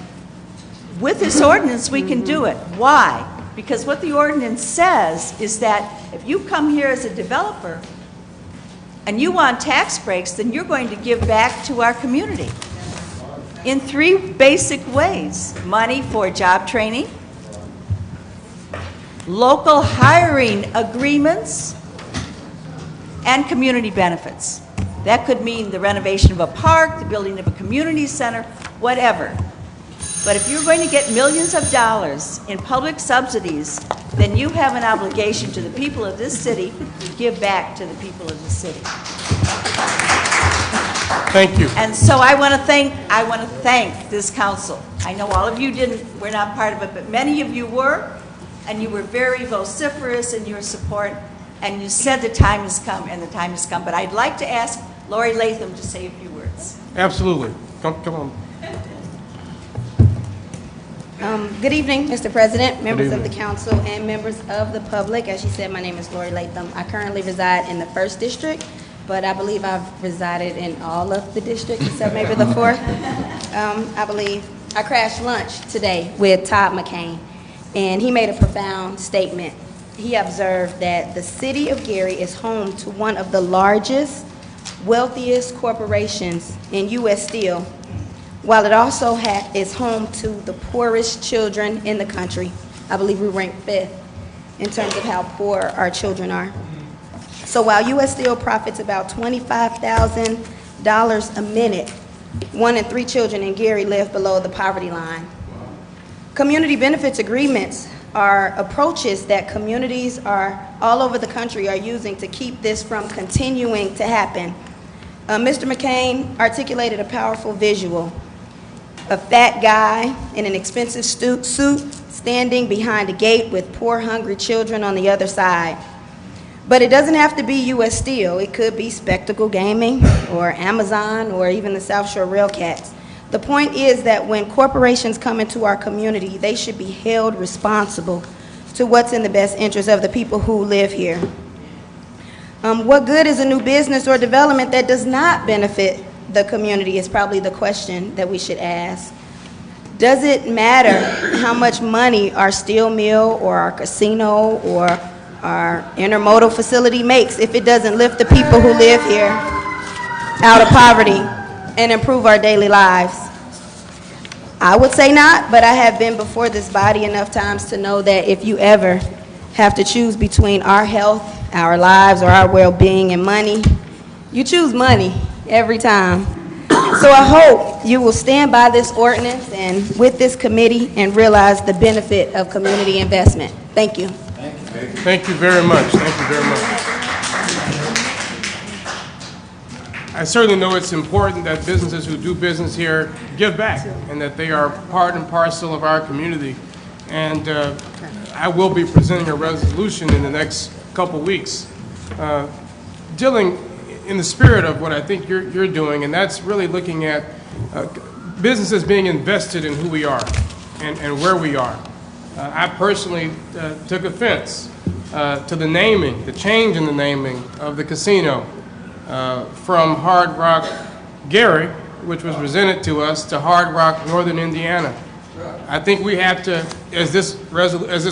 with this ordinance, we can do it. Why? Because what the ordinance says is that if you come here as a developer and you want tax breaks, then you're going to give back to our community in 3 basic ways: money for job training, local hiring agreements, and community benefits. That could mean the renovation of a park, the building of a community center, whatever. But if you're going to get millions of dollars in public subsidies, then you have an obligation to the people of this city to give back to the people of the city. Thank you. And so I want to thank this council. I know all of you were not part of it, but many of you were, and you were very vociferous in your support, and you said the time has come, and the time has come. But I'd like to ask Lori Latham to say a few words. Absolutely. Come on. Good evening, Mr. President, members of the council, and members of the public. As you said, my name is Lori Latham. I currently reside in the 1st District, but I believe I've resided in all of the districts except maybe the 4th. I believe I crashed lunch today with Todd McCain, and he made a profound statement. He observed that the city of Gary is home to one of the largest, wealthiest corporations in U.S. Steel, while it also is home to the poorest children in the country. I believe we rank 5th in terms of how poor our children are. So while U.S. Steel profits about $25,000 a minute, 1 in 3 children in Gary live below the poverty line. Community benefits agreements are approaches that communities all over the country are using to keep this from continuing to happen. Mr. McCain articulated a powerful visual. A fat guy in an expensive suit standing behind a gate with poor, hungry children on the other side. But it doesn't have to be U.S. Steel. It could be Spectacle Gaming or Amazon or even the South Shore Railcats. The point is that when corporations come into our community, they should be held responsible to what's in the best interest of the people who live here. What good is a new business or development that does not benefit the community is probably the question that we should ask. Does it matter how much money our steel mill or our casino or our intermodal facility makes if it doesn't lift the people who live here out of poverty and improve our daily lives? I would say not, but I have been before this body enough times to know that if you ever have to choose between our health, our lives, or our well-being and money, you choose money every time. So I hope you will stand by this ordinance and with this committee and realize the benefit of community investment. Thank you. Thank you very much. Thank you very much. I certainly know it's important that businesses who do business here give back and that they are part and parcel of our community. And I will be presenting a resolution in the next couple weeks dealing in the spirit of what I think you're doing, and that's really looking at businesses being invested in who we are and where we are. I personally took offense to the naming, the change in the naming of the casino from Hard Rock Gary, which was presented to us, to Hard Rock Northern Indiana. I think we have to, as this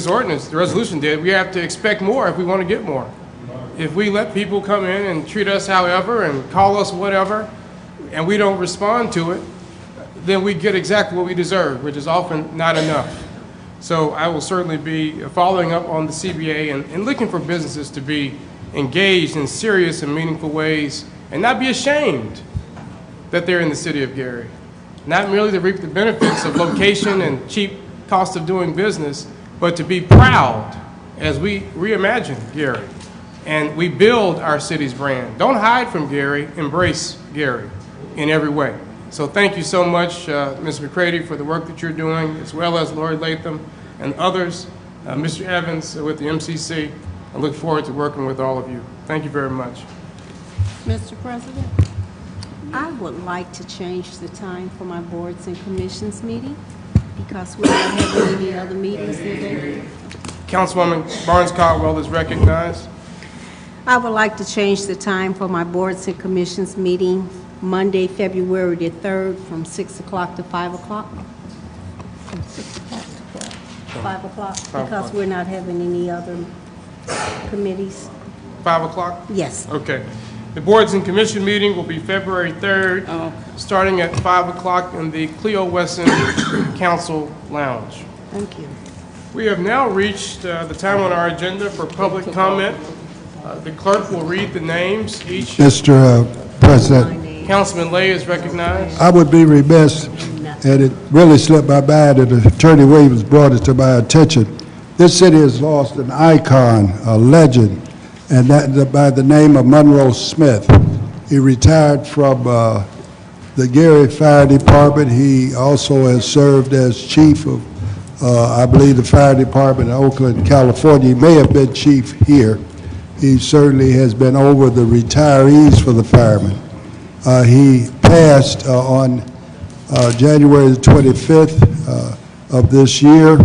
ordinance, the resolution did, we have to expect more if we want to get more. If we let people come in and treat us however and call us whatever, and we don't respond to it, then we get exactly what we deserve, which is often not enough. So I will certainly be following up on the CBA and looking for businesses to be engaged in serious and meaningful ways and not be ashamed that they're in the city of Gary. Not merely to reap the benefits of location and cheap cost of doing business, but to be proud as we reimagine Gary and we build our city's brand. Don't hide from Gary, embrace Gary in every way. So thank you so much, Ms. McCready, for the work that you're doing, as well as Lori Latham and others, Mr. Evans with the MCC. I look forward to working with all of you. Thank you very much. Mr. President, I would like to change the time for my boards and commissions meeting because we're not having any other meetings today. Councilwoman Barnes-Caldwell is recognized. I would like to change the time for my boards and commissions meeting Monday, February the 3rd, from 6 o'clock to 5 o'clock. From 6 o'clock to 5 o'clock, because we're not having any other committees. 5 o'clock? Yes. Okay. The Boards and Commission meeting will be February 3rd, starting at 5 o'clock in the Cleo Wesson Council Lounge. Thank you. We have now reached the time on our agenda for public comment. The clerk will read the names. Each Mr. President, Councilman Lay is recognized. I would be remiss, and it really slipped my mind, and Attorney Williams brought it to my attention. This city has lost an icon, a legend, and that by the name of Monroe Smith. He retired from the Gary Fire Department. He also has served as chief of, I believe, the fire department in Oakland, California. He may have been chief here. He certainly has been over the retirees for the firemen. He passed on January the 25th of this year.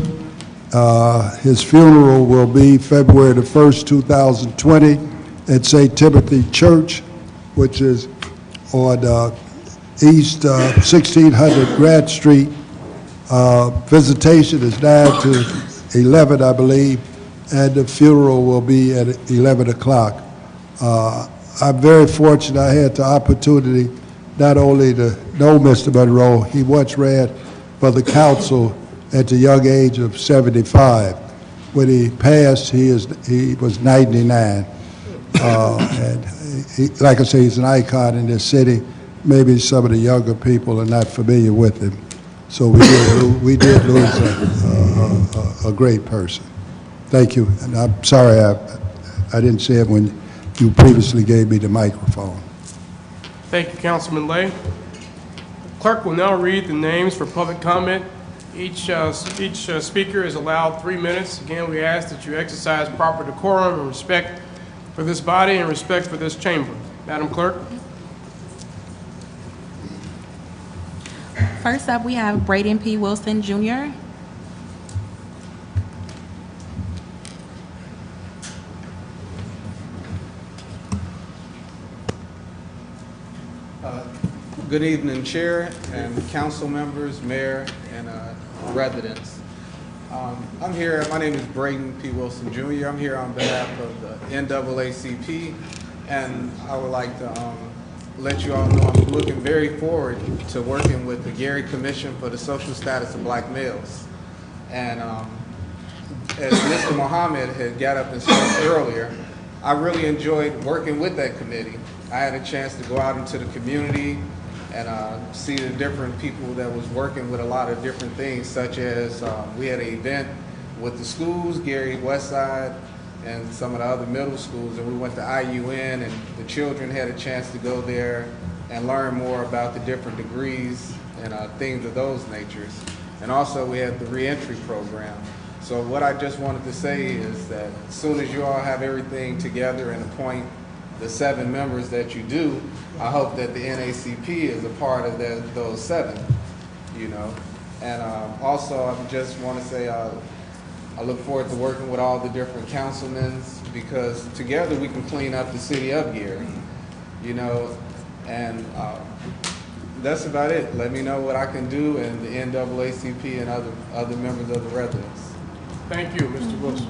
His funeral will be February the 1st, 2020 at St. Timothy Church, which is on East 1600 Grant Street. Visitation is 9 to 11, I believe, and the funeral will be at 11 o'clock. I'm very fortunate I had the opportunity not only to know Mr. Monroe, he once ran for the council at the young age of 75. When he passed, he was 99. And he, like I say, he's an icon in this city. Maybe some of the younger people are not familiar with him. So we did lose a great person. Thank you. And I'm sorry I didn't say it when you previously gave me the microphone. Thank you, Councilman Lay. Clerk will now read the names for public comment. Each speaker is allowed 3 minutes. Again, we ask that you exercise proper decorum and respect for this body and respect for this chamber. Madam Clerk. First up, we have Braden P. Wilson, Jr. Good evening, Chair and council members, mayor, and residents. I'm here, my name is Braden P. Wilson Jr. I'm here on behalf of the NAACP, and I would like to let you all know I'm looking very forward to working with the Gary Commission for the Social Status of Black Males. And as Mr. Muhammad had got up and spoke earlier, I really enjoyed working with that committee. I had a chance to go out into the community and see the different people that was working with a lot of different things, such as we had an event with the schools, Gary Westside, and some of the other middle schools, and we went to IUN, and the children had a chance to go there and learn more about the different degrees and things of those natures. And also we had the reentry program. So what I just wanted to say is that as soon as you all have everything together and appoint the 7 members that you do, I hope that the NACP is a part of those 7, you know. And also, I just want to say I look forward to working with all the different councilmen, because together we can clean up the city of Gary, you know. And that's about it. Let me know what I can do, and the NAACP and other members of the residents. Thank you, Mr. Wilson.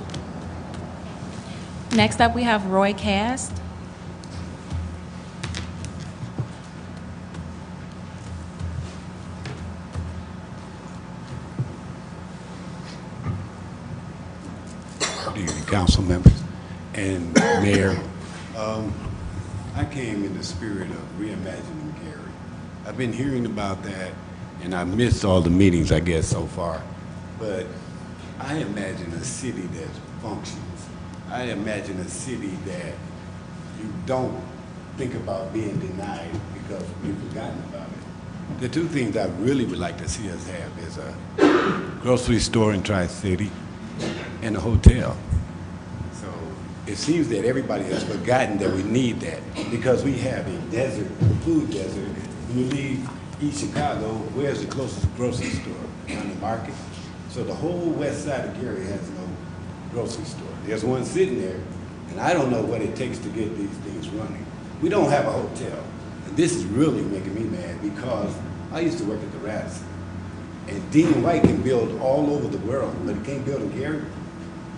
Next up, we have Roy Cast. Good evening, council members and mayor. I came in the spirit of reimagining Gary. I've been hearing about that, and I missed all the meetings, I guess, so far. But I imagine a city that functions. I imagine a city that you don't think about being denied because we've forgotten about it. The 2 things I really would like to see us have is a grocery store in Tri-City and a hotel. So it seems that everybody has forgotten that we need that, because we have a desert, a food desert. When you leave East Chicago, where's the closest grocery store? On the market. So the whole west side of Gary has no grocery store. There's one sitting there, and I don't know what it takes to get these things running. We don't have a hotel. And this is really making me mad, because I used to work at the Radisson. And Dean White can build all over the world, but he can't build in Gary.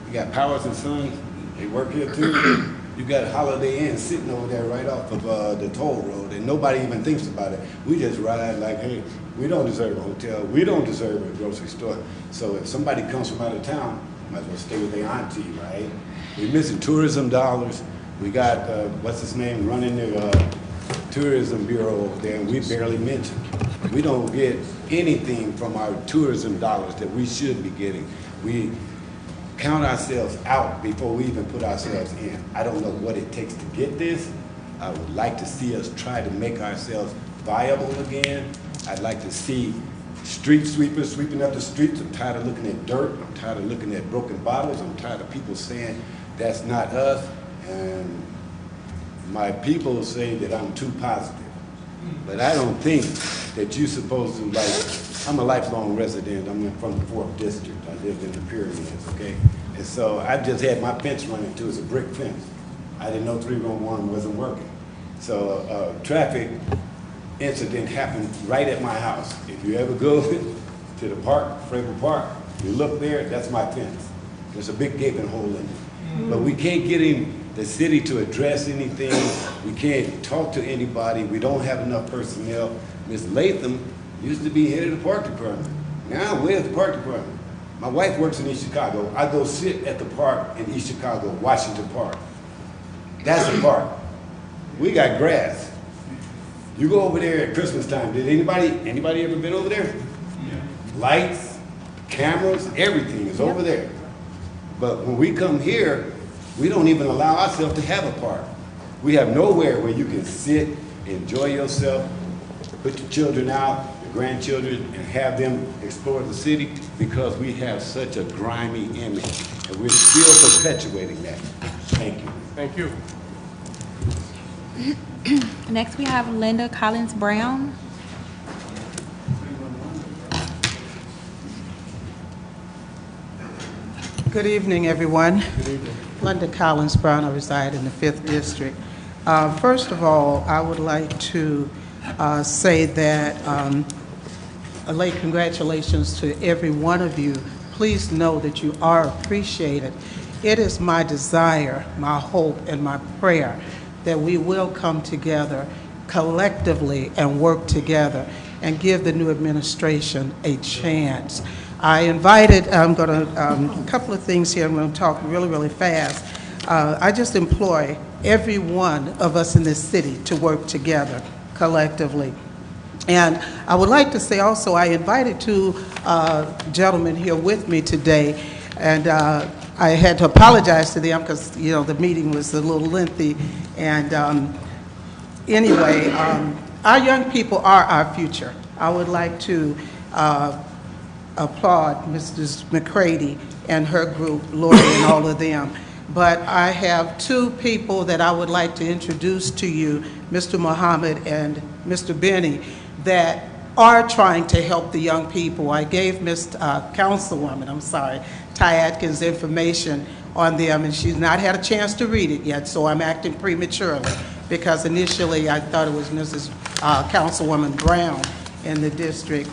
You got Powers and Sons, they work here too. You got Holiday Inn sitting over there right off of the toll road, and nobody even thinks about it. We just ride like, hey, we don't deserve a hotel. We don't deserve a grocery store. So if somebody comes from out of town, might as well stay with their auntie, right? We're missing tourism dollars. We got, what's his name, running the tourism bureau over there, and we barely mentioned. We don't get anything from our tourism dollars that we should be getting. We count ourselves out before we even put ourselves in. I don't know what it takes to get this. I would like to see us try to make ourselves viable again. I'd like to see street sweepers sweeping up the streets. I'm tired of looking at dirt. I'm tired of looking at broken bottles. I'm tired of people saying that's not us. And my people say that I'm too positive. But I don't think that you're supposed to, like, I'm a lifelong resident. I'm from the 4th District. I lived in the Pyramids, okay? And so I just had my fence running too. It's a brick fence. I didn't know 311 wasn't working. So a traffic incident happened right at my house. If you ever go to the park, Fravel Park, you look there, that's my fence. There's a big gaping hole in it. But we can't get the city to address anything. We can't talk to anybody. We don't have enough personnel. Ms. Latham used to be head of the park department. Now, where's the park department? My wife works in East Chicago. I go sit at the park in East Chicago, Washington Park. That's a park. We got grass. You go over there at Christmas time. Did anybody ever been over there? Yeah. Lights, cameras, everything is over there. But when we come here, we don't even allow ourselves to have a park. We have nowhere where you can sit, enjoy yourself, put your children out, your grandchildren, and have them explore the city, because we have such a grimy image, and we're still perpetuating that. Thank you. Thank you. Next, we have Linda Collins Brown. Good evening, everyone. Good evening. Linda Collins Brown. I reside in the 5th District. First of all, I would like to say that a late congratulations to every one of you. Please know that you are appreciated. It is my desire, my hope, and my prayer that we will come together collectively and work together and give the new administration a chance. I invited, I'm going to, a couple of things here, I'm going to talk really, really fast. I just implore every one of us in this city to work together collectively. And I would like to say also, I invited 2 gentlemen here with me today, and I had to apologize to them because, you know, the meeting was a little lengthy. And anyway, our young people are our future. I would like to applaud Mrs. McCready and her group, Lori and all of them. But I have two people that I would like to introduce to you, Mr. Muhammad and Mr. Benny, that are trying to help the young people. I gave Councilwoman, Ty Atkins, information on them, and she's not had a chance to read it yet, so I'm acting prematurely, because initially I thought it was Mrs. Councilwoman Brown in the district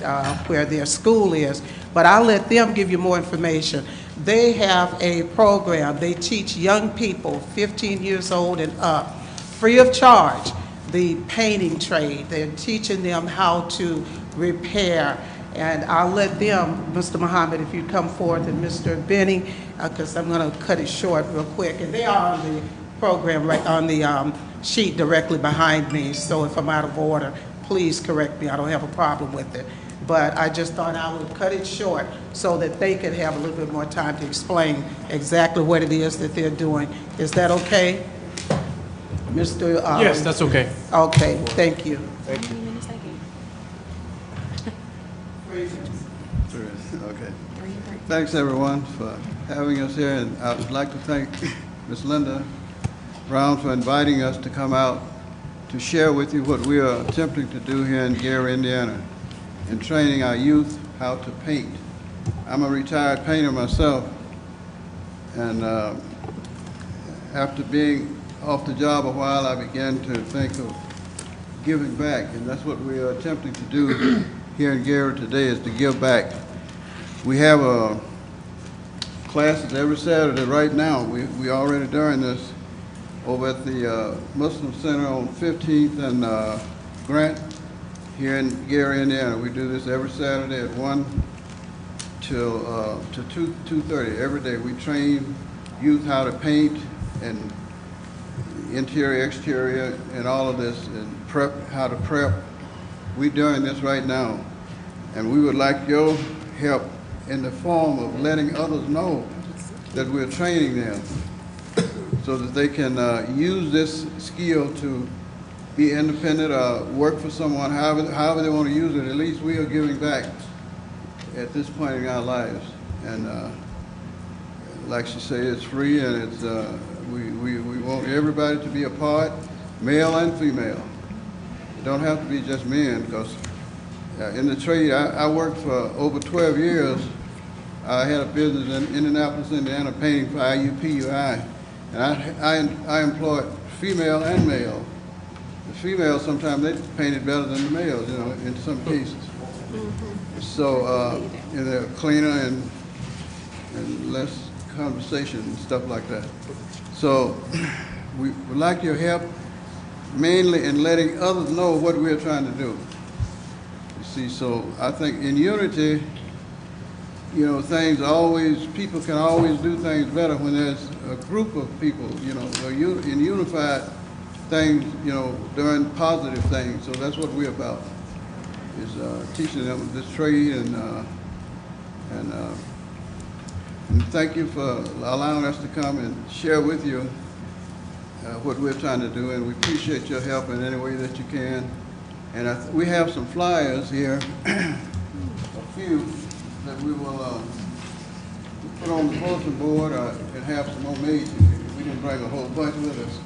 where their school is. But I'll let them give you more information. They have a program. They teach young people 15 years old and up, free of charge, the painting trade. They're teaching them how to repair. And I'll let them, Mr. Muhammad, if you come forth, and Mr. Benny, because I'm going to cut it short real quick. And they are on the program, right on the sheet directly behind me. So if I'm out of order, please correct me. I don't have a problem with it. But I just thought I would cut it short so that they could have a little bit more time to explain exactly what it is that they're doing. Is that okay? Mr. Yes, that's okay. Okay, thank you. Thank you. Okay. Thanks, everyone, for having us here, and I would like to thank Ms. Linda Brown for inviting us to come out to share with you what we are attempting to do here in Gary, Indiana, in training our youth how to paint. I'm a retired painter myself, and after being off the job a while, I began to think of giving back, and that's what we are attempting to do here in Gary today, is to give back. We have classes every Saturday right now. We already during this over at the Muslim Center on 15th and Grant here in Gary, Indiana. We do this every Saturday at 1 till to 2:30 every day. We train youth how to paint and interior, exterior, and all of this, and how to prep. We're doing this right now, and we would like your help in the form of letting others know that we're training them so that they can use this skill to be independent or work for someone, however they want to use it. At least we are giving back at this point in our lives. And like she said, it's free, and it's we want everybody to be a part, male and female. It don't have to be just men, because in the trade, I worked for over 12 years. I had a business in Indianapolis, Indiana, painting for IUPUI, and I employed female and male. The females, sometimes they painted better than the males, you know, in some cases. So, and they're cleaner and less conversation and stuff like that. So, we would like your help, mainly in letting others know what we're trying to do. You see, so I think in unity, you know, people can always do things better when there's a group of people, you know, in unified things, you know, doing positive things. So that's what we're about, is teaching them this trade, and thank you for allowing us to come and share with you what we're trying to do, and we appreciate your help in any way that you can. And we have some flyers here, a few that we will put on the bulletin board and have some more made. We didn't bring a whole bunch with us,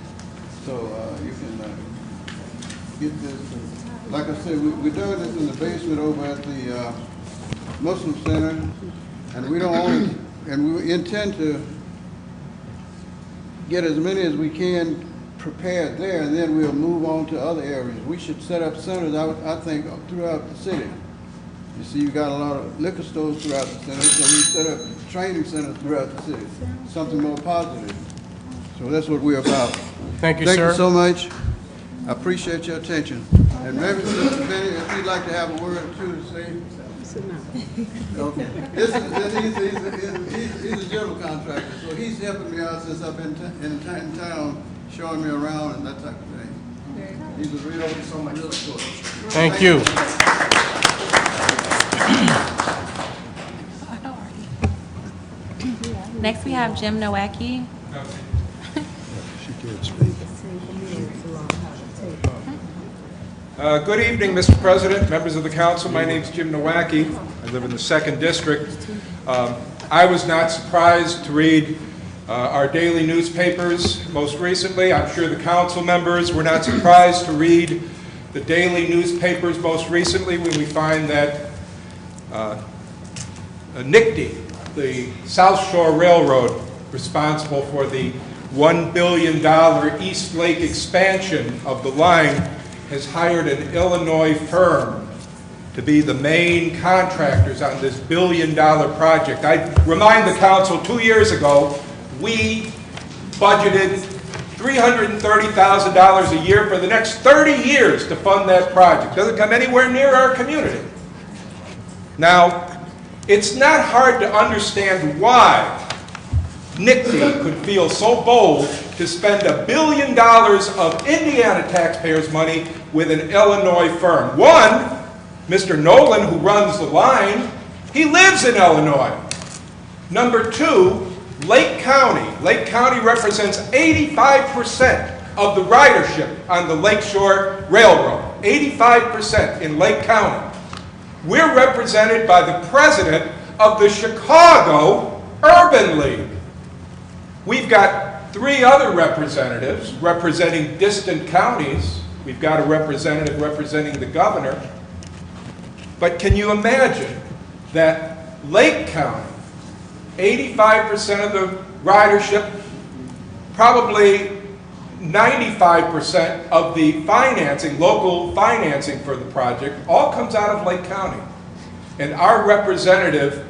so you can get this. Like I said, we're doing this in the basement over at the Muslim Center, and we don't only, and we intend to get as many as we can prepared there, and then we'll move on to other areas. We should set up centers, I think, throughout the city. You see, you got a lot of liquor stores throughout the city, so we set up training centers throughout the city, something more positive. So that's what we're about. Thank you, sir. Thank you so much. I appreciate your attention. And maybe, Mr. Benny, if you'd like to have a word or two to say. Okay. He's a general contractor, so he's helping me out since I've been in town, showing me around and that type of thing. He's a real, so much real support. Thank you. Next, we have Jim Nowacki. She can't speak. Good evening, Mr. President, members of the council. My name is Jim Nowacki. I live in the 2nd District. I was not surprised to read our daily newspapers most recently. I'm sure the council members were not surprised to read the daily newspapers most recently when we find that NICD, the South Shore Railroad, responsible for the $1 billion East Lake expansion of the line, has hired an Illinois firm to be the main contractors on this billion-dollar project. I remind the council, 2 years ago, we budgeted $330,000 a year for the next 30 years to fund that project. Doesn't come anywhere near our community. Now, it's not hard to understand why NICD could feel so bold to spend $1 billion of Indiana taxpayers' money with an Illinois firm. One, Mr. Nolan, who runs the line, he lives in Illinois. Number two, Lake County. Lake County represents 85% of the ridership on the Lakeshore Railroad. 85% in Lake County. We're represented by the president of the Chicago Urban League. We've got 3 other representatives representing distant counties. We've got a representative representing the governor. But can you imagine that Lake County, 85% of the ridership, probably 95% of the financing, local financing for the project, all comes out of Lake County. And our representative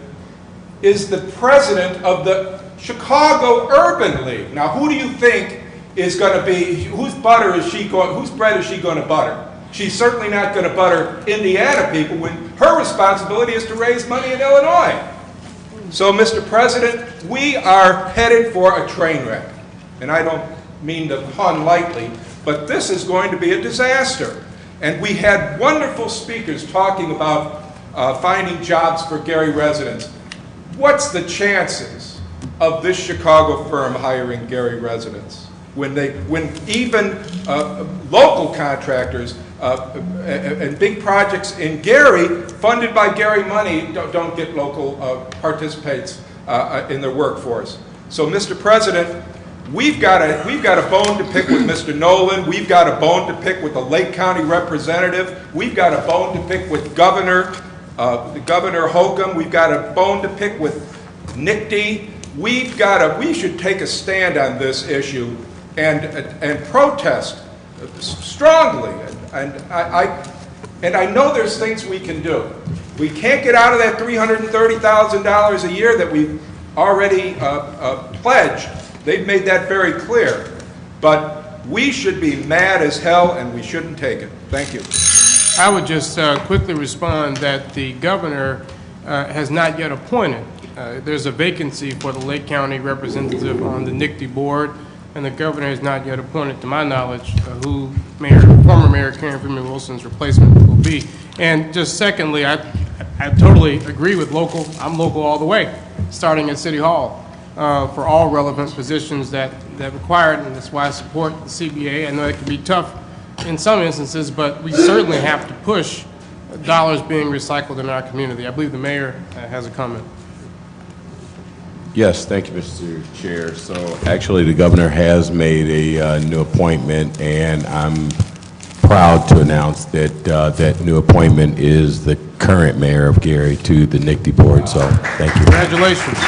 is the president of the Chicago Urban League. Now, who do you think is going to be, whose bread is she going to butter? She's certainly not going to butter Indiana people when her responsibility is to raise money in Illinois. So, Mr. President, we are headed for a train wreck. And I don't mean to pun lightly, but this is going to be a disaster. And we had wonderful speakers talking about finding jobs for Gary residents. What's the chances of this Chicago firm hiring Gary residents when even local contractors and big projects in Gary, funded by Gary money, don't get local participates in their workforce? So, Mr. President, we've got a bone to pick with Mr. Nolan. We've got a bone to pick with the Lake County representative. We've got a bone to pick with Governor Holcomb. We've got a bone to pick with NICD. We should take a stand on this issue and protest strongly. And I know there's things we can do. We can't get out of that $330,000 a year that we've already pledged. They've made that very clear. But we should be mad as hell, and we shouldn't take it. Thank you. I would just quickly respond that the governor has not yet appointed. There's a vacancy for the Lake County representative on the NICD board, and the governor has not yet appointed, to my knowledge, who former Mayor Karen Freeman Wilson's replacement will be. And just secondly, I totally agree with local. I'm local all the way, starting at City Hall, for all relevant positions that require it, and that's why I support the CBA. I know it can be tough in some instances, but we certainly have to push dollars being recycled in our community. I believe the mayor has a comment. Yes, thank you, Mr. Chair. So actually, the governor has made a new appointment, and I'm proud to announce that that new appointment is the current mayor of Gary to the NICD board. So thank you. Congratulations.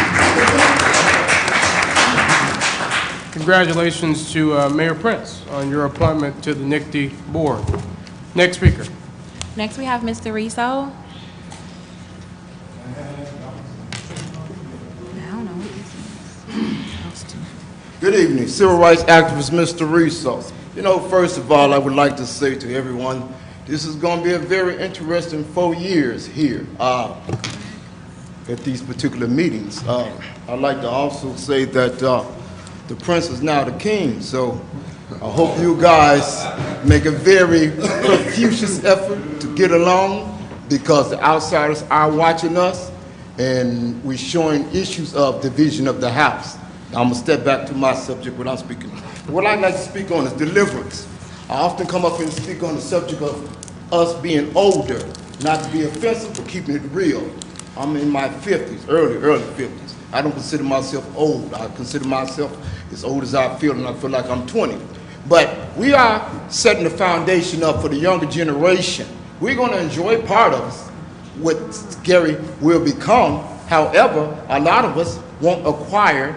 Congratulations to Mayor Prince on your appointment to the NICD board. Next speaker. Next, we have Mr. Riso. Good evening, civil rights activist Mr. Riso. You know, first of all, I would like to say to everyone, this is going to be a very interesting 4 years here at these particular meetings. I'd like to also say that the prince is now the king, so I hope you guys make a very profuse effort to get along, because the outsiders are watching us, and we're showing issues of division of the house. I'm going to step back to my subject when I'm speaking. What I'd like to speak on is deliverance. I often come up and speak on the subject of us being older, not to be offensive, but keeping it real. I'm in my 50s, early 50s. I don't consider myself old. I consider myself as old as I feel, and I feel like I'm 20. But we are setting the foundation up for the younger generation. We're going to enjoy part of what Gary will become. However, a lot of us won't acquire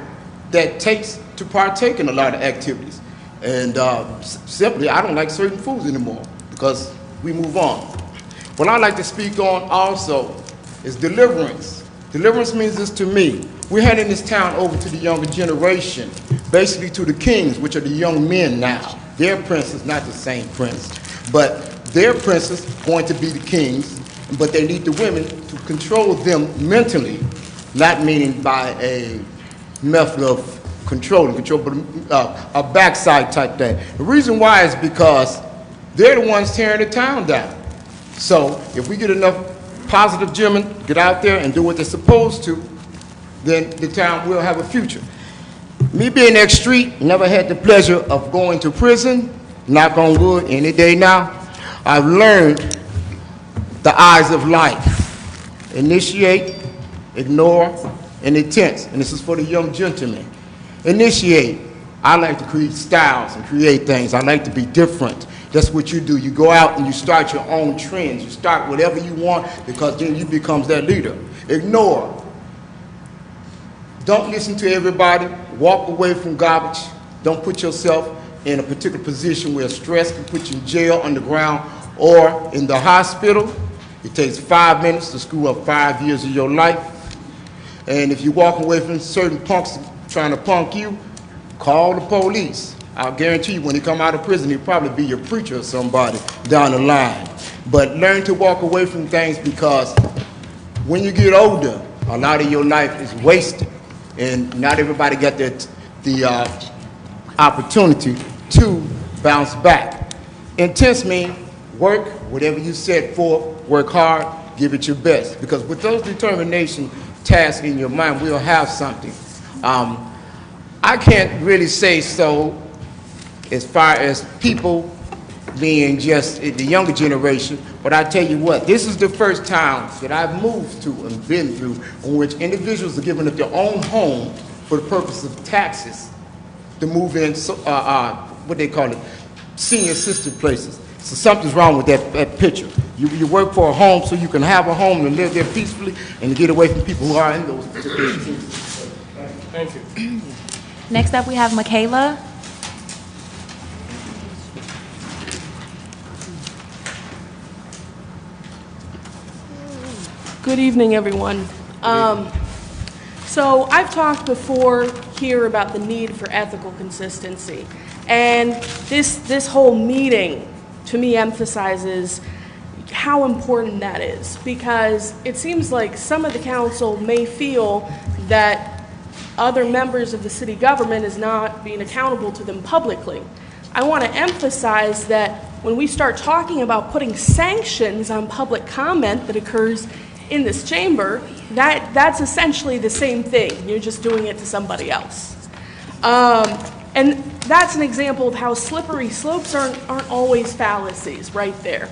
that takes to partake in a lot of activities. And simply, I don't like certain foods anymore because we move on. What I like to speak on also is deliverance. Deliverance means this to me. We're handing this town over to the younger generation, basically to the kings, which are the young men now. Their prince is not the same prince, but their prince is going to be the kings, but they need the women to control them mentally, not meaning by a method of control, but a backside type thing. The reason why is because they're the ones tearing the town down. So if we get enough positive gentlemen get out there and do what they're supposed to, then the town will have a future. Me being next street, never had the pleasure of going to prison, knock on wood, any day now. I've learned the eyes of life. Initiate, ignore, and intense. And this is for the young gentlemen. Initiate. I like to create styles and create things. I like to be different. That's what you do. You go out and you start your own trends. You start whatever you want because then you become that leader. Ignore. Don't listen to everybody. Walk away from garbage. Don't put yourself in a particular position where stress can put you in jail, underground, or in the hospital. It takes 5 minutes to screw up 5 years of your life. And if you walk away from certain punks trying to punk you, call the police. I'll guarantee you when you come out of prison, he'll probably be your preacher or somebody down the line. But learn to walk away from things because when you get older, a lot of your life is wasted. And not everybody got the opportunity to bounce back. Intense means work, whatever you set for, work hard, give it your best. Because with those determination tasks in your mind, we'll have something. I can't really say so as far as people being just the younger generation, but I tell you what, this is the first time that I've moved to and been through in which individuals are given up their own home for the purpose of taxes to move in, what they call it, senior assisted places. So something's wrong with that picture. You work for a home so you can have a home and live there peacefully and to get away from people who are in those situations. Thank you. Next up, we have Michaela. Good evening, everyone. So I've talked before here about the need for ethical consistency. And this whole meeting, to me, emphasizes how important that is. Because it seems like some of the council may feel that other members of the city government is not being accountable to them publicly. I want to emphasize that when we start talking about putting sanctions on public comment that occurs in this chamber, that's essentially the same thing. You're just doing it to somebody else. And that's an example of how slippery slopes aren't always fallacies right there.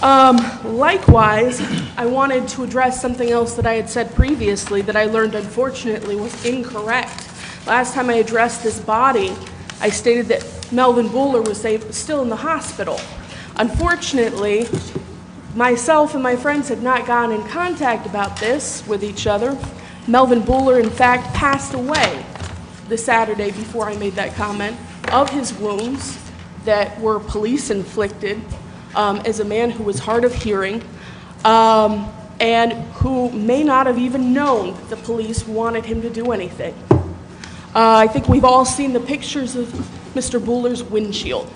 Likewise, I wanted to address something else that I had said previously that I learned unfortunately was incorrect. Last time I addressed this body, I stated that Melvin Buller was still in the hospital. Unfortunately, myself and my friends had not gotten in contact about this with each other. Melvin Buller, in fact, passed away the Saturday before I made that comment of his wounds that were police-inflicted as a man who was hard of hearing and who may not have even known that the police wanted him to do anything. I think we've all seen the pictures of Mr. Buller's windshield,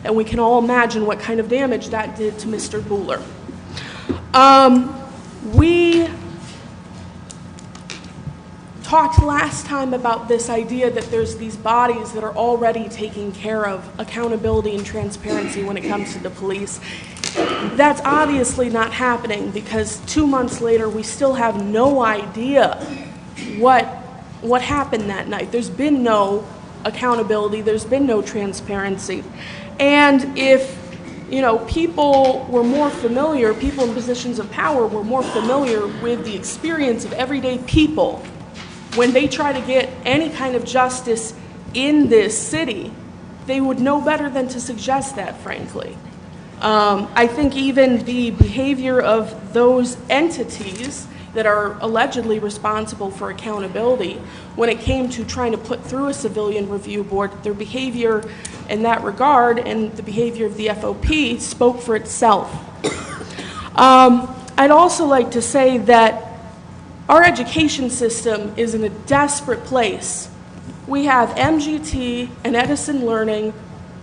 and we can all imagine what kind of damage that did to Mr. Buller. We talked last time about this idea that there's these bodies that are already taking care of accountability and transparency when it comes to the police. That's obviously not happening because 2 months later we still have no idea what happened that night. There's been no accountability, there's been no transparency. And if people were more familiar, people in positions of power were more familiar with the experience of everyday people when they try to get any kind of justice in this city, they would know better than to suggest that, frankly. I think even the behavior of those entities that are allegedly responsible for accountability, when it came to trying to put through a civilian review board, their behavior in that regard and the behavior of the FOP spoke for itself. I'd also like to say that our education system is in a desperate place. We have MGT and Edison Learning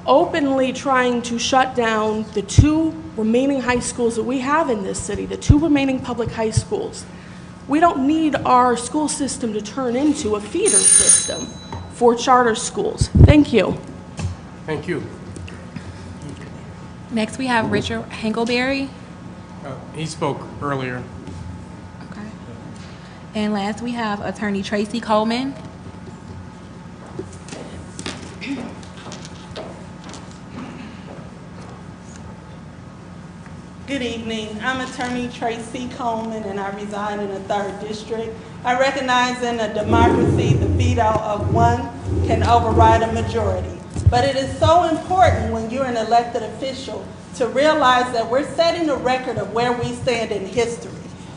openly trying to shut down the two remaining high schools that we have in this city, the two remaining public high schools. We don't need our school system to turn into a feeder system for charter schools. Thank you. Thank you. Next, we have Richard Hengelberry. He spoke earlier. Okay. And last, we have Attorney Tracy Coleman. Good evening. I'm Attorney Tracy Coleman, and I reside in the 3rd District. I recognize in a democracy the veto of one can override a majority. But it is so important when you're an elected official to realize that we're setting a record of where we stand in history.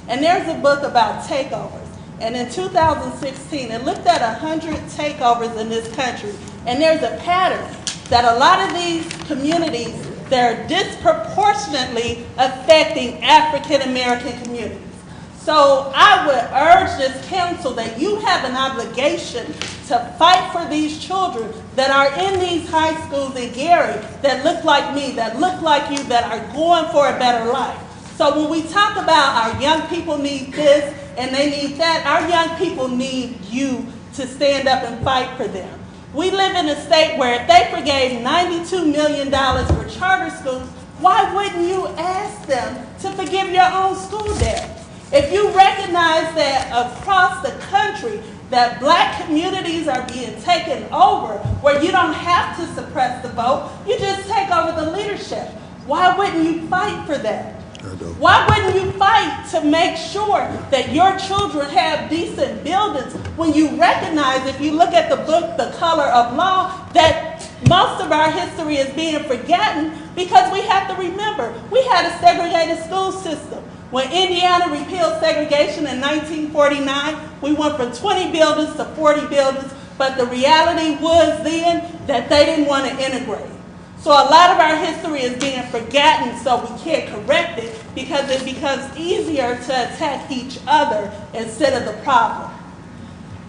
And there's a book about takeovers. And in 2016, it looked at 100 takeovers in this country. And there's a pattern that a lot of these communities, they're disproportionately affecting African American communities. So I would urge this council that you have an obligation to fight for these children that are in these high schools in Gary that look like me, that look like you, that are going for a better life. So when we talk about our young people need this and they need that, our young people need you to stand up and fight for them. We live in a state where if they forgave $92 million for charter schools, why wouldn't you ask them to forgive your own school debt? If you recognize that across the country that black communities are being taken over, where you don't have to suppress the vote, you just take over the leadership. Why wouldn't you fight for that? Why wouldn't you fight to make sure that your children have decent buildings when you recognize, if you look at the book, The Color of Law, that most of our history is being forgotten because we have to remember, we had a segregated school system. When Indiana repealed segregation in 1949, we went from 20 buildings to 40 buildings, but the reality was then that they didn't want to integrate. So a lot of our history is being forgotten, so we can't correct it because it becomes easier to attack each other instead of the problem.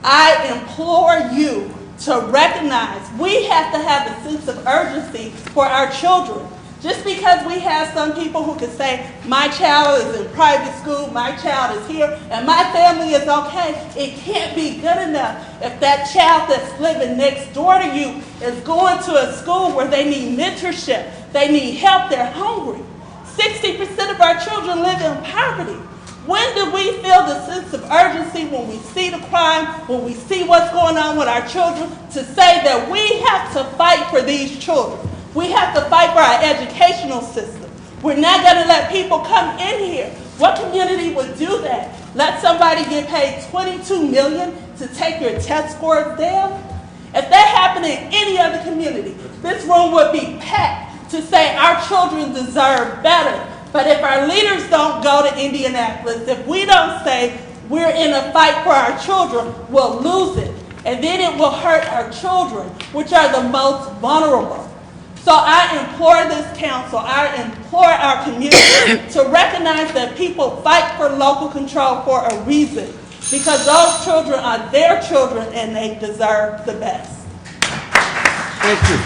I implore you to recognize we have to have a sense of urgency for our children. Just because we have some people who can say, my child is in private school, my child is here, and my family is okay, it can't be good enough if that child that's living next door to you is going to a school where they need mentorship, they need help, they're hungry. 60% of our children live in poverty. When do we feel the sense of urgency when we see the crime, when we see what's going on with our children, to say that we have to fight for these children? We have to fight for our educational system. We're not going to let people come in here. What community would do that? Let somebody get paid $22 million to take your test scores down? If that happened in any other community, this room would be packed to say our children deserve better. But if our leaders don't go to Indianapolis, if we don't say we're in a fight for our children, we'll lose it. And then it will hurt our children, which are the most vulnerable. So I implore this council, I implore our community to recognize that people fight for local control for a reason, because those children are their children and they deserve the best. Thank you.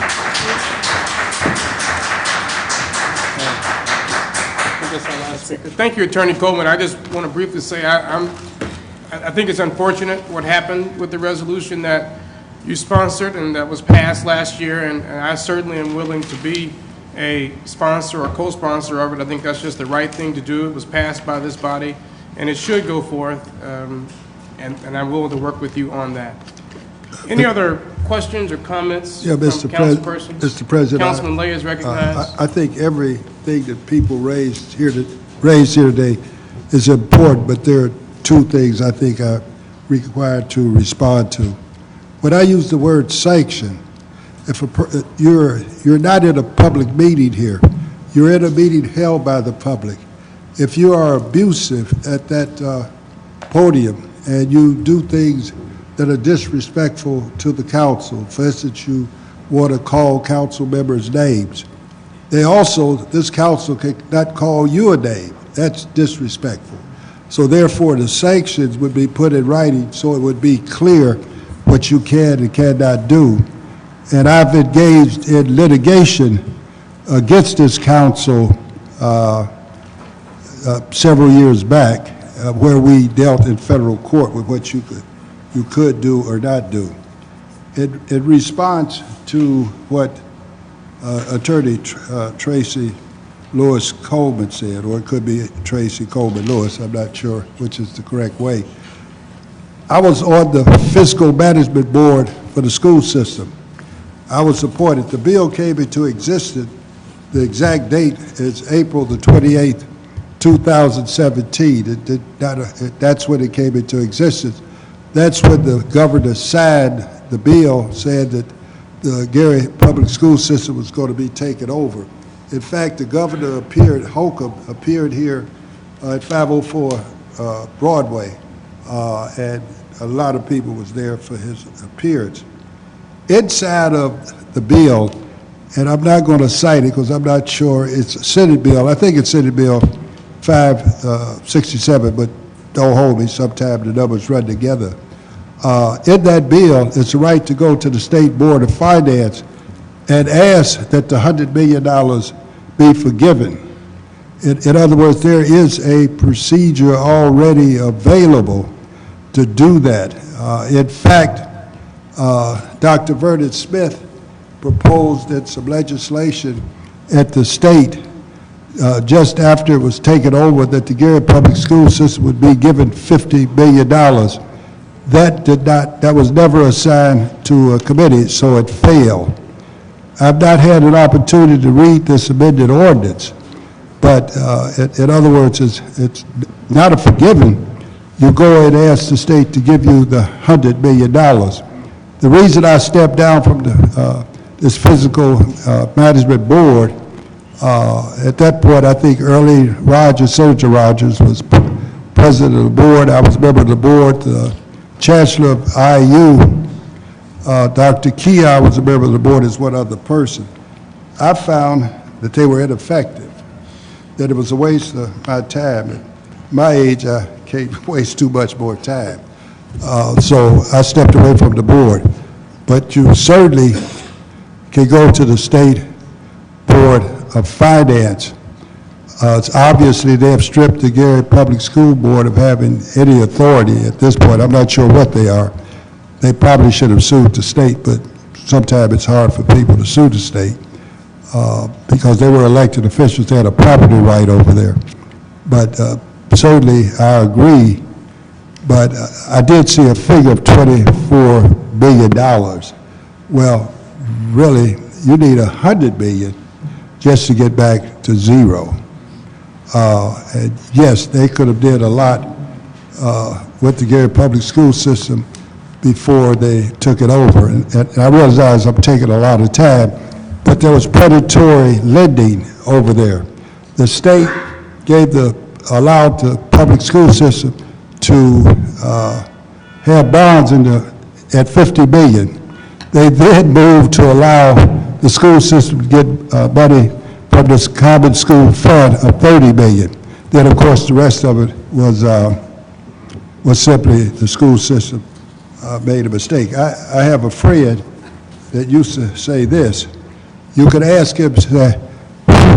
Thank you, Attorney Coleman. I just want to briefly say I think it's unfortunate what happened with the resolution that you sponsored and that was passed last year, and I certainly am willing to be a sponsor or co-sponsor of it. I think that's just the right thing to do. It was passed by this body, and it should go forth, and I'm willing to work with you on that. Any other questions or comments from councilpersons? Mr. President, Councilman Lay is recognized. I think everything that people raised here today is important, but there are two things I think I required to respond to. When I use the word sanction, if you're not in a public meeting here, you're in a meeting held by the public. If you are abusive at that podium and you do things that are disrespectful to the council, for instance, you want to call council members names, this council cannot call you a name. That's disrespectful. So therefore, the sanctions would be put in writing so it would be clear what you can and cannot do. And I've engaged in litigation against this council several years back, where we dealt in federal court with what you could do or not do. In response to what Attorney Tracy Lewis Coleman said, or it could be Tracy Coleman Lewis, I'm not sure which is the correct way. I was on the fiscal management board for the school system. I was appointed. The bill came into existence, the exact date is April the 28th, 2017. That's when it came into existence. That's when the governor signed the bill saying that the Gary Public School System was going to be taken over. In fact, the governor Holcomb appeared here at 504 Broadway, and a lot of people was there for his appearance. Inside of the bill, and I'm not going to cite it because I'm not sure, it's a Senate bill. I think it's Senate Bill 567, but don't hold me, sometimes the numbers run together. In that bill, it's a right to go to the State Board of Finance and ask that the $100 million be forgiven. In other words, there is a procedure already available to do that. In fact, Dr. Vernon Smith proposed that some legislation at the state just after it was taken over that the Gary Public School System would be given $50 million. That was never assigned to a committee, so it failed. I've not had an opportunity to read this amended ordinance, but in other words, it's not a forgiving. You go and ask the state to give you the $100 million. The reason I stepped down from this fiscal management board, at that point, I think Early Rogers, Senator Rogers, was president of the board. I was a member of the board. The chancellor of IU, Dr. Kia, was a member of the board as one other person. I found that they were ineffective, that it was a waste of my time. At my age, I can't waste too much more time. So I stepped away from the board. But you certainly can go to the State Board of Finance. It's obviously they have stripped the Gary Public School Board of having any authority at this point. I'm not sure what they are. They probably should have sued the state, but sometimes it's hard for people to sue the state because they were elected officials. They had a property right over there. But certainly I agree. But I did see a figure of $24 billion. Well, really, you need $100 billion just to get back to zero. And yes, they could have did a lot with the Gary Public School System before they took it over. And I realize I'm taking a lot of time, but there was predatory lending over there. The state allowed the public school system to have bonds at $50 billion. They then moved to allow the school system to get money from this common school fund of $30 billion. Then, of course, the rest of it was simply the school system made a mistake. I have a friend that used to say this. You could ask him, say,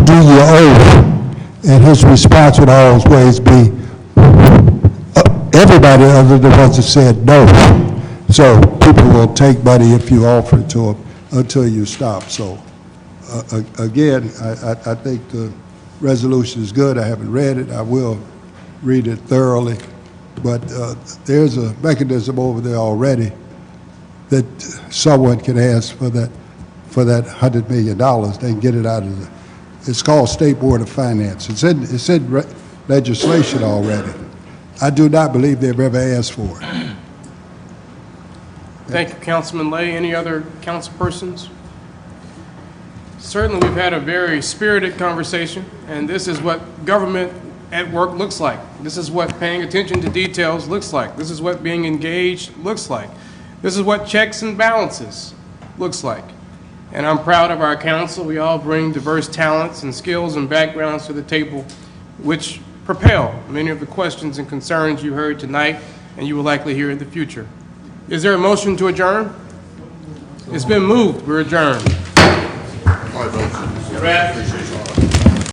do you owe? And his response would always be, everybody other than the ones that said no. So people will take money if you offer it to them until you stop. So again, I think the resolution is good. I haven't read it. I will read it thoroughly. But there's a mechanism over there already that someone can ask for that $100 million. They can get it out of it's called State Board of Finance. It's in legislation already. I do not believe they've ever asked for it. Thank you, Councilman Lay. Any other council persons? Certainly, we've had a very spirited conversation, and this is what government at work looks like. This is what paying attention to details looks like. This is what being engaged looks like. This is what checks and balances looks like. And I'm proud of our council. We all bring diverse talents and skills and backgrounds to the table, which propel many of the questions and concerns you heard tonight and you will likely hear in the future. Is there a motion to adjourn? It's been moved. We're adjourned.